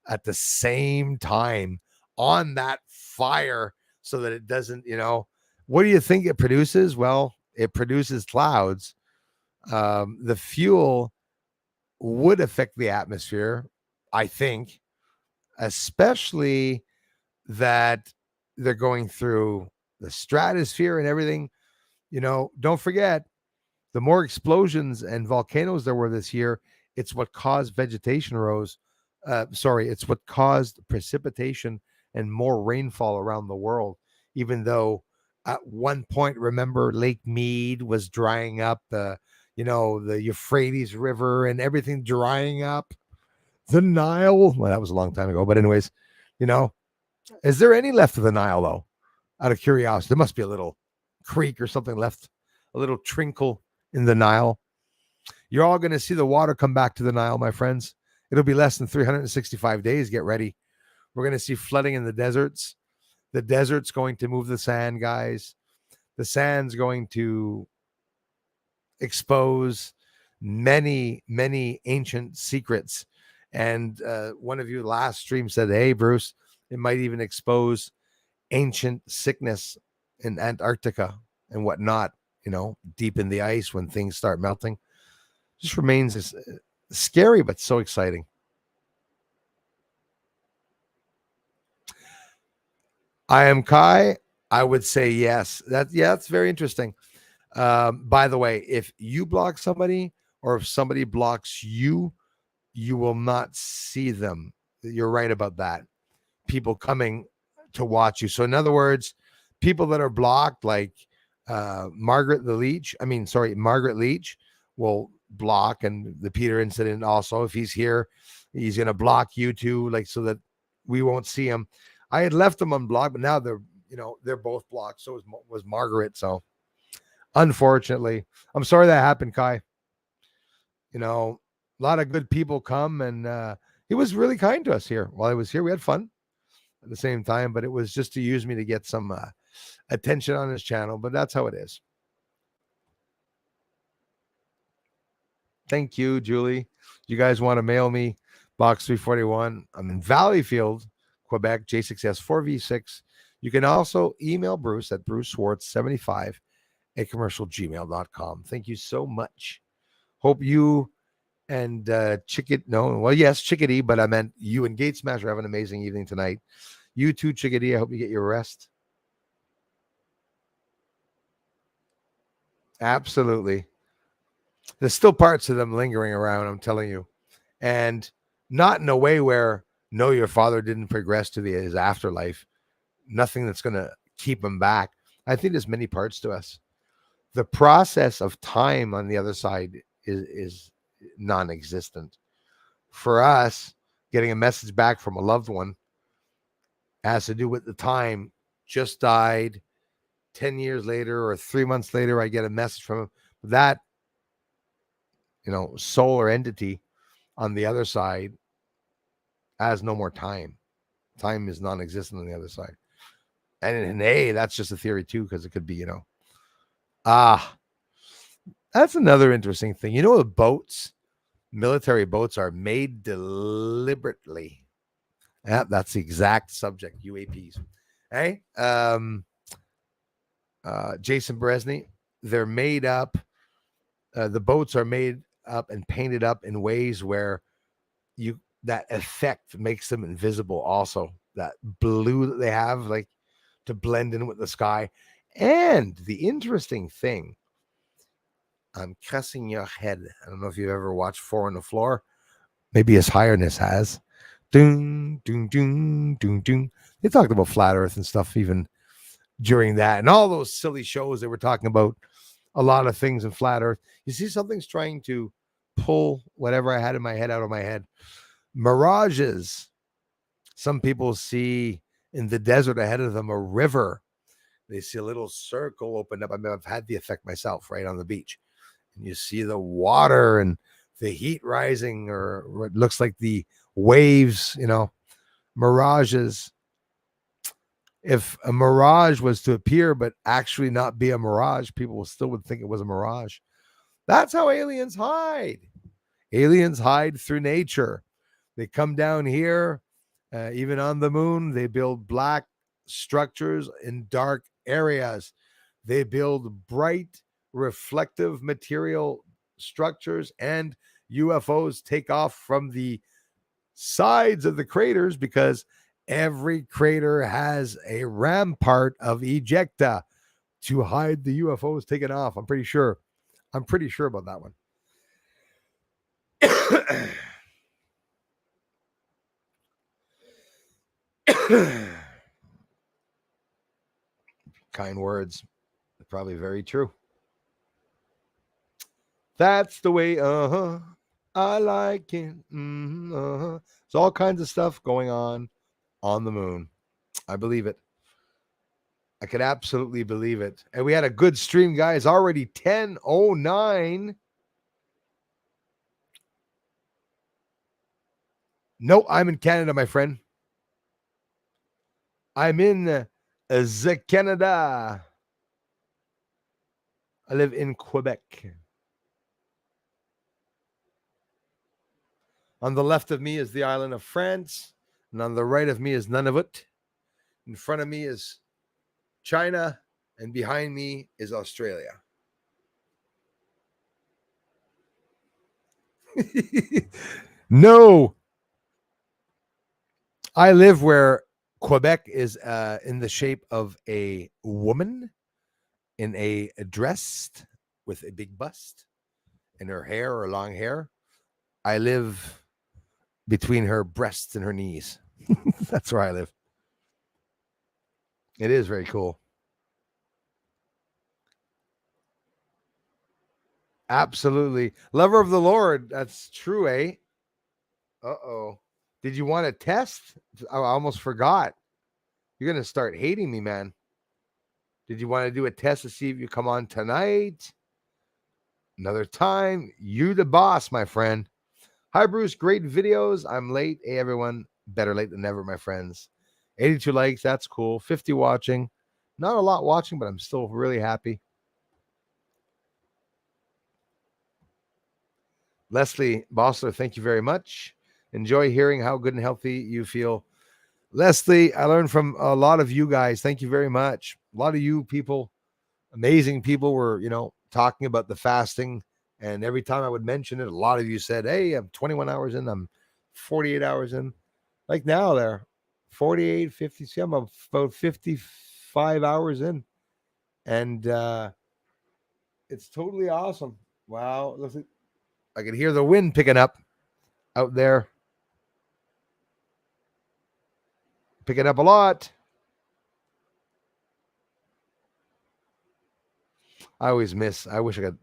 at the same time on that fire so that it doesn't, you know, what do you think it produces? Well, it produces clouds, The fuel would affect the atmosphere, I think, especially that they're going through the stratosphere and everything. Don't forget, the more explosions and volcanoes there were this year, it's what caused vegetation rose. It's what caused precipitation and more rainfall around the world. Even though at one point, remember, Lake Mead was drying up, the Euphrates River and everything drying up. The Nile, well, that was a long time ago. But anyways, you know, is there any left of the Nile though? Out of curiosity, there must be a little creek or something left, a little trinkle in the Nile. You're all going to see the water come back to the Nile, my friends. It'll be less than 365 days. Get ready. We're going to see flooding in the deserts. The desert's going to move the sand, guys. The sand's going to expose many, many ancient secrets. And one of you last stream said, hey, Bruce, it might even expose ancient sickness in Antarctica and whatnot, deep in the ice when things start melting. Just remains scary, but so exciting. I am Kai. I would say yes. That's very interesting. By the way, if you block somebody or if somebody blocks you, you will not see them. You're right about that. People coming to watch you. So in other words, people that are blocked, like Margaret Leach will block, and the Peter incident also, if he's here, he's going to block you too, like, so that we won't see him. I had left them unblocked, but now they're both blocked. So was Margaret. So unfortunately, I'm sorry that happened, Kai. A lot of good people come, and he was really kind to us here while I was here. We had fun at the same time, but it was just to use me to get some attention on his channel. But that's how it is. Thank you, Julie. You guys want to mail me box 341? I'm in Valleyfield, Quebec, J6S4V6. You can also email Bruce at bruceswartz75 at commercialgmail.com. Thank you so much. Hope you and Chickadee, but I meant you and Gate Smasher have an amazing evening tonight. You too, Chickadee. I hope you get your rest. Absolutely. There's still parts of them lingering around, I'm telling you. And not in a way where, no, your father didn't progress to his afterlife. Nothing that's going to keep him back. I think there's many parts to us. The process of time on the other side is non-existent. For us, getting a message back from a loved one has to do with the time. Just died 10 years later or 3 months later, I get a message from him. That, soul or entity on the other side has no more time. Time is non-existent on the other side. And hey, that's just a theory too, because it could be, that's another interesting thing. The boats, military boats, are made deliberately. Yeah, that's the exact subject, UAPs. Hey, Jason Beresny, they're made up. The boats are made up and painted up in ways where that effect makes them invisible. Also, that blue that they have, like, to blend in with the sky. And the interesting thing, I'm cussing your head. I don't know if you've ever watched Four on the Floor. Maybe His Highness has. Doom, doom, doom, doom, doom. They talked about flat Earth and stuff even during that, and all those silly shows they were talking about a lot of things in flat Earth. You see, something's trying to pull whatever I had in my head out of my head. Mirages. Some people see in the desert ahead of them a river. They see a little circle open up. I mean, I've had the effect myself, right on the beach. And you see the water and the heat rising, or it looks like the waves, mirages. If a mirage was to appear but actually not be a mirage, people still would think it was a mirage. That's how aliens hide. Aliens hide through nature. They come down here, even on the moon. They build black structures in dark areas. They build bright, reflective material structures and UFOs take off from the sides of the craters because every crater has a rampart of ejecta to hide the UFOs taking off. I'm pretty sure about that one. Kind words. Probably very true. That's the way, I like it. There's all kinds of stuff going on the moon. I believe it. I could absolutely believe it. And we had a good stream, guys. Already 10:09. No, I'm in Canada, my friend. I'm in the Canada. I live in Quebec. On the left of me is the island of France, and on the right of me is Nunavut. In front of me is China, and behind me is Australia. No, I live where Quebec is in the shape of a woman in a dress with a big bust and her hair or long hair. I live between her breasts and her knees. That's where I live. It is very cool. Absolutely. Lover of the Lord. That's true, eh? Uh-oh. Did you want to test? I almost forgot. You're going to start hating me, man. Did you want to do a test to see if you come on tonight? Another time? You the boss, my friend. Hi, Bruce. Great videos. I'm late. Hey, everyone. Better late than never, my friends. 82 likes. That's cool. 50 watching. Not a lot watching, but I'm still really happy. Leslie Bossler, thank you very much. Enjoy hearing how good and healthy you feel. Leslie, I learned from a lot of you guys. Thank you very much. A lot of you people, amazing people, were, talking about the fasting. And every time I would mention it, a lot of you said, hey, I'm 21 hours in, I'm 48 hours in. Like now they're 48, 50. See, I'm about 55 hours in. And it's totally awesome. Wow. Listen, I could hear the wind picking up out there. Picking up a lot. I wish I could,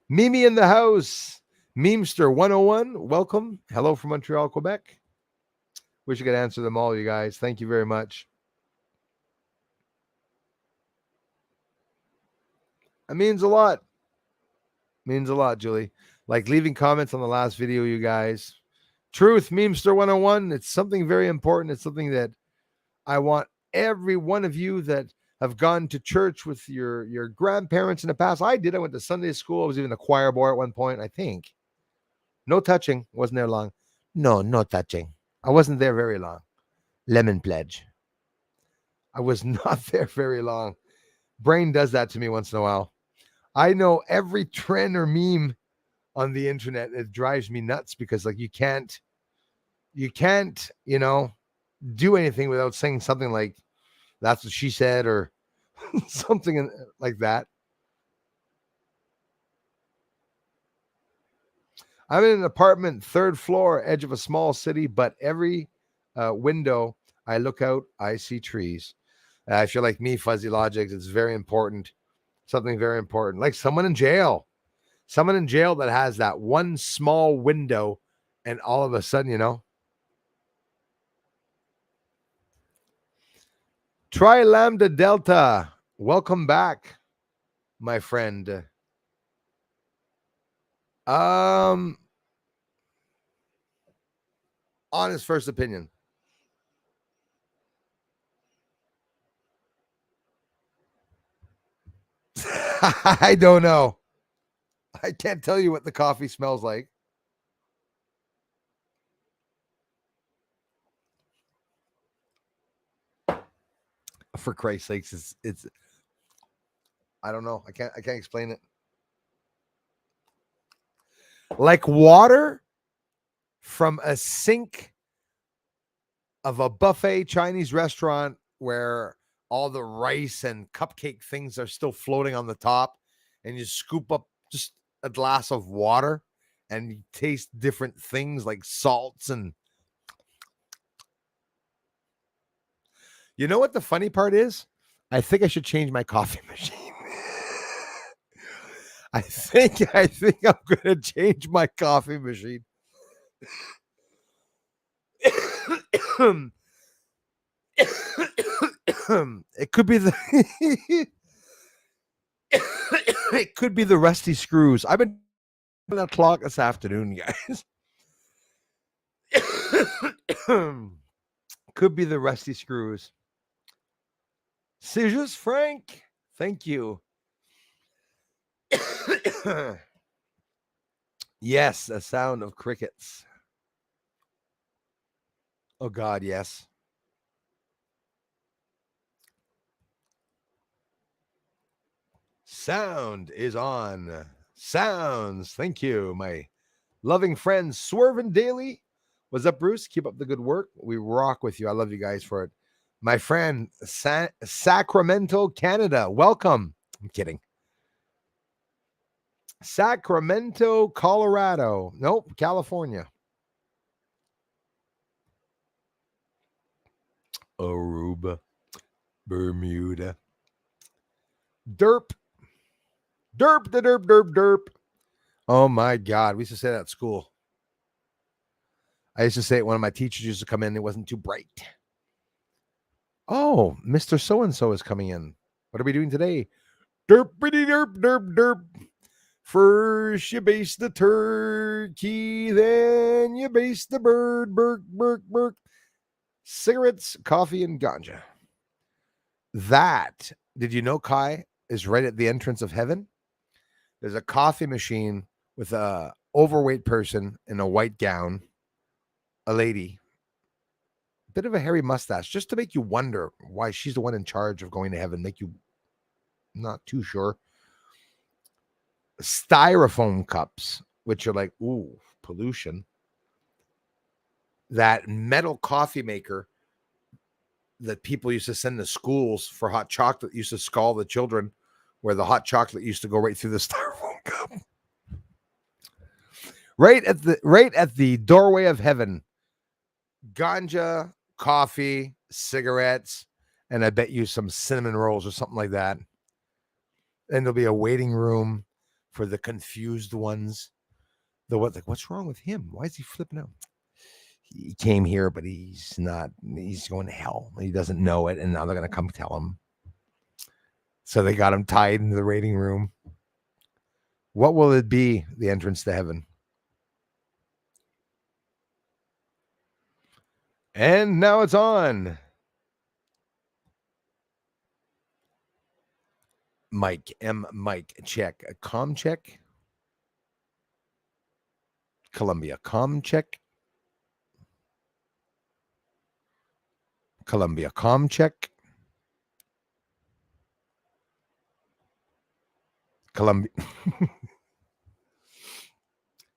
Mimi in the house. Memester 101, welcome. Hello from Montreal, Quebec. Wish I could answer them all, you guys. Thank you very much. It means a lot. Means a lot, Julie. Like leaving comments on the last video, you guys. Truth, Memester 101. It's something very important. It's something that I want every one of you that have gone to church with your grandparents in the past. I did. I went to Sunday school. I was even a choir boy at one point, I think. No touching. Wasn't there long. No touching. I wasn't there very long. Lemon pledge. I was not there very long. Brain does that to me once in a while. I know every trend or meme on the internet. It drives me nuts because like you can't, do anything without saying something like that's what she said or something like that. I'm in an apartment, third floor, edge of a small city, but every window I look out, I see trees. If you're like me, Fuzzy Logics, it's very important. Something very important. Like someone in jail. Someone in jail that has that one small window and all of a sudden, Tri Lambda Delta, welcome back, my friend. Honest first opinion. I don't know. I can't tell you what the coffee smells like. For Christ's sakes, it's I don't know. I can't explain it. Like water from a sink of a buffet Chinese restaurant where all the rice and cupcake things are still floating on the top, and you scoop up just a glass of water and you taste different things like salts. And you know what the funny part is? I think I should change my coffee machine. I think I'm gonna change my coffee machine. It could be the it could be the rusty screws. I've been on that clock this afternoon, guys. Could be the rusty screws. C'est juste Frank. Thank you. Yes, the sound of crickets. Oh God, yes. Sound is on. Sounds. Thank you, my loving friends. Swervin' Daily. What's up, Bruce? Keep up the good work. We rock with you. I love you guys for it. My friend, Sacramento, Canada. Welcome. I'm kidding. Sacramento, Colorado. Nope, California. Aruba, Bermuda. Derp. Derp, the derp, derp, derp. Oh my God. We used to say that at school. I used to say it when my teachers used to come in. It wasn't too bright. Oh, Mr. So-and-so is coming in. What are we doing today? Derpity derp, derp, derp. First you baste the turkey, then you baste the bird. Burk, burk, burk. Cigarettes, coffee, and ganja. That, did you know, Kai, is right at the entrance of heaven? There's a coffee machine with a overweight person in a white gown, a lady, bit of a hairy mustache, just to make you wonder why she's the one in charge of going to heaven, make you not too sure. Styrofoam cups, which are like, ooh, pollution. That metal coffee maker that people used to send to schools for hot chocolate used to scald the children, where the hot chocolate used to go right through the styrofoam cup. Right at the doorway of heaven. Ganja, coffee, cigarettes, and I bet you some cinnamon rolls or something like that. And there'll be a waiting room for the confused ones. What's wrong with him? Why is he flipping out? He came here, but he's going to hell. He doesn't know it, and now they're going to come tell him. So they got him tied into the waiting room. What will it be, the entrance to heaven? And now it's on. Mike, check. Com check. Columbia, com check. Columbia, com check. Columbia.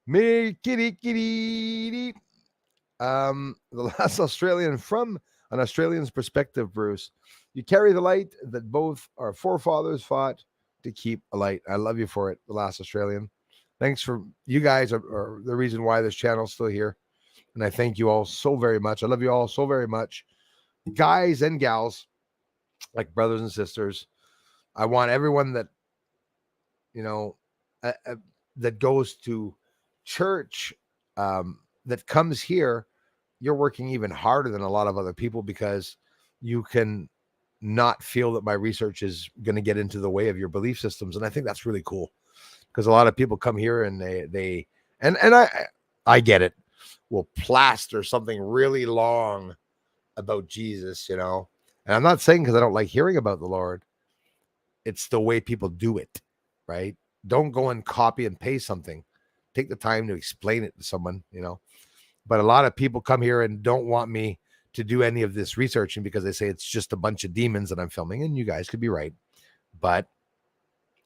Me kitty kitty. The last Australian, from an Australian's perspective, Bruce. You carry the light that both our forefathers fought to keep alight. I love you for it, the last Australian. Thanks for you guys are the reason why this channel's still here. And I thank you all so very much. I love you all so very much. Guys and gals, like brothers and sisters. I want everyone that, that goes to church, that comes here, you're working even harder than a lot of other people, because you can not feel that my research is going to get into the way of your belief systems. And I think that's really cool, because a lot of people come here and I get it, will plaster something really long about Jesus, and I'm not saying because I don't like hearing about the Lord. It's the way people do it, right? Don't go and copy and paste something. Take the time to explain it to someone, But a lot of people come here and don't want me to do any of this researching because they say it's just a bunch of demons that I'm filming, and you guys could be right. But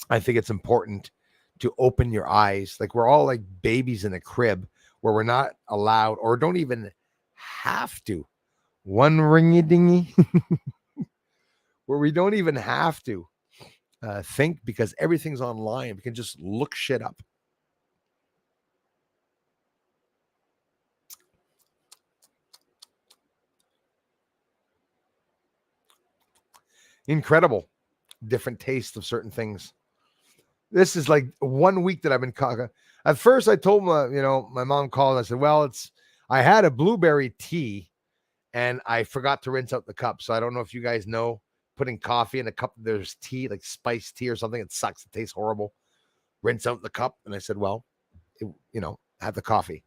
I think it's important to open your eyes. Like we're all like babies in a crib where we're not allowed or don't even have to. One ringy dingy where we don't even have to think because everything's online. We can just look shit up. Incredible. Different tastes of certain things. This is like 1 week that I've been at first I told my, my mom called and I said, well, I had a blueberry tea and I forgot to rinse out the cup. So I don't know if you guys know putting coffee in a cup, there's tea, like spiced tea or something. It sucks. It tastes horrible. Rinse out the cup. And I said, well, have the coffee.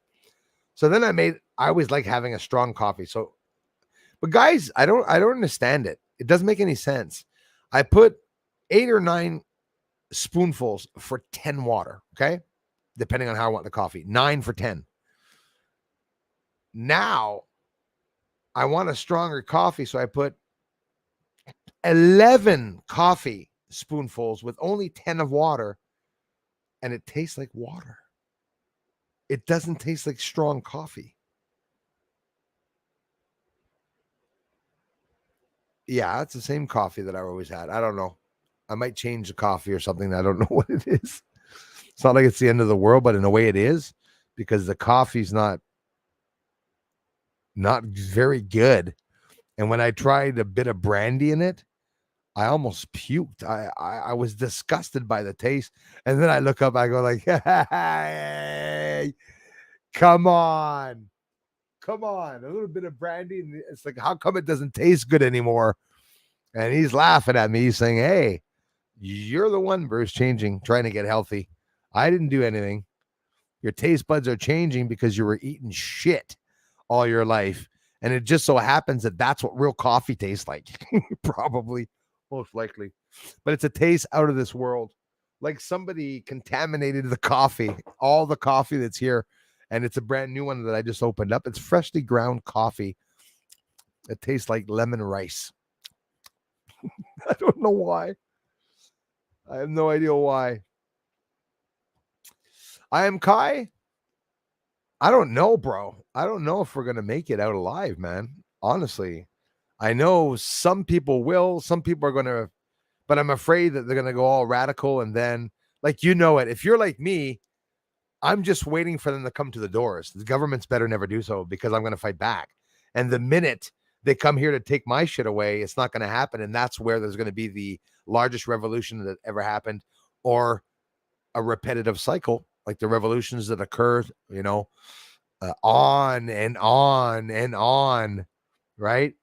So then I always like having a strong coffee. So, but guys, I don't understand it. It doesn't make any sense. I put 8 or 9 spoonfuls for 10 water. Okay. Depending on how I want the coffee, 9 for 10. Now I want a stronger coffee. So I put 11 coffee spoonfuls with only 10 of water. And it tastes like water. It doesn't taste like strong coffee. Yeah, it's the same coffee that I always had. I don't know. I might change the coffee or something. I don't know what it is. It's not like it's the end of the world, but in a way it is because the coffee's not very good. And when I tried a bit of brandy in it, I almost puked. I was disgusted by the taste. And then I look up, I go like, hey, come on. Come on. A little bit of brandy. And it's like, how come it doesn't taste good anymore? And he's laughing at me. He's saying, hey, you're the one, Bruce, trying to get healthy. I didn't do anything. Your taste buds are changing because you were eating shit all your life. And it just so happens that that's what real coffee tastes like. Probably, most likely. But it's a taste out of this world. Like somebody contaminated the coffee, all the coffee that's here. And it's a brand new one that I just opened up. It's freshly ground coffee. It tastes like lemon rice. I don't know why. I have no idea why. I am Kai. I don't know, bro. I don't know if we're going to make it out alive, man. Honestly, I know some people will. Some people are going to, but I'm afraid that they're going to go all radical. And then, like, it. If you're like me, I'm just waiting for them to come to the doors. The government's better never do so because I'm going to fight back. And the minute they come here to take my shit away, it's not going to happen. And that's where there's going to be the largest revolution that ever happened or a repetitive cycle like the revolutions that occurred, on and on and on, right?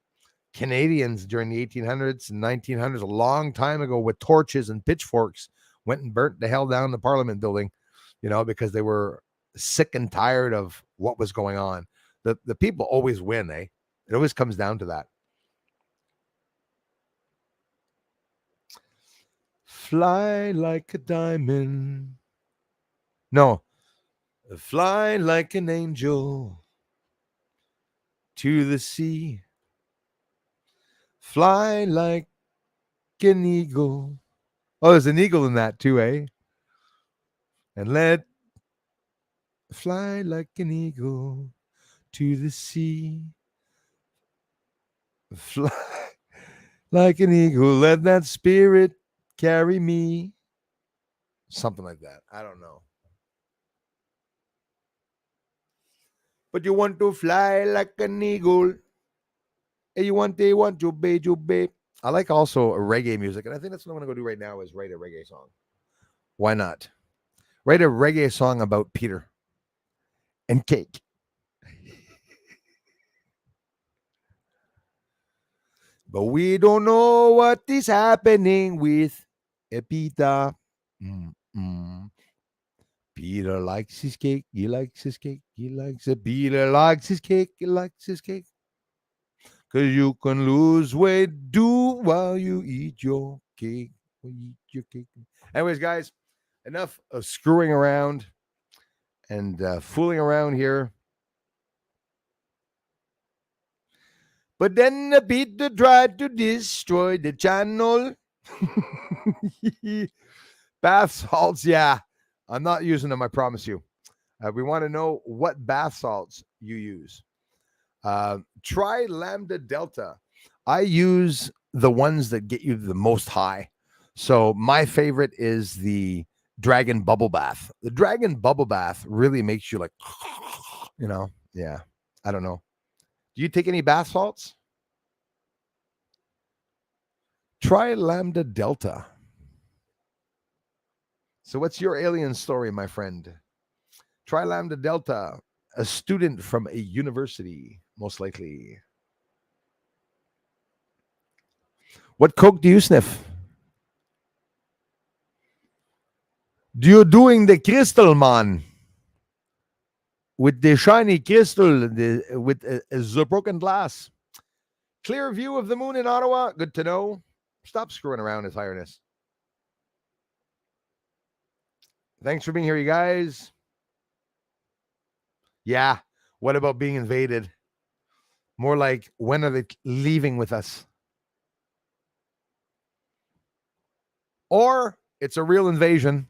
Canadians during the 1800s and 1900s, a long time ago, with torches and pitchforks, went and burnt the hell down the Parliament building, because they were sick and tired of what was going on. The people always win, eh? It always comes down to that. Fly like a diamond. No. Fly like an angel to the sea. Fly like an eagle. Oh, there's an eagle in that too, eh? And fly like an eagle to the sea. Fly like an eagle. Let that spirit carry me. Something like that. I don't know. But you want to fly like an eagle. And you want to babe. I like also reggae music. And I think that's what I'm going to go do right now is write a reggae song. Why not? Write a reggae song about Peter and cake. But we don't know what is happening with Peter. Peter likes his cake. He likes his cake. He likes it. Peter likes his cake. He likes his cake. Because you can lose weight, while you eat your cake. Eat your cake. Anyways, guys, enough of screwing around and fooling around here. But then Peter tried to destroy the channel. Bath salts, yeah. I'm not using them, I promise you. We want to know what bath salts you use. Try Lambda Delta. I use the ones that get you the most high. So my favorite is the Dragon Bubble Bath. The Dragon Bubble Bath really makes you like, yeah. I don't know. Do you take any bath salts? Try Lambda Delta. So what's your alien story, my friend? Try Lambda Delta, a student from a university, most likely. What coke do you sniff? Do you doing the crystal, man? With the shiny crystal, with the broken glass. Clear view of the moon in Ottawa. Good to know. Stop screwing around, His Highness. Thanks for being here, you guys. Yeah. What about being invaded? More like, when are they leaving with us? Or it's a real invasion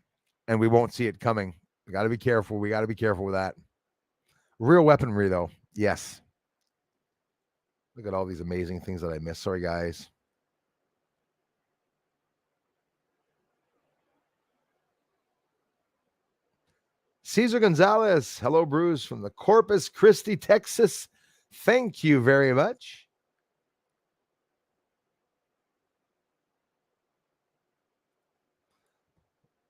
and we won't see it coming. We got to be careful. We got to be careful with that. Real weaponry, though. Yes. Look at all these amazing things that I missed. Sorry, guys. Cesar Gonzalez. Hello, Bruce, from the Corpus Christi, Texas. Thank you very much.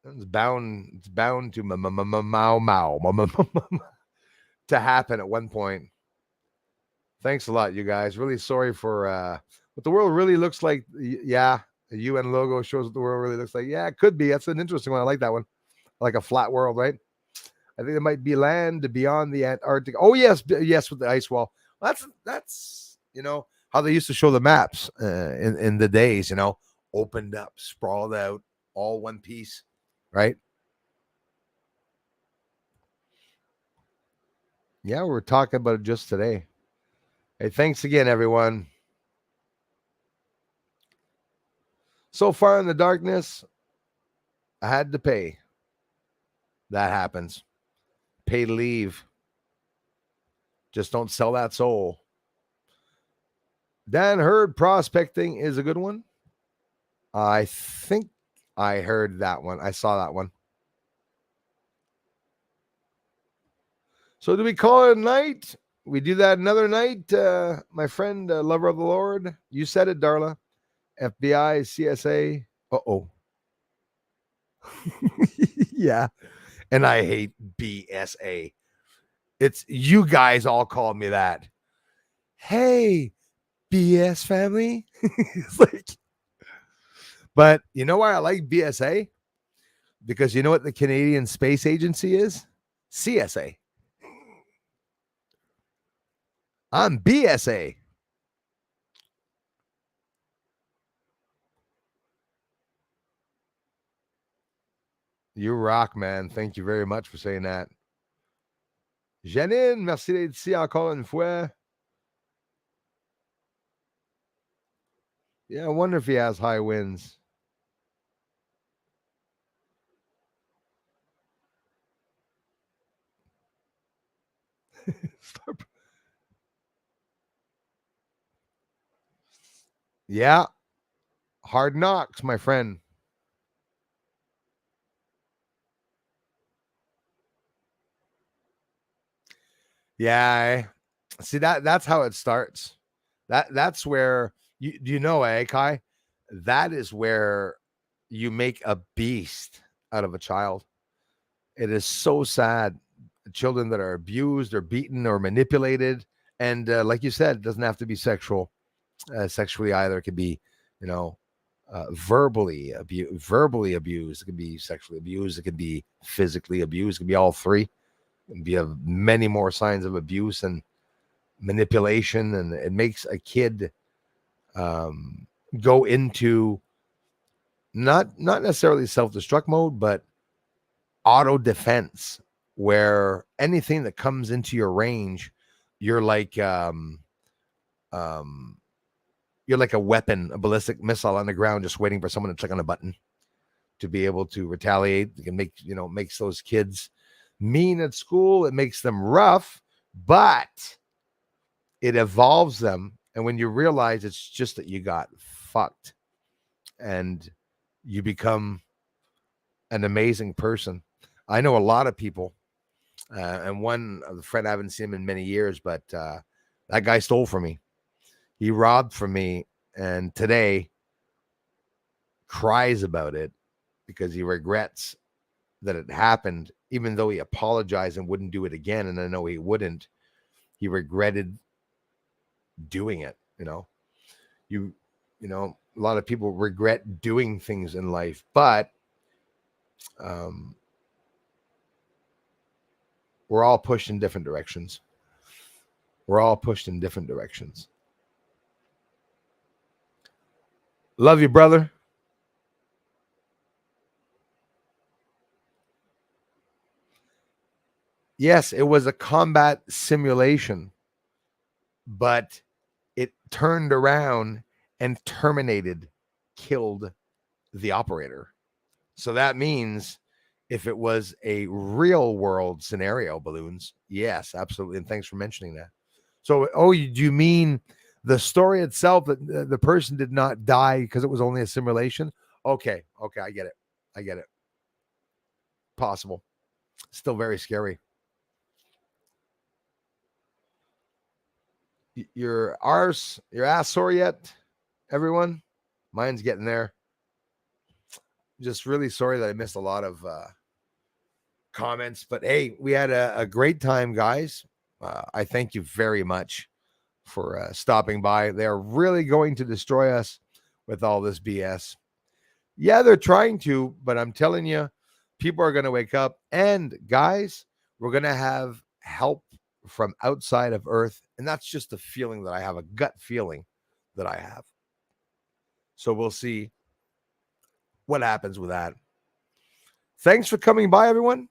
It's bound to to happen at one point. Thanks a lot, you guys. Really sorry for what the world really looks like. Yeah, the UN logo shows what the world really looks like. Yeah, it could be. That's an interesting one. I like that one. Like a flat world, right? I think there might be land beyond the Antarctic. Oh yes, yes, with the ice wall. That's how they used to show the maps in the days. Opened up, sprawled out, all one piece, right? Yeah, we were talking about it just today. Hey, thanks again, everyone. So far in the darkness, I had to pay. That happens. Pay to leave. Just don't sell that soul. Dan Hurd, prospecting is a good one. I think I heard that one. I saw that one. So do we call it a night? We do that another night, my friend, lover of the Lord. You said it, Darla. FBI, CSA. Uh-oh. Yeah. And I hate BSA. It's you guys all called me that. Hey, BS family. It's like, but you know why I like BSA? Because you know what the Canadian Space Agency is? CSA. I'm BSA. You rock, man. Thank you very much for saying that. Janine, merci d'être ici encore une fois. Yeah, I wonder if he has high winds. Yeah. Hard knocks, my friend. Yeah. See that's how it starts. That's where you know, Kai? That is where you make a beast out of a child. It is so sad. Children that are abused or beaten or manipulated. And like you said, it doesn't have to be sexually either. It could be, verbally abused. It could be sexually abused. It could be physically abused. It could be all three. You have many more signs of abuse and manipulation, and it makes a kid go into not necessarily self-destruct mode, but auto defense, where anything that comes into your range, you're like a weapon, a ballistic missile on the ground, just waiting for someone to click on a button to be able to retaliate. It can makes those kids mean at school. It makes them rough, but it evolves them. And when you realize it's just that you got fucked and you become an amazing person. I know a lot of people, and one of the friend, I haven't seen him in many years, but that guy stole from me. He robbed from me, and today cries about it because he regrets that it happened, even though he apologized and wouldn't do it again. And I know he wouldn't. He regretted doing it. A lot of people regret doing things in life, but we're all pushed in different directions. Love you, brother. Yes, it was a combat simulation, but it turned around and killed the operator. So that means if it was a real world scenario, balloons, yes, absolutely. And thanks for mentioning that. So, do you mean the story itself that the person did not die because it was only a simulation? Okay, I get it. Possible. Still very scary. Your ass sore yet, everyone? Mine's getting there. Just really sorry that I missed a lot of comments, but hey, we had a great time, guys. I thank you very much for stopping by. They're really going to destroy us with all this BS. Yeah, they're trying to, but I'm telling you, people are going to wake up. And guys, we're going to have help from outside of Earth. And that's just a feeling that I have, a gut feeling that I have. So we'll see what happens with that. Thanks for coming by, everyone.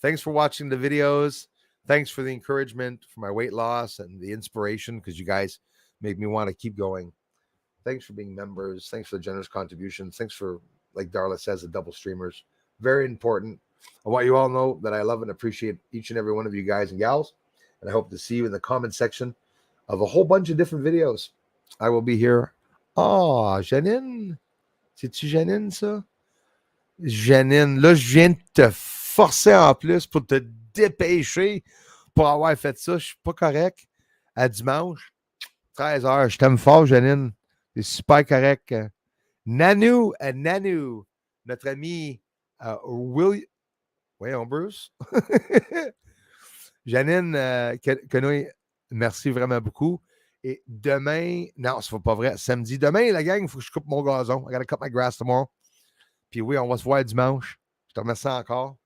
Thanks for watching the videos. Thanks for the encouragement for my weight loss and the inspiration, because you guys make me want to keep going. Thanks for being members. Thanks for the generous contributions. Thanks for, like Darla says, the double streamers. Very important. I want you all to know that I love and appreciate each and every one of you guys and gals. And I hope to see you in the comment section of a whole bunch of different videos. I will be here. Oh, Janine. C'est-tu Janine, ça? Janine, là, je viens de te forcer en plus pour te dépêcher pour avoir fait ça. Je suis pas correct. À dimanche, 13h. Je t'aime fort, Janine. C'est super correct. Nanou, notre ami Will. Voyons, Bruce. Janine, Quenouille, merci vraiment beaucoup. Et demain, non, c'est pas vrai, samedi. Demain, la gang, il faut que je coupe mon gazon. I gotta cut my grass tomorrow. Puis oui, on va se voir dimanche. Je te remercie encore.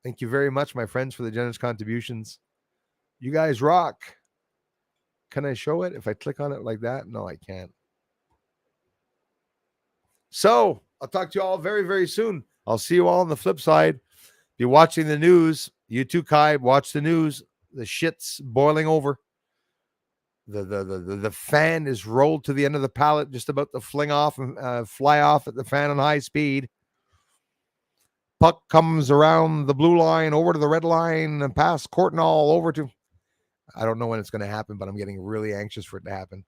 Thank you very much, my friends, for the generous contributions. You guys rock. Can I show it if I click on it like that? No, I can't. So I'll talk to you all very, very soon. I'll see you all on the flip side. If you're watching the news, you too, Kai, watch the news. The shit's boiling over. The fan is rolled to the end of the pallet, just about to fling off and fly off at the fan on high speed. Puck comes around the blue line, over to the red line, and past Courtnall over to... I don't know when it's going to happen, but I'm getting really anxious for it to happen.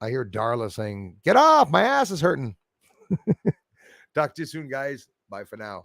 I hear Darla saying, "Get off, my ass is hurting." Talk to you soon, guys. Bye for now.